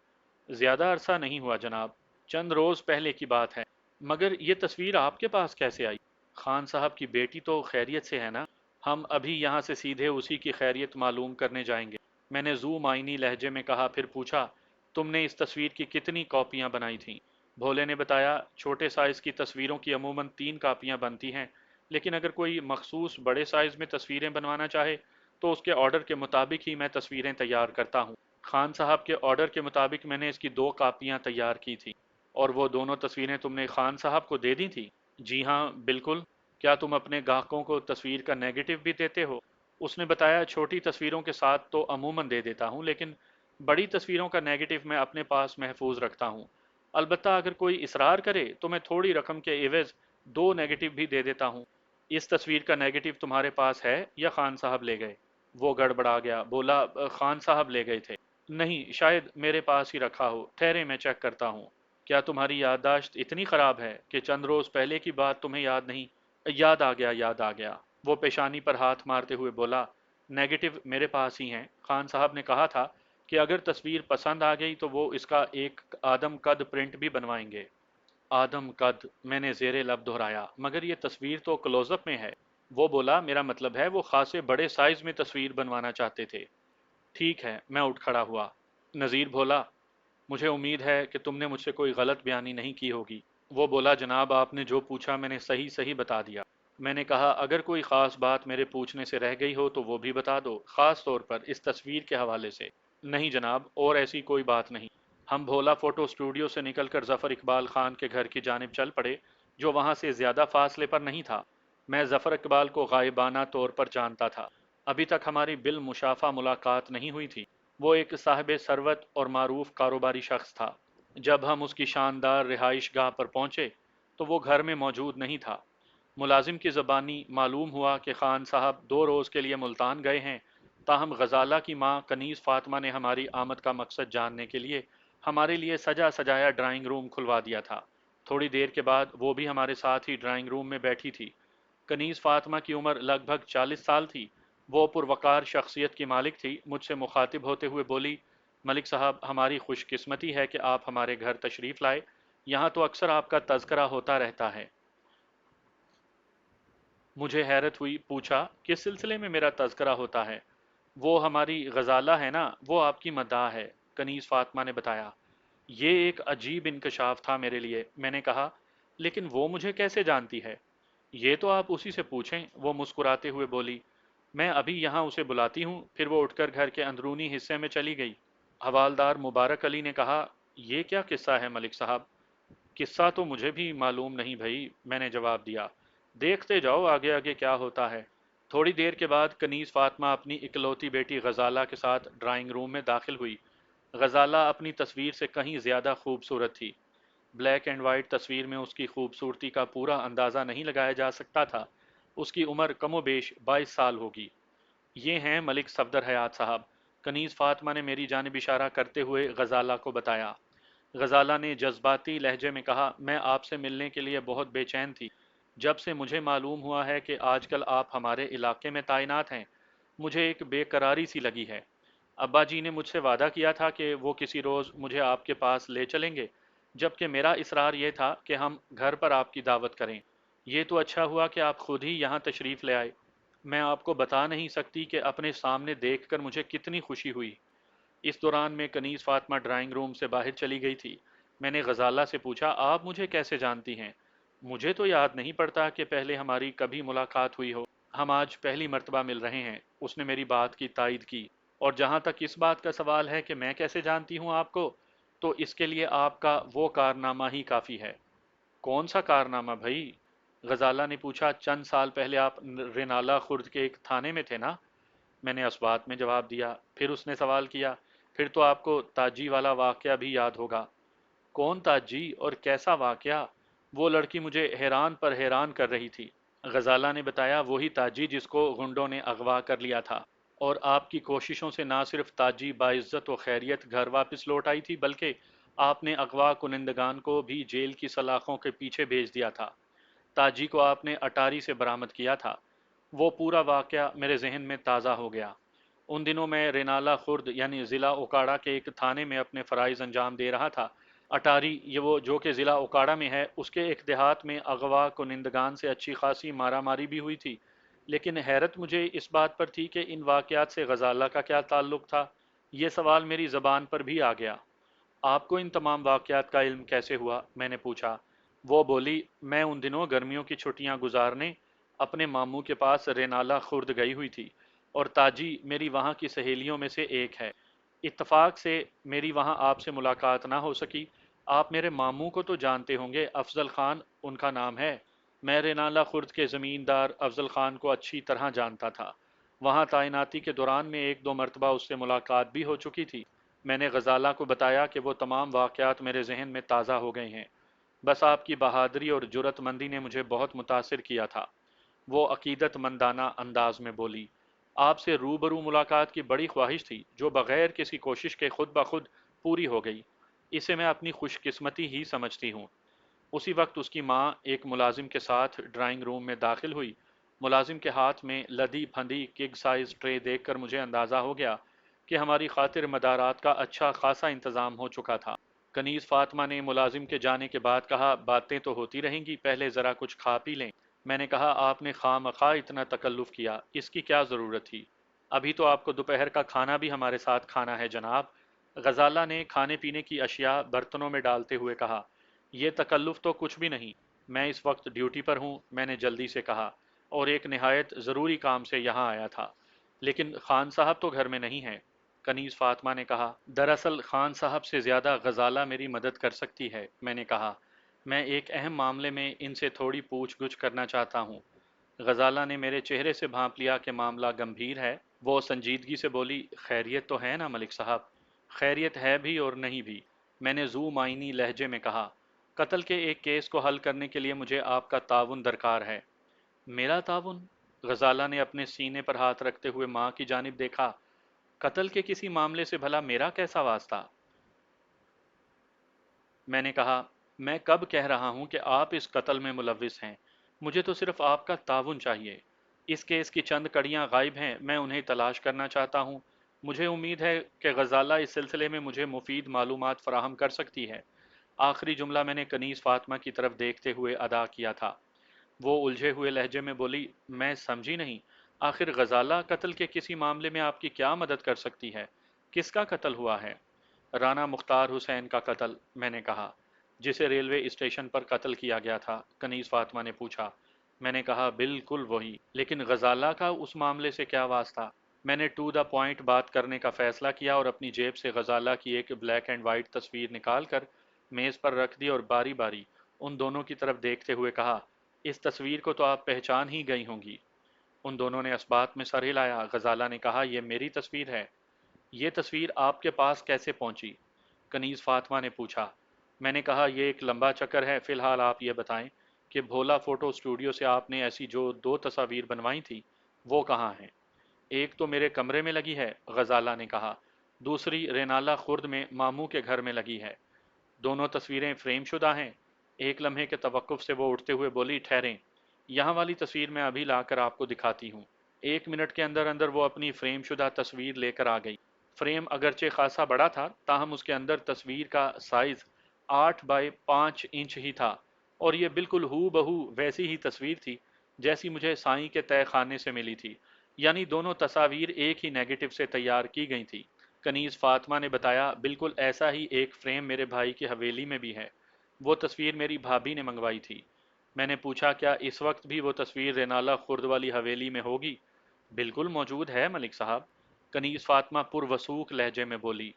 زیادہ عرصہ نہیں ہوا جناب، چند روز پہلے کی بات ہے۔ مگر یہ تصویر آپ کے پاس کیسے آئی؟ خان صاحب کی بیٹی تو خیریت سے ہے نا؟ ہم ابھی یہاں سے سیدھے اسی کی خیریت معلوم کرنے جائیں گے، میں نے ذو معنی لہجے میں کہا۔ پھر پوچھا، تم نے اس تصویر کی کتنی کاپیاں بنائی تھیں؟ بھولے نے بتایا، چھوٹے سائز کی تصویروں کی عموماً 3 کاپیاں بنتی ہیں، لیکن اگر کوئی مخصوص بڑے سائز میں تصویریں بنوانا چاہے تو اس کے آرڈر کے مطابق ہی میں تصویریں تیار کرتا ہوں۔ خان صاحب کے آرڈر کے مطابق میں نے اس کی 2 کاپیاں تیار کی تھیں۔ اور وہ دونوں تصویریں تم نے خان صاحب کو دے دی تھی؟ جی ہاں بالکل۔ کیا تم اپنے گاہکوں کو تصویر کا نیگیٹو بھی دیتے ہو؟ اس نے بتایا، چھوٹی تصویروں کے ساتھ تو عموماً دے دیتا ہوں، لیکن بڑی تصویروں کا نیگیٹو میں اپنے پاس محفوظ رکھتا ہوں۔ البتہ اگر کوئی اصرار کرے تو میں تھوڑی رقم کے عوض 2 نیگیٹو بھی دے دیتا ہوں۔ اس تصویر کا نیگیٹو تمہارے پاس ہے یا خان صاحب لے گئے؟ وہ گڑبڑا گیا، بولا، خان صاحب لے گئے تھے۔ نہیں، شاید میرے پاس ہی رکھا ہو، ٹھہرے میں چیک کرتا ہوں۔ کیا تمہاری یادداشت اتنی خراب ہے کہ چند روز پہلے کی بات تمہیں یاد نہیں؟ یاد آ گیا، یاد آ گیا۔ وہ پیشانی پر ہاتھ مارتے ہوئے بولا، نیگیٹو میرے پاس ہی ہیں۔ خان صاحب نے کہا تھا کہ اگر تصویر پسند آ گئی تو وہ اس کا ایک آدم قد پرنٹ بھی بنوائیں گے۔ آدم قد، میں نے زیر لب دہرایا، مگر یہ تصویر تو کلوز اپ میں ہے۔ وہ بولا، میرا مطلب ہے وہ خاصے بڑے سائز میں تصویر بنوانا چاہتے تھے۔ ٹھیک ہے، میں اٹھ کھڑا ہوا۔ نذیر بولا، مجھے امید ہے کہ تم نے مجھ سے کوئی غلط بیانی نہیں کی ہوگی۔ وہ بولا، جناب آپ نے جو پوچھا میں نے صحیح صحیح بتا دیا۔ میں نے کہا اگر کوئی خاص بات میرے پوچھنے سے رہ گئی ہو تو وہ بھی بتا دو، خاص طور پر اس تصویر کے حوالے سے۔ نہیں جناب، اور ایسی کوئی بات نہیں۔ ہم بھولا فوٹو اسٹوڈیو سے نکل کر ظفر اقبال خان کے گھر کی جانب چل پڑے، جو وہاں سے زیادہ فاصلے پر نہیں تھا۔ میں ظفر اقبال کو غائبانہ طور پر جانتا تھا، ابھی تک ہماری بالمشافہ ملاقات نہیں ہوئی تھی۔ وہ ایک صاحب ثروت اور معروف کاروباری شخص تھا۔ جب ہم اس کی شاندار رہائش گاہ پر پہنچے تو وہ گھر میں موجود نہیں تھا۔ ملازم کی زبانی معلوم ہوا کہ خان صاحب 2 روز کے لیے ملتان گئے ہیں، تاہم غزالہ کی ماں کنیز فاطمہ نے ہماری آمد کا مقصد جاننے کے لیے ہمارے لیے سجا سجایا ڈرائنگ روم کھلوا دیا تھا۔ تھوڑی دیر کے بعد وہ بھی ہمارے ساتھ ہی ڈرائنگ روم میں بیٹھی تھی۔ کنیز فاطمہ کی عمر لگ بھگ 40 سال تھی۔ وہ پروقار شخصیت کی مالک تھی۔ مجھ سے مخاطب ہوتے ہوئے بولی، ملک صاحب، ہماری خوش قسمتی ہے کہ آپ ہمارے گھر تشریف لائے، یہاں تو اکثر آپ کا تذکرہ ہوتا رہتا ہے۔ مجھے حیرت ہوئی، پوچھا کس سلسلے میں میرا تذکرہ ہوتا ہے؟ وہ ہماری غزالہ ہے نا، وہ آپ کی مداح ہے، کنیز فاطمہ نے بتایا۔ یہ ایک عجیب انکشاف تھا میرے لیے۔ میں نے کہا لیکن وہ مجھے کیسے جانتی ہے؟ یہ تو آپ اسی سے پوچھیں، وہ مسکراتے ہوئے بولی۔ میں ابھی یہاں اسے بلاتی ہوں۔ پھر وہ اٹھ کر گھر کے اندرونی حصے میں چلی گئی۔ حوالدار مبارک علی نے کہا، یہ کیا قصہ ہے ملک صاحب؟ قصہ تو مجھے بھی معلوم نہیں بھائی، میں نے جواب دیا۔ دیکھتے جاؤ آگے آگے کیا ہوتا ہے۔ تھوڑی دیر کے بعد کنیز فاطمہ اپنی اکلوتی بیٹی غزالہ کے ساتھ ڈرائنگ روم میں داخل ہوئی۔ غزالہ اپنی تصویر سے کہیں زیادہ خوبصورت تھی۔ بلیک اینڈ وائٹ تصویر میں اس کی خوبصورتی کا پورا اندازہ نہیں لگایا جا سکتا تھا۔ اس کی عمر کم و بیش 22 سال ہوگی۔ یہ ہیں ملک صفدر حیات صاحب، کنیز فاطمہ نے میری جانب اشارہ کرتے ہوئے غزالہ کو بتایا۔ غزالہ نے جذباتی لہجے میں کہا، میں آپ سے ملنے کے لیے بہت بے چین تھی۔ جب سے مجھے معلوم ہوا ہے کہ آج کل آپ ہمارے علاقے میں تعینات ہیں، مجھے ایک بے قراری سی لگی ہے۔ ابا جی نے مجھ سے وعدہ کیا تھا کہ وہ کسی روز مجھے آپ کے پاس لے چلیں گے، جبکہ میرا اصرار یہ تھا کہ ہم گھر پر آپ کی دعوت کریں۔ یہ تو اچھا ہوا کہ آپ خود ہی یہاں تشریف لے آئے۔ میں آپ کو بتا نہیں سکتی کہ اپنے سامنے دیکھ کر مجھے کتنی خوشی ہوئی۔ اس دوران میں کنیز فاطمہ ڈرائنگ روم سے باہر چلی گئی تھی۔ میں نے غزالہ سے پوچھا، آپ مجھے کیسے جانتی ہیں؟ مجھے تو یاد نہیں پڑتا کہ پہلے ہماری کبھی ملاقات ہوئی ہو۔ ہم آج پہلی مرتبہ مل رہے ہیں، اس نے میری بات کی تائید کی۔ اور جہاں تک اس بات کا سوال ہے کہ میں کیسے جانتی ہوں آپ کو، تو اس کے لیے آپ کا وہ کارنامہ ہی کافی ہے۔ کون سا کارنامہ بھائی؟ غزالہ نے پوچھا۔ چند سال پہلے آپ رینالہ خرد کے ایک تھانے میں تھے نا؟ میں نے اس بات میں جواب دیا۔ پھر اس نے سوال کیا، پھر تو آپ کو تاجی والا واقعہ بھی یاد ہوگا۔ کون تاجی اور کیسا واقعہ؟ وہ لڑکی مجھے حیران پر حیران کر رہی تھی۔ غزالہ نے بتایا، وہی تاجی جس کو غنڈوں نے اغوا کر لیا تھا، اور آپ کی کوششوں سے نہ صرف تاجی باعزت و خیریت گھر واپس لوٹ آئی تھی، بلکہ آپ نے اغوا کنندگان کو بھی جیل کی سلاخوں کے پیچھے بھیج دیا تھا۔ تاجی کو آپ نے اٹاری سے برآمد کیا تھا۔ وہ پورا واقعہ میرے ذہن میں تازہ ہو گیا۔ ان دنوں میں رینالہ خرد یعنی ضلع اوکاڑا کے ایک تھانے میں اپنے فرائض انجام دے رہا تھا۔ اٹاری یہ وہ جو کہ ضلع اوکاڑا میں ہے، اس کے ایک دیہات میں اغوا کنندگان سے اچھی خاصی مارا ماری بھی ہوئی تھی۔ لیکن حیرت مجھے اس بات پر تھی کہ ان واقعات سے غزالہ کا کیا تعلق تھا۔ یہ سوال میری زبان پر بھی آ گیا۔ آپ کو ان تمام واقعات کا علم کیسے ہوا؟ میں نے پوچھا۔ وہ بولی، میں ان دنوں گرمیوں کی چھٹیاں گزارنے اپنے ماموں کے پاس رینالہ خرد گئی ہوئی تھی، اور تاجی میری وہاں کی سہیلیوں میں سے ایک ہے۔ اتفاق سے میری وہاں آپ سے ملاقات نہ ہو سکی۔ آپ میرے ماموں کو تو جانتے ہوں گے، افضل خان ان کا نام ہے۔ میں رینالہ خرد کے زمیندار افضل خان کو اچھی طرح جانتا تھا۔ وہاں تعیناتی کے دوران میں 1 2 مرتبہ اس سے ملاقات بھی ہو چکی تھی۔ میں نے غزالہ کو بتایا کہ وہ تمام واقعات میرے ذہن میں تازہ ہو گئے ہیں۔ بس آپ کی بہادری اور جرأت مندی نے مجھے بہت متاثر کیا تھا، وہ عقیدت مندانہ انداز میں بولی۔ آپ سے روبرو ملاقات کی بڑی خواہش تھی، جو بغیر کسی کوشش کے خود بخود پوری ہو گئی۔ اسے میں اپنی خوش قسمتی ہی سمجھتی ہوں۔ اسی وقت اس کی ماں ایک ملازم کے ساتھ ڈرائنگ روم میں داخل ہوئی۔ ملازم کے ہاتھ میں لدی پھندی کگ سائز ٹرے دیکھ کر مجھے اندازہ ہو گیا کہ ہماری خاطر مدارات کا اچھا خاصا انتظام ہو چکا تھا۔ کنیز فاطمہ نے ملازم کے جانے کے بعد کہا، باتیں تو ہوتی رہیں گی، پہلے ذرا کچھ کھا پی لیں۔ میں نے کہا، آپ نے خواہ مخواہ اتنا تکلف کیا، اس کی کیا ضرورت تھی؟ ابھی تو آپ کو دوپہر کا کھانا بھی ہمارے ساتھ کھانا ہے جناب۔ غزالہ نے کھانے پینے کی اشیاء برتنوں میں ڈالتے ہوئے کہا، یہ تکلف تو کچھ بھی نہیں، میں اس وقت ڈیوٹی پر ہوں، میں نے جلدی سے کہا۔ اور ایک نہایت ضروری کام سے یہاں آیا تھا، لیکن خان صاحب تو گھر میں نہیں ہیں۔ کنیز فاطمہ نے کہا، دراصل خان صاحب سے زیادہ غزالہ میری مدد کر سکتی ہے۔ میں نے کہا، میں ایک اہم معاملے میں ان سے تھوڑی پوچھ گچھ کرنا چاہتا ہوں۔ غزالہ نے میرے چہرے سے بھانپ لیا کہ معاملہ گمبھیر ہے۔ وہ سنجیدگی سے بولی، خیریت تو ہے نا ملک صاحب؟ خیریت ہے بھی اور نہیں بھی، میں نے ذو معنی لہجے میں کہا۔ قتل کے ایک کیس کو حل کرنے کے لیے مجھے آپ کا تعاون درکار ہے۔ میرا تعاون؟ غزالہ نے اپنے سینے پر ہاتھ رکھتے ہوئے ماں کی جانب دیکھا۔ قتل کے کسی معاملے سے بھلا میرا کیسا واسطہ؟ میں نے کہا، میں کب کہہ رہا ہوں کہ آپ اس قتل میں ملوث ہیں؟ مجھے تو صرف آپ کا تعاون چاہیے۔ اس کیس کی چند کڑیاں غائب ہیں، میں انہیں تلاش کرنا چاہتا ہوں۔ مجھے امید ہے کہ غزالہ اس سلسلے میں مجھے مفید معلومات فراہم کر سکتی ہے۔ آخری جملہ میں نے کنیز فاطمہ کی طرف دیکھتے ہوئے ادا کیا تھا۔ وہ الجھے ہوئے لہجے میں بولی، میں سمجھی نہیں، آخر غزالہ قتل کے کسی معاملے میں آپ کی کیا مدد کر سکتی ہے؟ کس کا قتل ہوا ہے؟ رانا مختار حسین کا قتل، میں نے کہا۔ جسے ریلوے اسٹیشن پر قتل کیا گیا تھا؟ کنیز فاطمہ نے پوچھا۔ میں نے کہا، بالکل وہی، لیکن غزالہ کا اس معاملے سے کیا واسطہ؟ میں نے ٹو دا پوائنٹ بات کرنے کا فیصلہ کیا اور اپنی جیب سے غزالہ کی ایک بلیک اینڈ وائٹ تصویر نکال کر میز پر رکھ دی اور باری باری ان دونوں کی طرف دیکھتے ہوئے کہا، اس تصویر کو تو آپ پہچان ہی گئی ہوں گی۔ ان دونوں نے اس بات میں سر ہلایا۔ غزالہ نے کہا، یہ میری تصویر ہے۔ یہ تصویر آپ کے پاس کیسے پہنچی؟ کنیز فاطمہ نے پوچھا۔ میں نے کہا، یہ ایک لمبا چکر ہے، فی الحال آپ یہ بتائیں کہ بھولا فوٹو اسٹوڈیو سے آپ نے ایسی جو دو تصاویر بنوائی تھی وہ کہاں ہیں؟ ایک تو میرے کمرے میں لگی ہے، غزالہ نے کہا، دوسری رینالہ خرد میں ماموں کے گھر میں لگی ہے۔ دونوں تصویریں فریم شدہ ہیں۔ ایک لمحے کے توقف سے وہ اٹھتے ہوئے بولی، ٹھہریں، یہاں والی تصویر میں ابھی لا کر آپ کو دکھاتی ہوں۔ 1 منٹ کے اندر اندر وہ اپنی فریم شدہ تصویر لے کر آ گئی۔ فریم اگرچہ خاصا بڑا تھا، تاہم اس کے اندر تصویر کا سائز 8 بائی 5 انچ ہی تھا، اور یہ بالکل ہو بہو ویسی ہی تصویر تھی جیسی مجھے سائیں کے تہہ خانے سے ملی تھی، یعنی دونوں تصاویر ایک ہی نیگیٹو سے تیار کی گئی تھی۔ کنیز فاطمہ نے بتایا، بالکل ایسا ہی ایک فریم میرے بھائی کی حویلی میں بھی ہے۔ وہ تصویر میری بھابھی نے منگوائی تھی۔ میں نے پوچھا، کیا اس وقت بھی وہ تصویر رینالہ خرد والی حویلی میں ہوگی؟ بالکل موجود ہے ملک صاحب، کنیز فاطمہ پر وسوخ لہجے میں بولی۔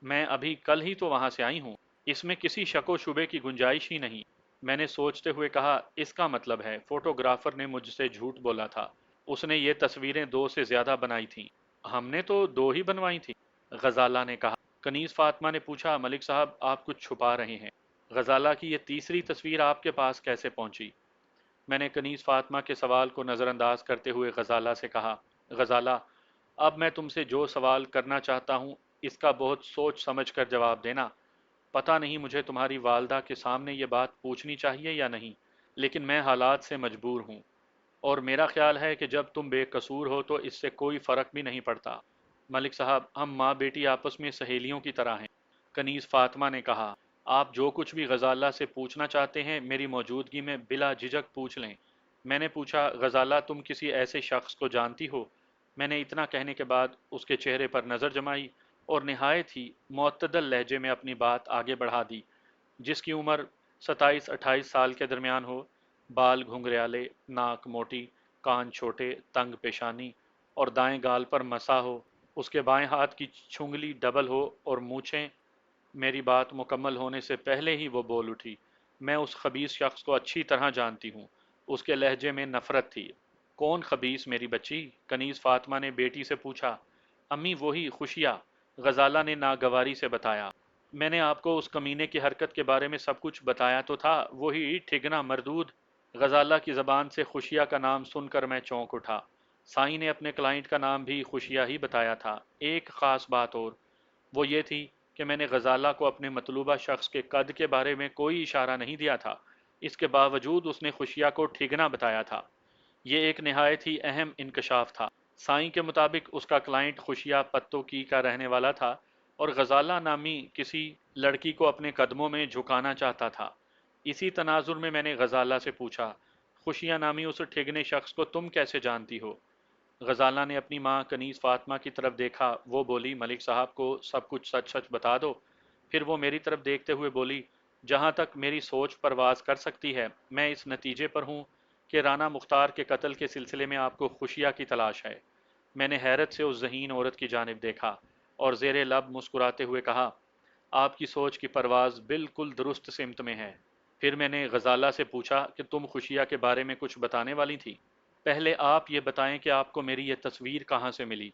میں ابھی کل ہی تو وہاں سے آئی ہوں، اس میں کسی شک و شبے کی گنجائش ہی نہیں۔ میں نے سوچتے ہوئے کہا، اس کا مطلب ہے فوٹوگرافر نے مجھ سے جھوٹ بولا تھا، اس نے یہ تصویریں 2 سے زیادہ بنائی تھیں۔ ہم نے تو 2 ہی بنوائی تھیں، غزالہ نے کہا۔ کنیز فاطمہ نے پوچھا، ملک صاحب آپ کچھ چھپا رہے ہیں، غزالہ کی یہ تیسری تصویر آپ کے پاس کیسے پہنچی؟ میں نے کنیز فاطمہ کے سوال کو نظر انداز کرتے ہوئے غزالہ سے کہا، غزالہ، اب میں تم سے جو سوال کرنا چاہتا ہوں اس کا بہت سوچ سمجھ کر جواب دینا۔ پتہ نہیں مجھے تمہاری والدہ کے سامنے یہ بات پوچھنی چاہیے یا نہیں، لیکن میں حالات سے مجبور ہوں، اور میرا خیال ہے کہ جب تم بے قصور ہو تو اس سے کوئی فرق بھی نہیں پڑتا۔ ملک صاحب، ہم ماں بیٹی آپس میں سہیلیوں کی طرح ہیں۔ کنیز فاطمہ نے کہا، آپ جو کچھ بھی غزالہ سے پوچھنا چاہتے ہیں میری موجودگی میں بلا جھجک پوچھ لیں۔ میں نے پوچھا، غزالہ تم کسی ایسے شخص کو جانتی ہو؟ میں نے اتنا کہنے کے بعد اس کے چہرے پر نظر جمائی اور نہایت ہی معتدل لہجے میں اپنی بات آگے بڑھا دی، جس کی عمر 27-28 سال کے درمیان ہو، بال گھنگریالے، ناک موٹی، کان چھوٹے، تنگ پیشانی اور دائیں گال پر مسا ہو، اس کے بائیں ہاتھ کی چھنگلی ڈبل ہو اور مونچھیں۔ میری بات مکمل ہونے سے پہلے ہی وہ بول اٹھی، میں اس خبیث شخص کو اچھی طرح جانتی ہوں۔ اس کے لہجے میں نفرت تھی۔ کون خبیث میری بچی؟ کنیز فاطمہ نے بیٹی سے پوچھا۔ امی وہی خوشیہ، غزالہ نے ناگواری سے بتایا۔ میں نے آپ کو اس کمینے کی حرکت کے بارے میں سب کچھ بتایا تو تھا، وہی ٹھگنا مردود۔ غزالہ کی زبان سے خوشیہ کا نام سن کر میں چونک اٹھا۔ سائیں نے اپنے کلائنٹ کا نام بھی خوشیہ ہی بتایا تھا۔ ایک خاص بات اور، وہ یہ تھی کہ میں نے غزالہ کو اپنے مطلوبہ شخص کے قد کے بارے میں کوئی اشارہ نہیں دیا تھا، اس کے باوجود اس نے خوشیہ کو ٹھگنا بتایا تھا۔ یہ ایک نہایت ہی اہم انکشاف تھا۔ سائیں کے مطابق اس کا کلائنٹ خوشیہ پتو کی کا رہنے والا تھا اور غزالہ نامی کسی لڑکی کو اپنے قدموں میں جھکانا چاہتا تھا۔ اسی تناظر میں نے غزالہ سے پوچھا، خوشیہ نامی اس ٹھگنے شخص کو تم کیسے جانتی ہو؟ غزالہ نے اپنی ماں کنیز فاطمہ کی طرف دیکھا۔ وہ بولی، ملک صاحب کو سب کچھ سچ سچ بتا دو۔ پھر وہ میری طرف دیکھتے ہوئے بولی، جہاں تک میری سوچ پرواز کر سکتی ہے میں اس نتیجے پر ہوں کہ رانا مختار کے قتل کے سلسلے میں آپ کو خوشیہ کی تلاش ہے۔ میں نے حیرت سے اس ذہین عورت کی جانب دیکھا اور زیر لب مسکراتے ہوئے کہا، آپ کی سوچ کی پرواز بالکل درست سمت میں ہے۔ پھر میں نے غزالہ سے پوچھا کہ تم خوشیہ کے بارے میں کچھ بتانے والی تھی۔ پہلے آپ یہ بتائیں کہ آپ کو میری یہ تصویر کہاں سے ملی؟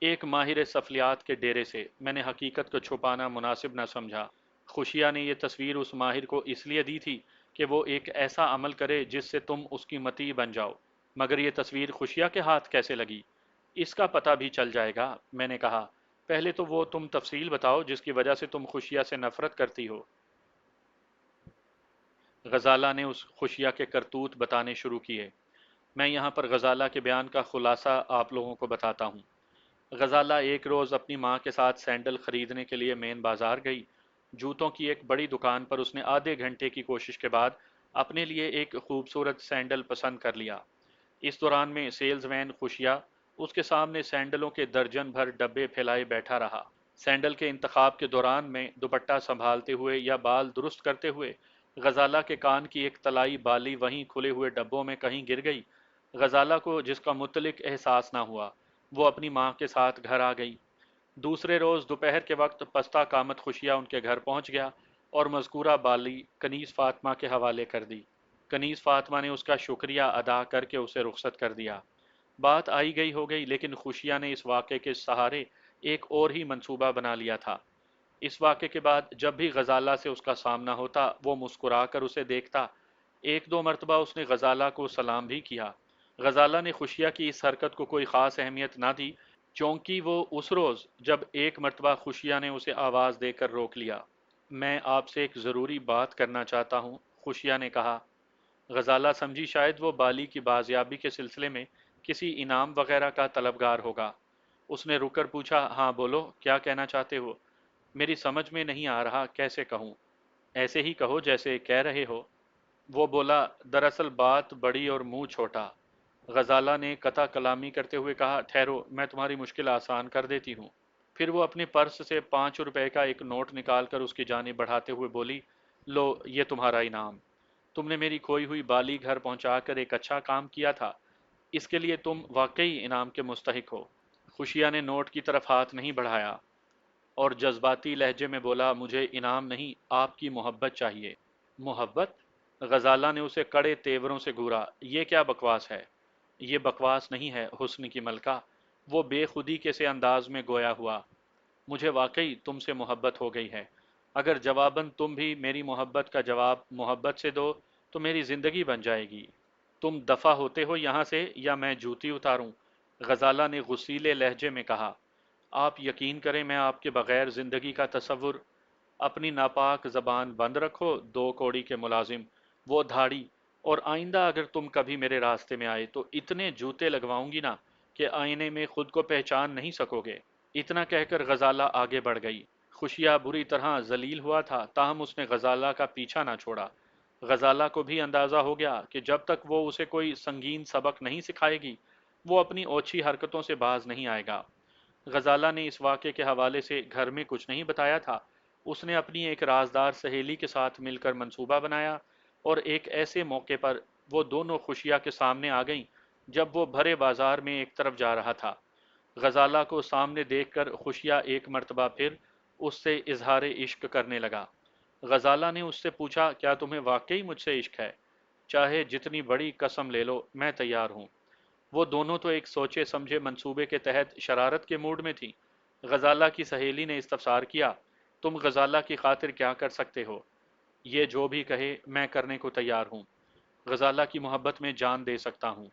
ایک ماہر سفلیات کے ڈیرے سے۔ میں نے حقیقت کو چھپانا مناسب نہ سمجھا۔ خوشیہ نے یہ تصویر اس ماہر کو اس لیے دی تھی کہ وہ ایک ایسا عمل کرے جس سے تم اس کی مطیع بن جاؤ۔ مگر یہ تصویر خوشیہ کے ہاتھ کیسے لگی؟ اس کا پتہ بھی چل جائے گا، میں نے کہا۔ پہلے تو وہ تم تفصیل بتاؤ جس کی وجہ سے تم خوشیہ سے نفرت کرتی ہو۔ غزالہ نے اس خوشیہ کے کرتوت بتانے شروع کیے۔ میں یہاں پر غزالہ کے بیان کا خلاصہ آپ لوگوں کو بتاتا ہوں۔ غزالہ ایک روز اپنی ماں کے ساتھ سینڈل خریدنے کے لیے مین بازار گئی۔ جوتوں کی ایک بڑی دکان پر اس نے آدھے گھنٹے کی کوشش کے بعد اپنے لیے ایک خوبصورت سینڈل پسند کر لیا۔ اس دوران میں سیلز مین خوشیہ اس کے سامنے سینڈلوں کے درجن بھر ڈبے پھیلائے بیٹھا رہا۔ سینڈل کے انتخاب کے دوران میں دوپٹہ سنبھالتے ہوئے یا بال درست کرتے ہوئے غزالہ کے کان کی ایک طلائی بالی وہیں کھلے ہوئے ڈبوں میں کہیں گر گئی۔ غزالہ کو جس کا متعلق احساس نہ ہوا، وہ اپنی ماں کے ساتھ گھر آ گئی۔ دوسرے روز دوپہر کے وقت پستہ قامت خوشیہ ان کے گھر پہنچ گیا اور مذکورہ بالی کنیز فاطمہ کے حوالے کر دی۔ کنیز فاطمہ نے اس کا شکریہ ادا کر کے اسے رخصت کر دیا۔ بات آئی گئی ہو گئی، لیکن خوشیہ نے اس واقعے کے سہارے ایک اور ہی منصوبہ بنا لیا تھا۔ اس واقعے کے بعد جب بھی غزالہ سے اس کا سامنا ہوتا، وہ مسکرا کر اسے دیکھتا۔ ایک دو مرتبہ اس نے غزالہ کو سلام بھی کیا۔ غزالہ نے خوشیہ کی اس حرکت کو کوئی خاص اہمیت نہ دی، چونکہ وہ اس روز جب ایک مرتبہ خوشیہ نے اسے آواز دے کر روک لیا۔ میں آپ سے ایک ضروری بات کرنا چاہتا ہوں، خوشیہ نے کہا۔ غزالہ سمجھی شاید وہ بالی کی بازیابی کے سلسلے میں کسی انعام وغیرہ کا طلبگار ہوگا۔ اس نے رک کر پوچھا، ہاں بولو، کیا کہنا چاہتے ہو؟ میری سمجھ میں نہیں آ رہا کیسے کہوں۔ ایسے ہی کہو جیسے کہہ رہے ہو۔ وہ بولا، دراصل بات بڑی اور منہ چھوٹا۔ غزالہ نے قطع کلامی کرتے ہوئے کہا، ٹھہرو، میں تمہاری مشکل آسان کر دیتی ہوں۔ پھر وہ اپنے پرس سے 5 روپے کا ایک نوٹ نکال کر اس کی جانب بڑھاتے ہوئے بولی، لو، یہ تمہارا انعام۔ تم نے میری کھوئی ہوئی بالی گھر پہنچا کر ایک اچھا کام کیا تھا، اس کے لیے تم واقعی انعام کے مستحق ہو۔ خوشیہ نے نوٹ کی طرف ہاتھ نہیں بڑھایا اور جذباتی لہجے میں بولا، مجھے انعام نہیں، آپ کی محبت چاہیے۔ محبت؟ غزالہ نے اسے کڑے تیوروں سے گھورا، یہ کیا بکواس ہے؟ یہ بکواس نہیں ہے حسن کی ملکہ، وہ بے خودی کے سے انداز میں گویا ہوا۔ مجھے واقعی تم سے محبت ہو گئی ہے۔ اگر جواباً تم بھی میری محبت کا جواب محبت سے دو تو میری زندگی بن جائے گی۔ تم دفع ہوتے ہو یہاں سے یا میں جوتی اتاروں؟ غزالہ نے غصیلے لہجے میں کہا۔ آپ یقین کریں میں آپ کے بغیر زندگی کا تصور۔ اپنی ناپاک زبان بند رکھو، 2 کوڑی کے ملازم، وہ دھاڑی، اور آئندہ اگر تم کبھی میرے راستے میں آئے تو اتنے جوتے لگواؤں گی نا کہ آئینے میں خود کو پہچان نہیں سکو گے۔ اتنا کہہ کر غزالہ آگے بڑھ گئی۔ خوشیہ بری طرح ذلیل ہوا تھا، تاہم اس نے غزالہ کا پیچھا نہ چھوڑا۔ غزالہ کو بھی اندازہ ہو گیا کہ جب تک وہ اسے کوئی سنگین سبق نہیں سکھائے گی، وہ اپنی اوچھی حرکتوں سے باز نہیں آئے گا۔ غزالہ نے اس واقعے کے حوالے سے گھر میں کچھ نہیں بتایا تھا۔ اس نے اپنی ایک رازدار سہیلی کے ساتھ مل کر منصوبہ بنایا اور ایک ایسے موقع پر وہ دونوں خوشیہ کے سامنے آ گئیں جب وہ بھرے بازار میں ایک طرف جا رہا تھا۔ غزالہ کو سامنے دیکھ کر خوشیہ ایک مرتبہ پھر اس سے اظہار عشق کرنے لگا۔ غزالہ نے اس سے پوچھا، کیا تمہیں واقعی مجھ سے عشق ہے؟ چاہے جتنی بڑی قسم لے لو، میں تیار ہوں۔ وہ دونوں تو ایک سوچے سمجھے منصوبے کے تحت شرارت کے موڈ میں تھی۔ غزالہ کی سہیلی نے استفسار کیا، تم غزالہ کی خاطر کیا کر سکتے ہو؟ یہ جو بھی کہے میں کرنے کو تیار ہوں۔ غزالہ کی محبت میں جان دے سکتا ہوں۔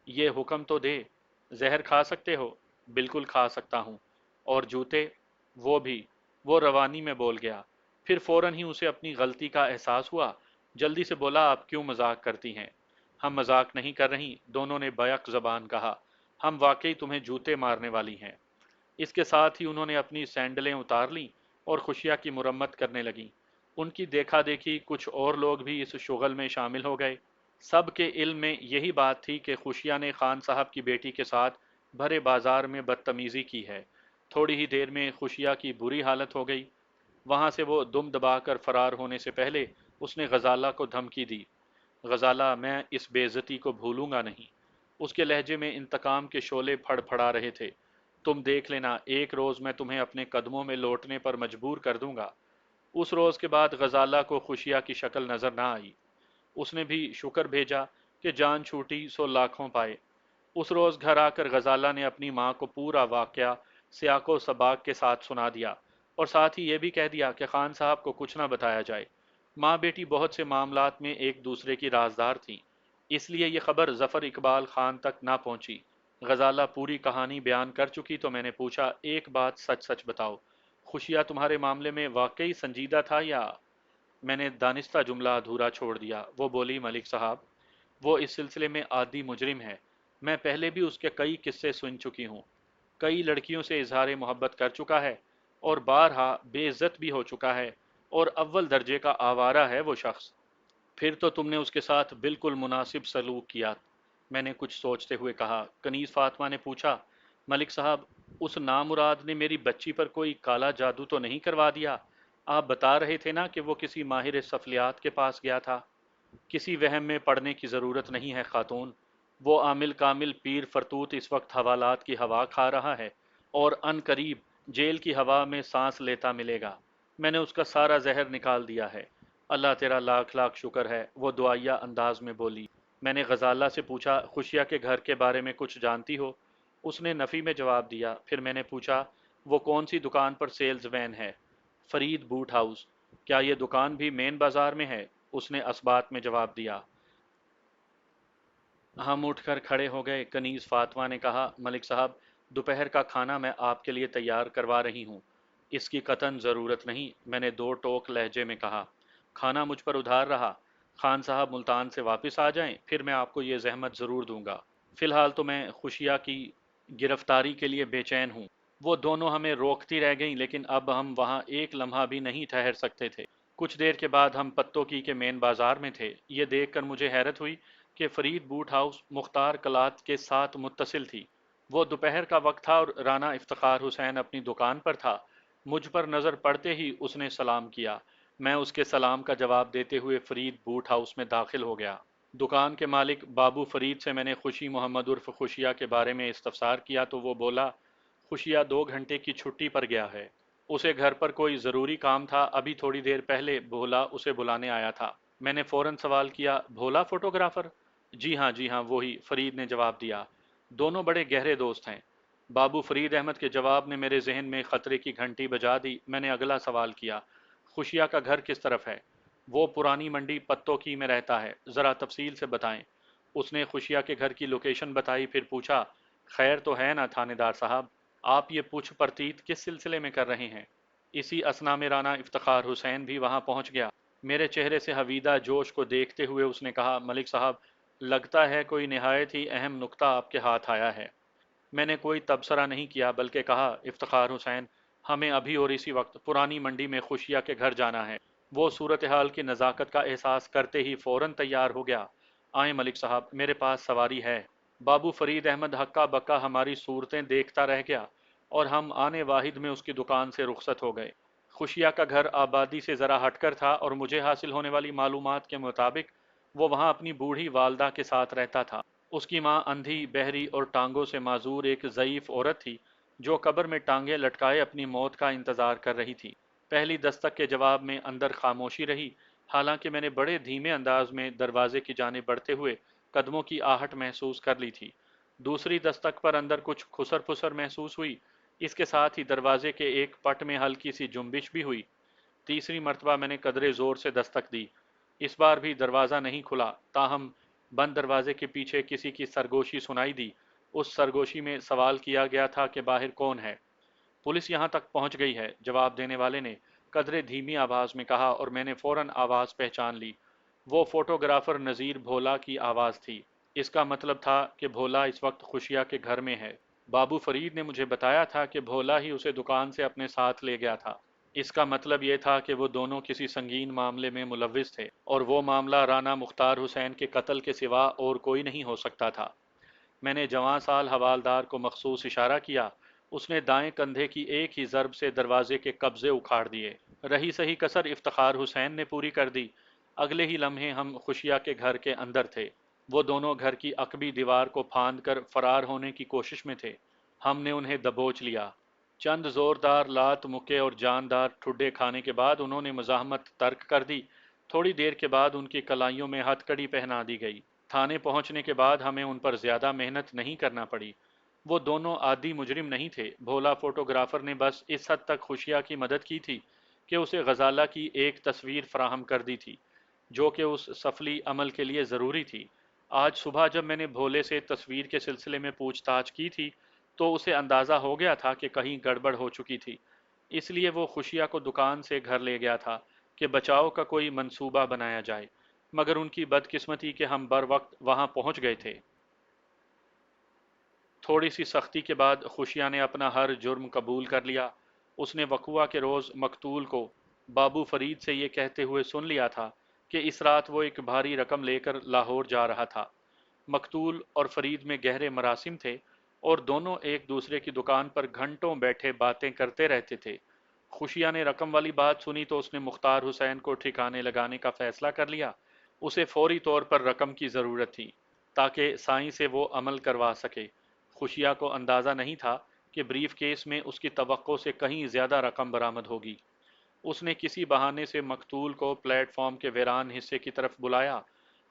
یہ حکم تو دے، زہر کھا سکتے ہو؟ بالکل کھا سکتا ہوں۔ اور جوتے؟ وہ بھی۔ وہ روانی میں بول گیا، پھر فوراً ہی اسے اپنی غلطی کا احساس ہوا۔ جلدی سے بولا، آپ کیوں مذاق کرتی ہیں؟ ہم مذاق نہیں کر رہی، دونوں نے بیک زبان کہا، ہم واقعی تمہیں جوتے مارنے والی ہیں۔ اس کے ساتھ ہی انہوں نے اپنی سینڈلیں اتار لیں اور خوشیہ کی مرمت کرنے لگیں۔ ان کی دیکھا دیکھی کچھ اور لوگ بھی اس شغل میں شامل ہو گئے۔ سب کے علم میں یہی بات تھی کہ خوشیہ نے خان صاحب کی بیٹی کے ساتھ بھرے بازار میں بدتمیزی کی ہے۔ تھوڑی ہی دیر میں خوشیہ کی بری حالت ہو گئی۔ وہاں سے وہ دم دبا کر فرار ہونے سے پہلے اس نے غزالہ کو دھمکی دی، غزالہ، میں اس بے عزتی کو بھولوں گا نہیں۔ اس کے لہجے میں انتقام کے شعلے پھڑ پھڑا رہے تھے۔ تم دیکھ لینا، ایک روز میں تمہیں اپنے قدموں میں لوٹنے پر مجبور کر دوں گا۔ اس روز کے بعد غزالہ کو خوشیہ کی شکل نظر نہ آئی۔ اس نے بھی شکر بھیجا کہ جان چھوٹی سو لاکھوں پائے۔ اس روز گھر آ کر غزالہ نے اپنی ماں کو پورا واقعہ سیاق و سباق کے ساتھ سنا دیا، اور ساتھ ہی یہ بھی کہہ دیا کہ خان صاحب کو کچھ نہ بتایا جائے۔ ماں بیٹی بہت سے معاملات میں ایک دوسرے کی رازدار تھیں، اس لیے یہ خبر ظفر اقبال خان تک نہ پہنچی۔ غزالہ پوری کہانی بیان کر چکی تو میں نے پوچھا، ایک بات سچ سچ بتاؤ، خوشیہ تمہارے معاملے میں واقعی سنجیدہ تھا یا؟ میں نے دانستہ جملہ ادھورا چھوڑ دیا۔ وہ بولی، ملک صاحب، وہ اس سلسلے میں عادی مجرم ہے۔ میں پہلے بھی اس کے کئی قصے سن چکی ہوں، کئی لڑکیوں سے اظہار محبت کر چکا ہے، اور بارہا بے عزت بھی ہو چکا ہے، اور اول درجے کا آوارہ ہے وہ شخص۔ پھر تو تم نے اس کے ساتھ بالکل مناسب سلوک کیا، میں نے کچھ سوچتے ہوئے کہا۔ کنیز فاطمہ نے پوچھا، ملک صاحب، اس نامراد نے میری بچی پر کوئی کالا جادو تو نہیں کروا دیا؟ آپ بتا رہے تھے نا کہ وہ کسی ماہر سفلیات کے پاس گیا تھا۔ کسی وہم میں پڑنے کی ضرورت نہیں ہے خاتون، وہ عامل کامل پیر فرتوت اس وقت حوالات کی ہوا کھا رہا ہے، اور ان قریب جیل کی ہوا میں سانس لیتا ملے گا۔ میں نے اس کا سارا زہر نکال دیا ہے۔ اللہ تیرا لاکھ لاکھ شکر ہے، وہ دعائیہ انداز میں بولی۔ میں نے غزالہ سے پوچھا، خوشیہ کے گھر کے بارے میں کچھ جانتی ہو؟ اس نے نفی میں جواب دیا۔ پھر میں نے پوچھا، وہ کون سی دکان پر سیلز وین ہے؟ Farid boot house. کیا یہ دکان بھی مین بازار میں ہے؟ اس نے اسبات میں جواب دیا۔ ہم اٹھ کر کھڑے ہو گئے۔ کنیز فاطمہ نے کہا، ملک صاحب، دوپہر کا کھانا میں آپ کے لیے تیار کروا رہی ہوں۔ اس کی قطعاً ضرورت نہیں، میں نے دو ٹوک لہجے میں کہا۔ کھانا مجھ پر ادھار رہا۔ خان صاحب ملتان سے واپس آ جائیں، پھر میں آپ کو یہ زحمت ضرور دوں گا۔ فی الحال تو میں خوشیہ کی گرفتاری کے لیے بے چین ہوں۔ وہ دونوں ہمیں روکتی رہ گئیں، لیکن اب ہم وہاں ایک لمحہ بھی نہیں ٹھہر سکتے تھے۔ کچھ دیر کے بعد ہم پتوکی کے مین بازار میں تھے۔ یہ دیکھ کر مجھے حیرت ہوئی کہ فرید بوٹ ہاؤس مختار کلات کے ساتھ متصل تھی۔ وہ دوپہر کا وقت تھا اور رانا افتخار حسین اپنی دکان پر تھا۔ مجھ پر نظر پڑتے ہی اس نے سلام کیا۔ میں اس کے سلام کا جواب دیتے ہوئے فرید بوٹ ہاؤس میں داخل ہو گیا۔ دکان کے مالک بابو فرید سے میں نے خوشی محمد عرف خوشیہ کے بارے میں استفسار کیا تو وہ بولا، خوشیہ 2 گھنٹے کی چھٹی پر گیا ہے۔ اسے گھر پر کوئی ضروری کام تھا، ابھی تھوڑی دیر پہلے بھولا اسے بلانے آیا تھا۔ میں نے فوراً سوال کیا، بھولا فوٹوگرافر؟ جی ہاں وہی، فرید نے جواب دیا۔ دونوں بڑے گہرے دوست ہیں۔ بابو فرید احمد کے جواب نے میرے ذہن میں خطرے کی گھنٹی بجا دی۔ میں نے اگلا سوال کیا، خوشیہ کا گھر کس طرف ہے؟ وہ پرانی منڈی پتوکی میں رہتا ہے، ذرا تفصیل سے بتائیں۔ اس نے خوشیہ کے گھر کی لوکیشن بتائی، پھر پوچھا، خیر تو ہے نا تھانے دار صاحب، آپ یہ پوچھ پرتیت کس سلسلے میں کر رہے ہیں؟ اسی اثنا میں رانا افتخار حسین بھی وہاں پہنچ گیا۔ میرے چہرے سے حویدہ جوش کو دیکھتے ہوئے اس نے کہا، ملک صاحب، لگتا ہے کوئی نہایت ہی اہم نکتہ آپ کے ہاتھ آیا ہے۔ میں نے کوئی تبصرہ نہیں کیا بلکہ کہا، افتخار حسین، ہمیں ابھی اور اسی وقت پرانی منڈی میں خوشیہ کے گھر جانا ہے۔ وہ صورتحال کی نزاکت کا احساس کرتے ہی فوراً تیار ہو گیا۔ آئیں ملک صاحب، میرے پاس سواری ہے۔ بابو فرید احمد ہکا بکا ہماری صورتیں دیکھتا رہ گیا، اور ہم آنے واحد میں اس کی دکان سے رخصت ہو گئے۔ خوشیہ کا گھر آبادی سے ذرا ہٹ کر تھا، اور مجھے حاصل ہونے والی معلومات کے مطابق وہ وہاں اپنی بوڑھی والدہ کے ساتھ رہتا تھا۔ اس کی ماں اندھی، بہری اور ٹانگوں سے معذور ایک ضعیف عورت تھی، جو قبر میں ٹانگیں لٹکائے اپنی موت کا انتظار کر رہی تھی۔ پہلی دستک کے جواب میں اندر خاموشی رہی، حالانکہ میں نے بڑے دھیمے انداز میں دروازے کی جانب بڑھتے ہوئے قدموں کی آہٹ محسوس کر لی تھی۔ دوسری دستک پر اندر کچھ خسر پھسر محسوس ہوئی، اس کے ساتھ ہی دروازے کے ایک پٹ میں ہلکی سی جنبش بھی ہوئی۔ تیسری مرتبہ میں نے قدرے زور سے دستک دی، اس بار بھی دروازہ نہیں کھلا، تاہم بند دروازے کے پیچھے کسی کی سرگوشی سنائی دی۔ اس سرگوشی میں سوال کیا گیا تھا کہ باہر کون ہے؟ پولیس یہاں تک پہنچ گئی ہے، جواب دینے والے نے قدرے دھیمی آواز میں کہا، اور میں نے فوراً آواز پہچان لی۔ وہ فوٹوگرافر نذیر بھولا کی آواز تھی۔ اس کا مطلب تھا کہ بھولا اس وقت خوشیہ کے گھر میں ہے۔ بابو فرید نے مجھے بتایا تھا کہ بھولا ہی اسے دکان سے اپنے ساتھ لے گیا تھا۔ اس کا مطلب یہ تھا کہ وہ دونوں کسی سنگین معاملے میں ملوث تھے، اور وہ معاملہ رانا مختار حسین کے قتل کے سوا اور کوئی نہیں ہو سکتا تھا۔ میں نے جواں سال حوالدار کو مخصوص اشارہ کیا۔ اس نے دائیں کندھے کی ایک ہی ضرب سے دروازے کے قبضے اکھاڑ دیے۔ رہی سہی کسر افتخار حسین نے پوری کر دی۔ اگلے ہی لمحے ہم خوشیا کے گھر کے اندر تھے۔ وہ دونوں گھر کی عقبی دیوار کو پھاند کر فرار ہونے کی کوشش میں تھے۔ ہم نے انہیں دبوچ لیا۔ چند زوردار لات مکے اور جاندار ٹھڈے کھانے کے بعد انہوں نے مزاحمت ترک کر دی۔ تھوڑی دیر کے بعد ان کی کلائیوں میں ہتھ کڑی پہنا دی گئی۔ تھانے پہنچنے کے بعد ہمیں ان پر زیادہ محنت نہیں کرنا پڑی۔ وہ دونوں عادی مجرم نہیں تھے۔ بھولا فوٹوگرافر نے بس اس حد تک خوشیا کی مدد کی تھی کہ اسے غزالہ کی ایک تصویر فراہم کر دی تھی جو کہ اس سفلی عمل کے لیے ضروری تھی۔ آج صبح جب میں نے بھولے سے تصویر کے سلسلے میں پوچھ تاچھ کی تھی تو اسے اندازہ ہو گیا تھا کہ کہیں گڑبڑ ہو چکی تھی، اس لیے وہ خوشیا کو دکان سے گھر لے گیا تھا کہ بچاؤ کا کوئی منصوبہ بنایا جائے، مگر ان کی بدقسمتی کہ ہم بر وقت وہاں پہنچ گئے تھے۔ تھوڑی سی سختی کے بعد خوشیا نے اپنا ہر جرم قبول کر لیا۔ اس نے وقوعہ کے روز مقتول کو بابو فرید سے یہ کہتے ہوئے سن لیا تھا کہ اس رات وہ ایک بھاری رقم لے کر لاہور جا رہا تھا۔ مقتول اور فرید میں گہرے مراسم تھے اور دونوں ایک دوسرے کی دکان پر گھنٹوں بیٹھے باتیں کرتے رہتے تھے۔ خوشیا نے رقم والی بات سنی تو اس نے مختار حسین کو ٹھکانے لگانے کا فیصلہ کر لیا۔ اسے فوری طور پر رقم کی ضرورت تھی تاکہ سائیں سے وہ عمل کروا سکے۔ خوشیا کو اندازہ نہیں تھا کہ بریف کیس میں اس کی توقع سے کہیں زیادہ رقم برآمد ہوگی۔ اس نے کسی بہانے سے مقتول کو پلیٹ فارم کے ویران حصے کی طرف بلایا،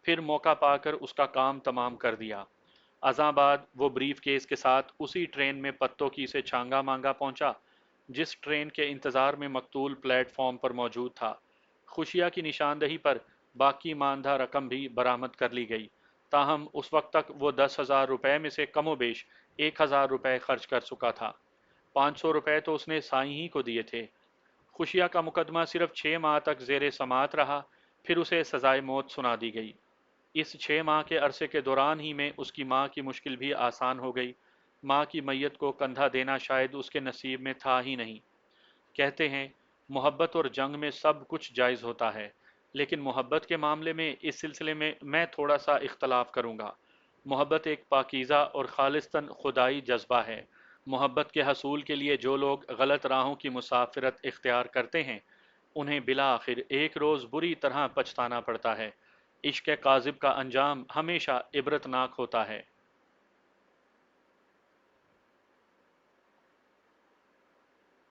پھر موقع پا کر اس کا کام تمام کر دیا۔ ازاں بعد وہ بریف کیس کے ساتھ اسی ٹرین میں پتوں کی سے چھانگا مانگا پہنچا جس ٹرین کے انتظار میں مقتول پلیٹ فارم پر موجود تھا۔ خوشیا کی نشاندہی پر باقی ماندہ رقم بھی برآمد کر لی گئی، تاہم اس وقت تک وہ 10,000 روپے میں سے کم و بیش 1,000 روپے خرچ کر چکا تھا۔ 500 روپے تو اس نے سائیں ہی کو دیے تھے۔ خوشیا کا مقدمہ صرف 6 ماہ تک زیر سماعت رہا، پھر اسے سزائے موت سنا دی گئی۔ اس 6 ماہ کے عرصے کے دوران ہی میں اس کی ماں کی مشکل بھی آسان ہو گئی۔ ماں کی میت کو کندھا دینا شاید اس کے نصیب میں تھا ہی نہیں۔ کہتے ہیں محبت اور جنگ میں سب کچھ جائز ہوتا ہے، لیکن محبت کے معاملے میں اس سلسلے میں تھوڑا سا اختلاف کروں گا۔ محبت ایک پاکیزہ اور خالصتاً خدائی جذبہ ہے۔ محبت کے حصول کے لیے جو لوگ غلط راہوں کی مسافرت اختیار کرتے ہیں انہیں بالآخر ایک روز بری طرح پچھتانا پڑتا ہے۔ عشق کاذب کا انجام ہمیشہ عبرتناک ہوتا ہے۔